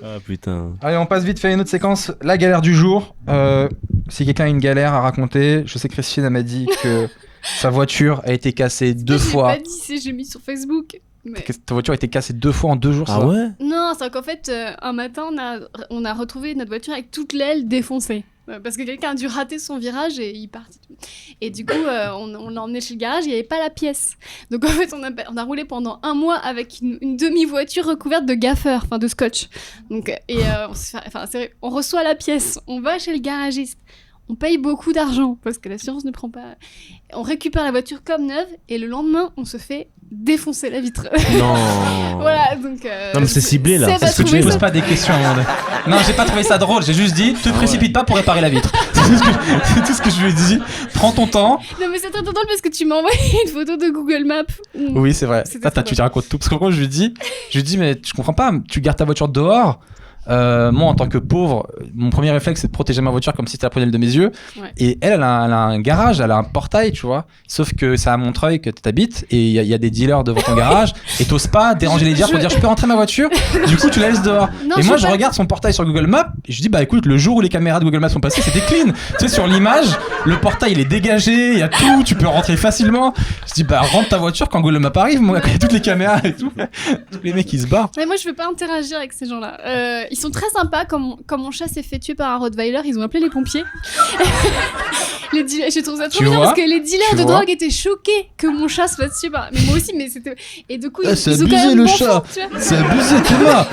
Ah putain. Allez, on passe vite fait à une autre séquence. La galère du jour. Si quelqu'un a une galère à raconter, je sais que Christine m'a dit que sa voiture a été cassée 2 fois. J'ai pas dit, j'ai mis sur Facebook. Mais... Ta voiture a été cassée 2 fois en 2 jours, Ah ça. ouais? Non, c'est qu'en fait, un matin, on a retrouvé notre voiture avec toute l'aile défoncée. Parce que quelqu'un a dû rater son virage et il partit. Et du coup, on l'a emmené chez le garage, il n'y avait pas la pièce. Donc en fait, on a roulé pendant 1 mois avec une demi-voiture recouverte de gaffeur, enfin de scotch. Donc, on reçoit la pièce, on va chez le garagiste. On paye beaucoup d'argent parce que l'assurance ne prend pas. On récupère la voiture comme neuve et le lendemain, on se fait défoncer la vitre. Non. Voilà, donc. Non, mais c'est ciblé, là. Seb a Est-ce que tu trouvé ne poses ça- pas des questions à un moment donné? Non, j'ai pas trouvé ça drôle. J'ai juste dit, te précipite pas pour réparer la vitre. C'est tout ce que je lui ai dit. Prends ton temps. Non, mais c'est très drôle parce que tu m'as envoyé une photo de Google Maps. où- Oui, c'est vrai. C'était Tu trop racontes tout. Parce qu'en gros, je lui dis, mais tu comprends pas, tu gardes ta voiture dehors. Moi, en tant que pauvre, mon premier réflexe, c'est de protéger ma voiture comme si c'était la prunelle de mes yeux. Ouais. Et elle a un garage, elle a un portail, tu vois. Sauf que c'est à Montreuil que t'habites et il y a des dealers devant ton garage et t'oses pas déranger les dealers pour dire je peux rentrer ma voiture. Du coup, tu la laisses dehors. Non, Et moi, veux je pas- regarde son portail sur Google Maps et je dis bah écoute, le jour où les caméras de Google Maps sont passées, c'était clean. Tu sais, sur l'image, le portail il est dégagé, il y a tout, tu peux rentrer facilement. Je dis bah rentre ta voiture quand Google Maps arrive, moi, quand il y a toutes les caméras et tout. Tous les mecs ils se barrent. Mais moi, je veux pas interagir avec ces gens-là. Ils sont très sympas. Quand mon chat s'est fait tuer par un Rottweiler, ils ont appelé les pompiers. Les dealers, je trouve ça trop Tu bien vois parce que les dealers Tu de vois drogue étaient choqués que mon chat se fasse tuer par. Mais moi aussi, mais c'était. Et du coup, Ah, c'est ils ont abusé, quand même le bon chat. fond, tu vois. C'est abusé,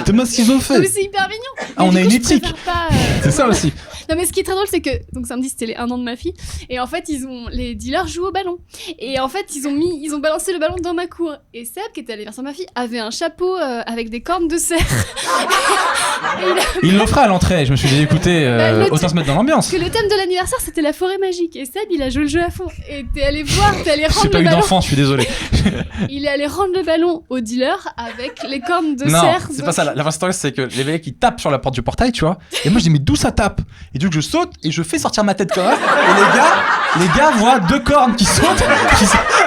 Thomas ce qu'ils ont Non, mais fait. c'est hyper mignon. Ah, Mais on du a coup, une je éthique. préfère pas, C'est ça aussi. Non, mais ce qui est très drôle, c'est que donc samedi c'était les 1 an de ma fille et en fait les dealers jouent au ballon et en fait ils ont balancé le ballon dans ma cour et Seb qui était allé vers ma fille avait un chapeau avec des cornes de cerf. Il l'offrait à l'entrée, je me suis dit écoutez, Bah, autant se mettre dans l'ambiance. Que le thème de l'anniversaire c'était la forêt magique et Seb il a joué le jeu à fond et t'es allé J'ai rendre pas le eu ballon. d'enfant, je suis désolé. Il est allé rendre le ballon au dealer avec les cornes de Non, cerf. c'est donc- pas ça. La vraie histoire, c'est que les mecs ils tapent sur la porte du portail, tu vois. Et moi je dis mais d'où ça tape? Et du coup je saute et je fais sortir ma tête comme ça. Et les gars voient 2 cornes qui sautent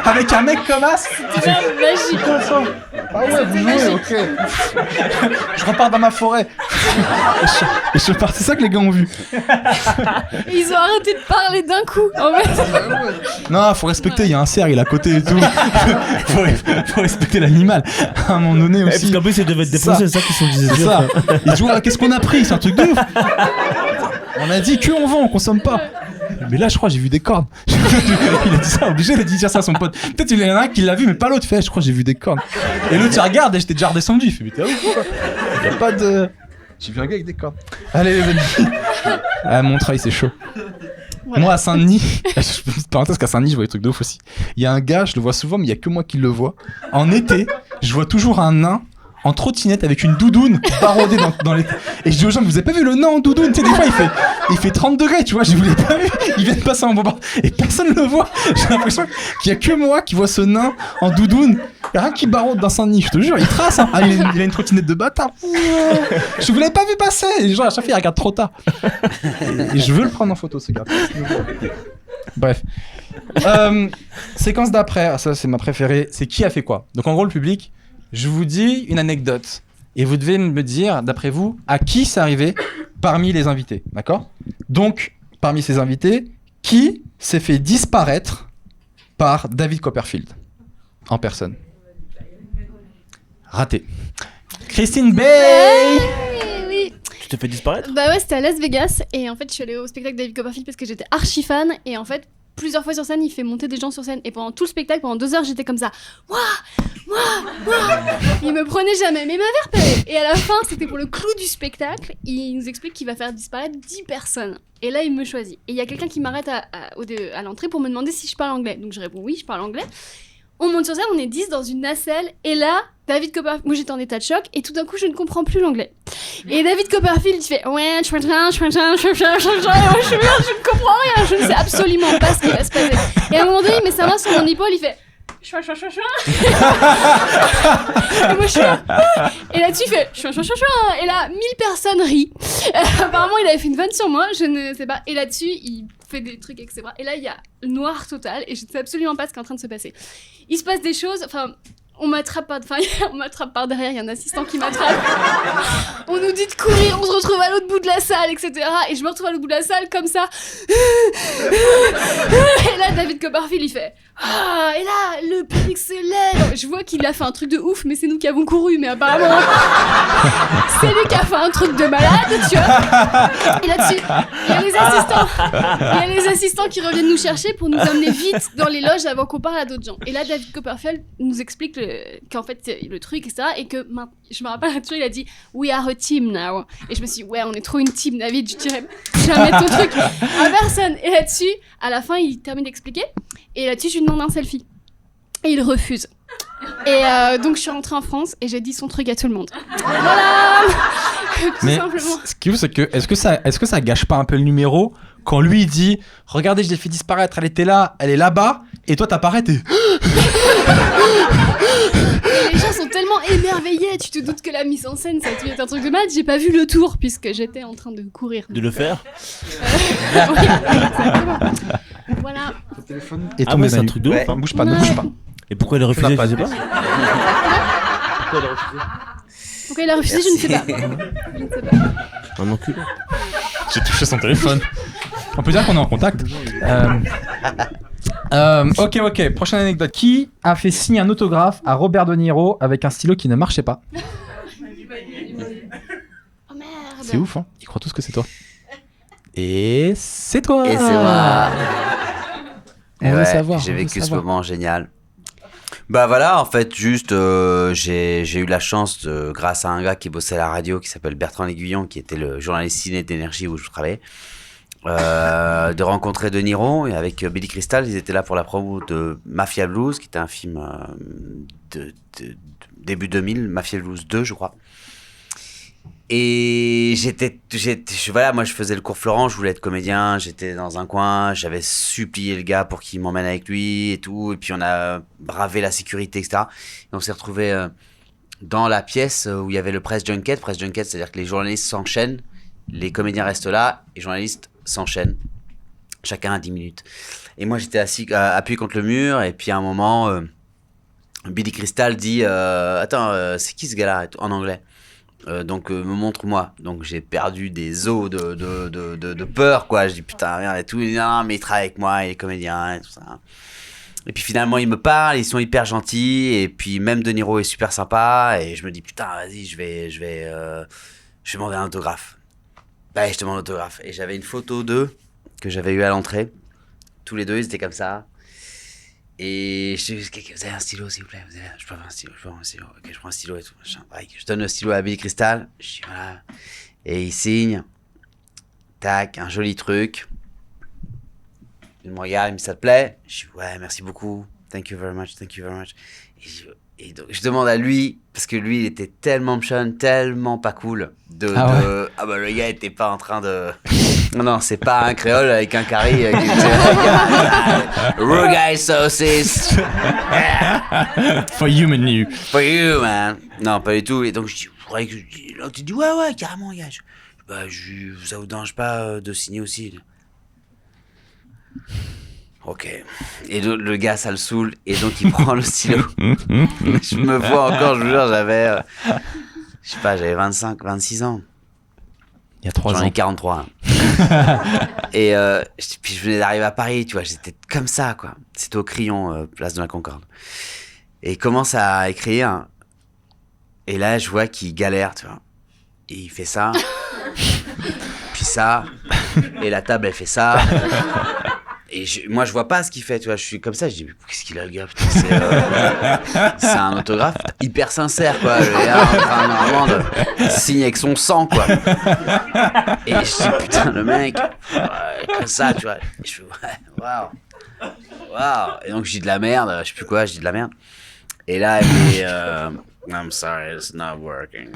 avec un mec comme ça. C'était magique. Ah ouais, vous jouez, ok. Je repars dans ma forêt. Et je pars, c'est ça que les gars ont vu. Et ils ont arrêté de parler d'un coup. En fait. Non, faut respecter, il y a un cerf, il est à côté et tout. faut respecter l'animal. À un moment donné Eh, parce aussi. qu'en plus, ils devaient être défoncés, c'est ça qu'ils sont disait. C'est ça. Ils disent ouais, qu'est-ce qu'on a pris? C'est un truc de ouf. On a dit que on vend, on consomme pas. Mais là, je crois, j'ai vu des cornes. Il a dit ça, obligé de dire ça à son pote. Peut-être il y en a un qui l'a vu, mais pas l'autre. Fait, je crois, j'ai vu des cornes. Et l'autre, il regarde et j'étais déjà redescendu. Il fait, mais t'es ouf ou quoi? Y a pas de. J'ai vu un gars avec des cornes. Allez, les amis. Ah, Montreuil, c'est chaud. Voilà. Moi, à Saint-Denis, parenthèse qu'à Saint-Denis, je vois des trucs de ouf aussi. Il y a un gars, je le vois souvent, mais il y a que moi qui le vois. En été, je vois toujours un nain en trottinette avec une doudoune barodée dans les... Et je dis aux gens, vous avez pas vu le nain en doudoune? Tu sais, des fois, il fait 30 degrés, tu vois, je vous l'ai pas vu. Il vient de passer en bombard. Et personne ne le voit. J'ai l'impression qu'il y a que moi qui vois ce nain en doudoune. Il y a rien qui barode dans Saint-Denis, je te jure, il trace. Hein. Ah, il a une trottinette de bâtard. Je vous l'avais pas vu passer. Et les gens, à chaque fois, ils regardent trop tard. Et je veux le prendre en photo, ce gars. Bref. Séquence d'après, ah, ça c'est ma préférée, c'est qui a fait quoi. Donc en gros le public, je vous dis une anecdote. Et vous devez me dire, d'après vous, à qui c'est arrivé parmi les invités. D'accord ? Donc, parmi ces invités, qui s'est fait disparaître par David Copperfield en personne ? Raté. Christine Bay. Oui. Tu te fais disparaître ? Bah ouais, c'était à Las Vegas et en fait je suis allée au spectacle David Copperfield parce que j'étais archi fan et en fait plusieurs fois sur scène il fait monter des gens sur scène et pendant tout le spectacle, pendant 2 heures j'étais comme ça. Moi. Il me prenait jamais mais il m'avait repéré et à la fin c'était pour le clou du spectacle, il nous explique qu'il va faire disparaître 10 personnes et là il me choisit et il y a quelqu'un qui m'arrête à l'entrée pour me demander si je parle anglais, donc je réponds oui je parle anglais. On monte sur scène, on est 10 dans une nacelle et là David Copperfield, moi j'étais en état de choc et tout d'un coup je ne comprends plus l'anglais. Et David Copperfield il fait ouais, je ne comprends rien, je ne sais absolument pas ce qui va se passer. Et à un moment donné il met sa main sur mon épaule, il fait et moi je suis là. Et là-dessus il fait et là 1000 personnes rient. Apparemment il avait fait une vanne sur moi, je ne sais pas. Et là-dessus il fait des trucs avec ses bras. Et là il y a noir total et je ne sais absolument pas ce qui est en train de se passer. Il se passe des choses, enfin on m'attrape par derrière, il y a un assistant qui m'attrape. On nous dit de courir, on se retrouve à l'autre bout de la salle, etc. Et je me retrouve à l'autre bout de la salle comme ça. Et là, David Copperfield, il fait ah, et là, le public se lève. Je vois qu'il a fait un truc de ouf, mais c'est nous qui avons couru, mais apparemment, c'est lui qui a fait un truc de malade, tu vois. Et là-dessus, il y a les assistants qui reviennent nous chercher pour nous amener vite dans les loges avant qu'on parle à d'autres gens. Et là, David Copperfield nous explique qu'en fait, le truc, etc. Et que, je me rappelle, il a dit we are a team now. Et je me suis dit, ouais, on est trop une team, David, je dirais jamais ton truc à personne. Et là-dessus, à la fin, il termine d'expliquer. Et là-dessus, je lui demande un selfie. Et il refuse. Et donc, je suis rentrée en France et j'ai dit son truc à tout le monde. Voilà. Tout simplement. Ce qui est fou, c'est que est-ce que ça gâche pas un peu le numéro quand lui il dit regardez, je l'ai fait disparaître, elle était là, elle est là-bas, et toi t'apparais, t'es. Les gens sont tellement émerveillés, tu te doutes que la mise en scène ça a dû être un truc de malade. J'ai pas vu le tour puisque j'étais en train de courir. De le faire. Oui, exactement. Voilà. Et Ah ouais, c'est un truc de ouf. Ouais. Hein. Bouge pas, ne bouge pas. Et pourquoi il a refusé, je sais pas. Pourquoi il a refusé, je ne sais pas. Je ne sais pas. Un enculé. J'ai touché son téléphone. On peut dire qu'on est en contact. Ok. Prochaine anecdote. Qui a fait signer un autographe à Robert De Niro avec un stylo qui ne marchait pas ? Oh merde. C'est ouf, hein ? Ils croient tous que c'est toi. Et c'est toi. Et c'est moi. On veut Ouais, savoir. j'ai on veut vécu ce savoir. moment génial. Bah voilà, en fait, juste, j'ai eu la chance, grâce à un gars qui bossait à la radio, qui s'appelle Bertrand L'Aiguillon, qui était le journaliste ciné d'Énergie où je travaillais, de rencontrer De Niro. Et avec Billy Crystal, ils étaient là pour la promo de Mafia Blues, qui était un film de début 2000, Mafia Blues 2, je crois. Et voilà, moi je faisais le cours Florent, je voulais être comédien, j'étais dans un coin, j'avais supplié le gars pour qu'il m'emmène avec lui et tout, et puis on a bravé la sécurité, etc. Et on s'est retrouvés dans la pièce où il y avait le press junket, c'est-à-dire que les journalistes s'enchaînent, les comédiens restent là, les journalistes s'enchaînent, chacun à 10 minutes. Et moi j'étais assis, appuyé contre le mur, et puis à un moment, Billy Crystal dit attends, c'est qui ce gars-là en anglais? Donc me montre-moi. Donc j'ai perdu des os de peur, quoi. Je dis putain merde et tout. Il dit non mais il travaille avec moi, il est comédien et tout ça. Et puis finalement il me parle, ils sont hyper gentils et puis même De Niro est super sympa et je me dis putain vas-y je vais demander un autographe. Bah je demande un autographe et j'avais une photo d'eux que j'avais eu à l'entrée. Tous les deux ils étaient comme ça. Et je dis, vous avez un stylo s'il vous plaît, je peux avoir un stylo, ok je prends un stylo et tout, machin. Je donne le stylo à Billy Crystal, je dis voilà, et il signe, tac, un joli truc, il me regarde, il me dit ça te plaît, je dis ouais merci beaucoup, thank you very much, et donc je demande à lui, parce que lui il était tellement mchon, tellement pas cool, ah bah le gars était pas en train de... Non, c'est pas un créole avec un carré Rugai saucisse. For you, menu. For you, man. Non, pas du tout. Et donc, je dis, l'autre, il dit, ouais, carrément, gars. Ça vous dérange pas de signer aussi? Ok. Et le gars, ça le saoule. Et donc, il prend le stylo. Je me vois encore, je vous jure, j'avais... je sais pas, j'avais 25, 26 ans. Il y a 3 J'en ans. ai 43. Et puis je venais d'arriver à Paris, tu vois, j'étais comme ça, quoi. C'était au Crayon, place de la Concorde. Et il commence à écrire. Et là, je vois qu'il galère, tu vois. Et il fait ça. Puis ça. Et la table, elle fait ça. Et moi, je vois pas ce qu'il fait, tu vois. Je suis comme ça, je dis, mais qu'est-ce qu'il a, le gars, putain, c'est un autographe hyper sincère, quoi. Le gars, en train normalement de signe avec son sang, quoi. Et je dis, putain, le mec, comme ça, tu vois. Et je fais, ouais, waouh. Et donc, je dis de la merde, je sais plus quoi, je dis de la merde. Et là, elle dit, I'm sorry, it's not working.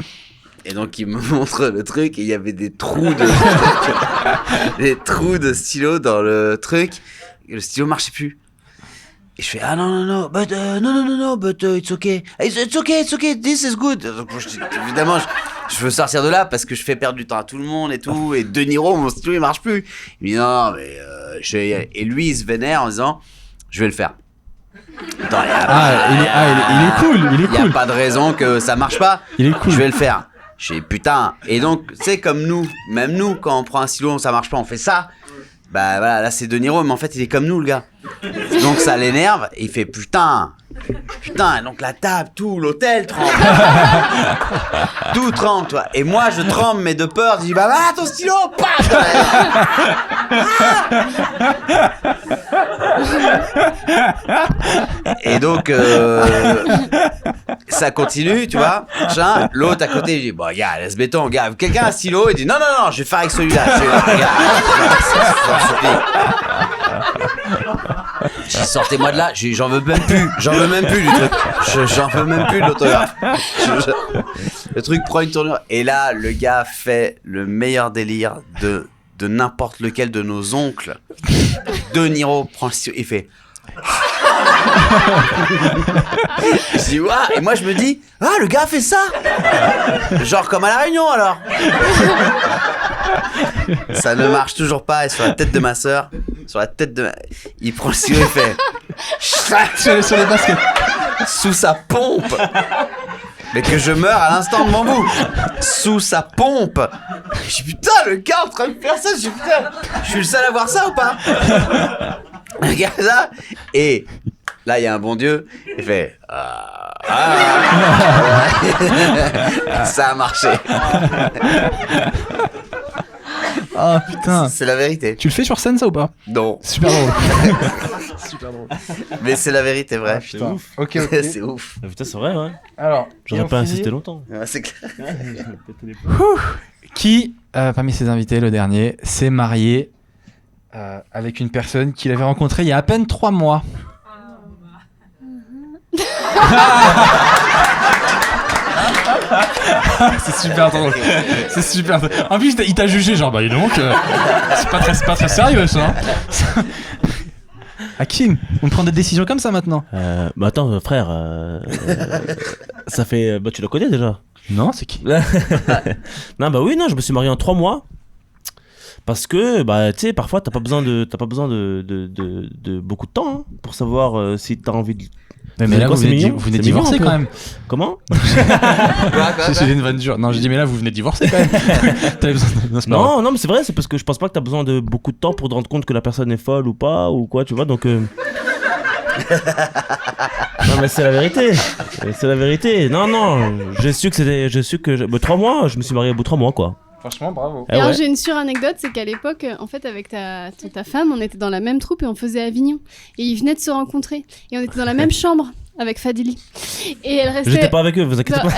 Et donc, il me montre le truc et il y avait des trous de stylo dans le truc. Et le stylo marchait plus. Et je fais, ah non, but it's okay. It's okay, this is good. Donc, évidemment, je veux sortir de là parce que je fais perdre du temps à tout le monde et tout. Et De Niro, mon stylo, il marche plus. Il me dit, non, mais je vais y aller. Et lui, il se vénère en disant, je vais le faire. Attends, Il est cool. Il n'y a pas de raison que ça marche pas. Il est cool. Je vais le faire. Je dis putain. Et donc, tu sais, comme nous, même nous, quand on prend un stylo, ça marche pas, on fait ça. Bah voilà, là c'est De Niro, mais en fait, il est comme nous, le gars. Donc ça l'énerve, et il fait putain. Et donc la table, tout, l'hôtel tremble. Tout tremble, toi. Et moi, je tremble, mais de peur, je dis bah ton stylo, paf. Et donc, ça continue, tu vois. L'autre à côté, il dit bon, gars, laisse béton, gars. Quelqu'un a un stylo, il dit non, je vais faire avec celui-là. Sortez-moi de là, j'en veux même plus du truc. J'en veux même plus de l'autographe. Le truc prend une tournure. Et là, le gars fait le meilleur délire de n'importe lequel de nos oncles. De Niro prend le stylo, il fait. Je dis waouh, et moi je me dis le gars fait ça, genre comme à la Réunion alors. Ça ne marche toujours pas, et sur la tête de ma sœur, il prend le stylo et fait Sur les baskets. sous sa pompe, mais que je meurs à l'instant devant vous, sous sa pompe. Je dis putain, le gars en train de faire ça, je dis putain, je suis le seul à voir ça ou pas? Regarde ça. Et là il y a un bon Dieu, il fait ça a marché. Ah putain. C'est la vérité. Tu le fais sur scène, ça, ou pas? Non, Super drôle. mais c'est la vérité vraie. C'est ouf. Ok. C'est ouf. Ah, putain, c'est vrai, ouais. Alors, J'aurais pas insisté longtemps. Ouais, c'est clair. Qui, parmi ses invités, le dernier, s'est marié avec une personne qu'il avait rencontrée il y a à peine 3 mois. C'est super drôle. C'est super drôle. En plus, il t'a jugé, genre, bah, dis donc, c'est pas très sérieux, ça. Hein. Hakim, on prend des décisions comme ça maintenant. Bah attends, frère, ça fait... Bah tu la connais déjà. Non, c'est qui? Non, bah oui, non, je me suis marié en 3 mois. Parce que, bah, tu sais, parfois, t'as pas besoin de beaucoup de temps hein, pour savoir si t'as envie de... Mais là, vous venez de divorcer quand même. Comment? J'ai une vanne dure. Non, j'ai dit, mais là, vous venez de divorcer quand même. T'avais besoin de... Non, mais c'est vrai, c'est parce que je pense pas que t'as besoin de beaucoup de temps pour te rendre compte que la personne est folle ou pas, ou quoi, tu vois, donc... Non, mais c'est la vérité. C'est la vérité. Non, j'ai su que 3 mois, je me suis marié au bout de 3 mois, quoi. Franchement, bravo. Et alors, j'ai une sur-anecdote, c'est qu'à l'époque, en fait, avec ta femme, on était dans la même troupe et on faisait Avignon. Et ils venaient de se rencontrer. Et on était dans la même chambre avec Fadili. Et elle restait... J'étais pas avec eux, vous inquiétez pas.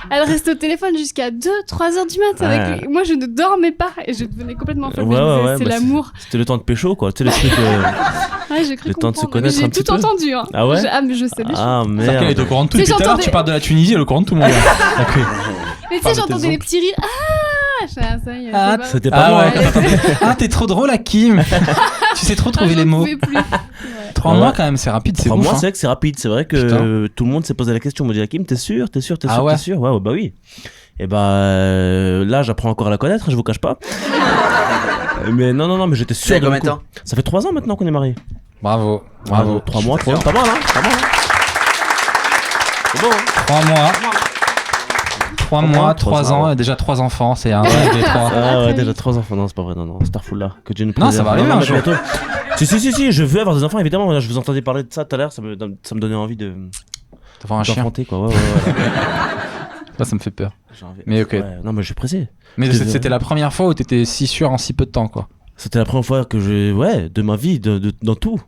Elle restait au téléphone jusqu'à 2-3 heures du mat avec lui. Moi, je ne dormais pas et je devenais complètement folle. Ouais, c'est bah, l'amour. C'était le temps de pécho, quoi. Tu sais, le truc... Ouais, j'ai cru le temps de se comprendre. connaître un petit peu. J'ai tout entendu. Hein. Ah ouais? Mais je sais. Ah, C'est-à-dire qu'elle merde. est au courant de tout. Tu sais, Depuis tout à l'heure, j'entendais- tu parles de la Tunisie, elle est au courant de tout, mon gars. Ok. Mais tu sais, Parle de j'entendais tes les petits rires. Ça y est. Ah, c'est pas- C'était pas moi. Ah, t'es trop drôle, Hakim. Tu sais trop trouver j'en les mots. pouvais plus. 3 Ouais. mois quand même, c'est rapide, c'est 3 ouf. mois, Hein. c'est vrai que c'est rapide. C'est vrai que Putain. tout le monde s'est posé la question. On me dit, Hakim, t'es sûr? Ah ouais. Ouais, bah oui. Et bah là, j'apprends encore à la connaître, je vous cache pas. Mais non, mais j'étais sûr fait de combien mon de coup. Ça fait 3 ans maintenant qu'on est mariés. Bravo. 3 mois, 3 ans. Pas mal, hein. Pas mal, hein. C'est bon, hein. 3 mois. 3 mois, 3 3 ans, ans. et déjà 3 enfants, c'est un, 2, 3. Ah ouais, déjà 3 enfants. Non, c'est pas vrai, non. Starful là. Que Dieu nous Non, ça va arriver un mais jour. bientôt. Si, je veux avoir des enfants, évidemment. Je vous entendais parler de ça tout à l'heure, ça me donnait envie D'avoir un chien. d'enfanter, quoi. Ouais. Moi, ça me fait peur. J'ai envie. Mais ok. Ouais, non, mais je suis pressé. Mais Désolé. c'était la première fois où t'étais si sûr en si peu de temps, quoi. C'était la première fois que de ma vie, dans tout.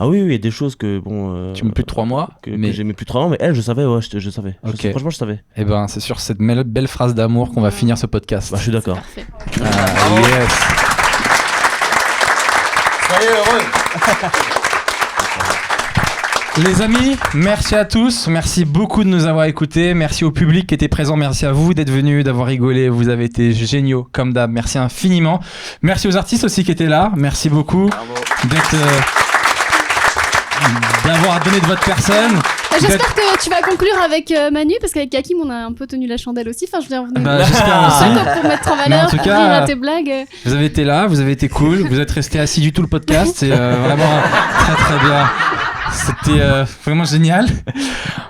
Ah oui, il y a des choses que, bon... Tu mets plus de 3 mois, que mais... j'ai mis plus de 3 ans, mais elle, je savais, ouais, je savais. Ok. Franchement, je savais. Eh ben, c'est sur cette belle phrase d'amour qu'on va finir ce podcast. Bah, je suis d'accord. Parfait. Ah, yes. Soyez heureux. Les amis, merci à tous, merci beaucoup de nous avoir écoutés, merci au public qui était présent, merci à vous d'être venus, d'avoir rigolé, vous avez été géniaux comme d'hab, merci infiniment. Merci aux artistes aussi qui étaient là, merci beaucoup d'avoir donné de votre personne. J'espère que tu vas conclure avec Manu, parce qu'avec Hakim, on a un peu tenu la chandelle aussi. Enfin, je veux dire, on est Bah, j'espère aussi. pour mettre en Mais en valeur, tout cas, rire à tes blagues. Vous avez été là, vous avez été cool, vous êtes restés assis du tout le podcast, c'est vraiment très bien. C'était vraiment génial.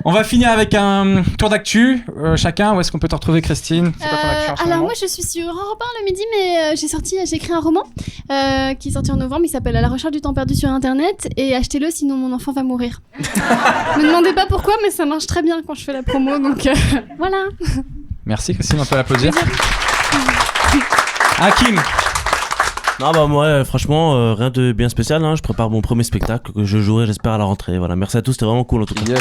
On va finir avec un tour d'actu. Chacun, où est-ce qu'on peut te retrouver, Christine? C'est quoi ton actu en ce Alors moment moi je suis sur Europe 1 le midi, mais j'ai écrit un roman qui est sorti en novembre, il s'appelle À la recherche du temps perdu sur internet, et achetez-le sinon mon enfant va mourir. Me demandez pas pourquoi, mais ça marche très bien quand je fais la promo, donc voilà. Merci, Christine, on peut l'applaudir. Hakim. Non, bah, moi, franchement, rien de bien spécial, hein. Je prépare mon premier spectacle que je jouerai, j'espère, à la rentrée. Voilà, merci à tous, c'était vraiment cool en tout cas. Yes.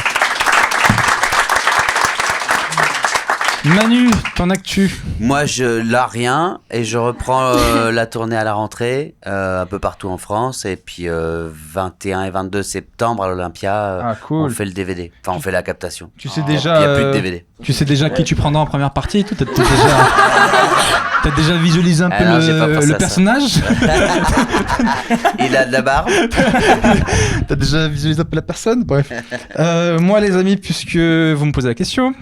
Manu, ton actu. Moi, là, rien. Et je reprends la tournée à la rentrée, un peu partout en France. Et puis, 21 et 22 septembre à l'Olympia, Ah, cool. on fait le DVD. Enfin, on fait la captation. Tu sais Il n'y déjà, a plus de DVD. tu sais déjà qui tu prendras en première partie et tout. T'as déjà visualisé un peu Alors, j'ai pas pensé le à ça. personnage. Il a de la barbe. T'as déjà visualisé un peu la personne. Bref. Moi, les amis, puisque vous me posez la question,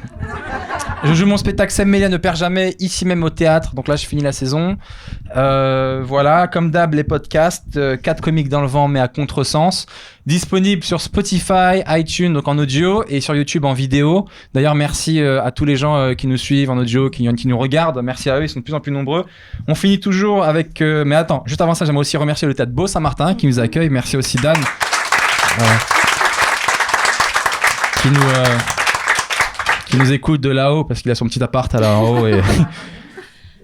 je joue mon spectacle Sam Melia ne perd jamais, ici même au théâtre. Donc là, je finis la saison. Voilà, comme d'hab, les podcasts, 4 comiques dans le vent, mais à contresens. Disponible sur Spotify, iTunes, donc en audio, et sur YouTube en vidéo. D'ailleurs, merci à tous les gens qui nous suivent en audio, qui nous regardent. Merci à eux, ils sont de plus en plus nombreux. On finit toujours avec... mais attends, juste avant ça, j'aimerais aussi remercier le théâtre Beau-Saint-Martin qui nous accueille. Merci aussi Dan. Qui nous écoute de là-haut parce qu'il a son petit appart à là-haut.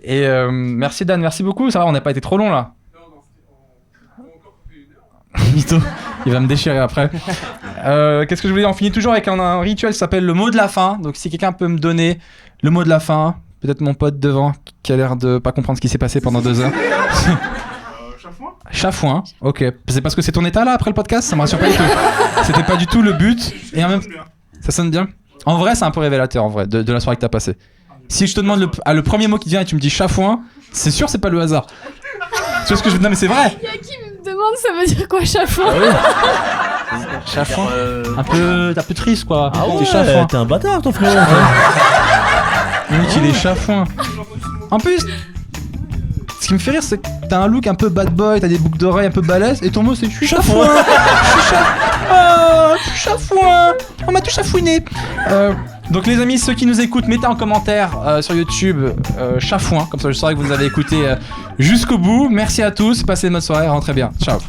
Et merci Dan, merci beaucoup. Ça va, on n'a pas été trop long là. Mytho, il va me déchirer après. Qu'est-ce que je voulais dire? On finit toujours avec un rituel qui s'appelle le mot de la fin. Donc si quelqu'un peut me donner le mot de la fin, peut-être mon pote devant qui a l'air de pas comprendre ce qui s'est passé pendant 2 heures. Chafouin, ok. C'est parce que c'est ton état là après le podcast? Ça me rassure pas du tout. C'était pas du tout le but. Et en même... Ça sonne bien. En vrai, c'est un peu révélateur en vrai de la soirée que t'as passée. Si je te demande le premier mot qui vient et tu me dis chafouin, c'est sûr c'est pas le hasard. Tu vois ce que je veux dire? Non mais c'est vrai. Il y a qui me demande ça veut dire quoi, chafouin? Chafouin. Un peu triste quoi. Ah T'es chafouin. t'es un bâtard ton frère. Le mec il est chafouin. En plus, ce qui me fait rire c'est que t'as un look un peu bad boy, t'as des boucles d'oreilles un peu balèzes et ton mot c'est je suis chafouin. Je suis chafouin. On m'a tout chafouiné. Donc les amis, ceux qui nous écoutent, mettez en commentaire sur YouTube chafouin, comme ça je saurai que vous nous avez écouté jusqu'au bout. Merci à tous, passez une bonne soirée, rentrez bien. Ciao.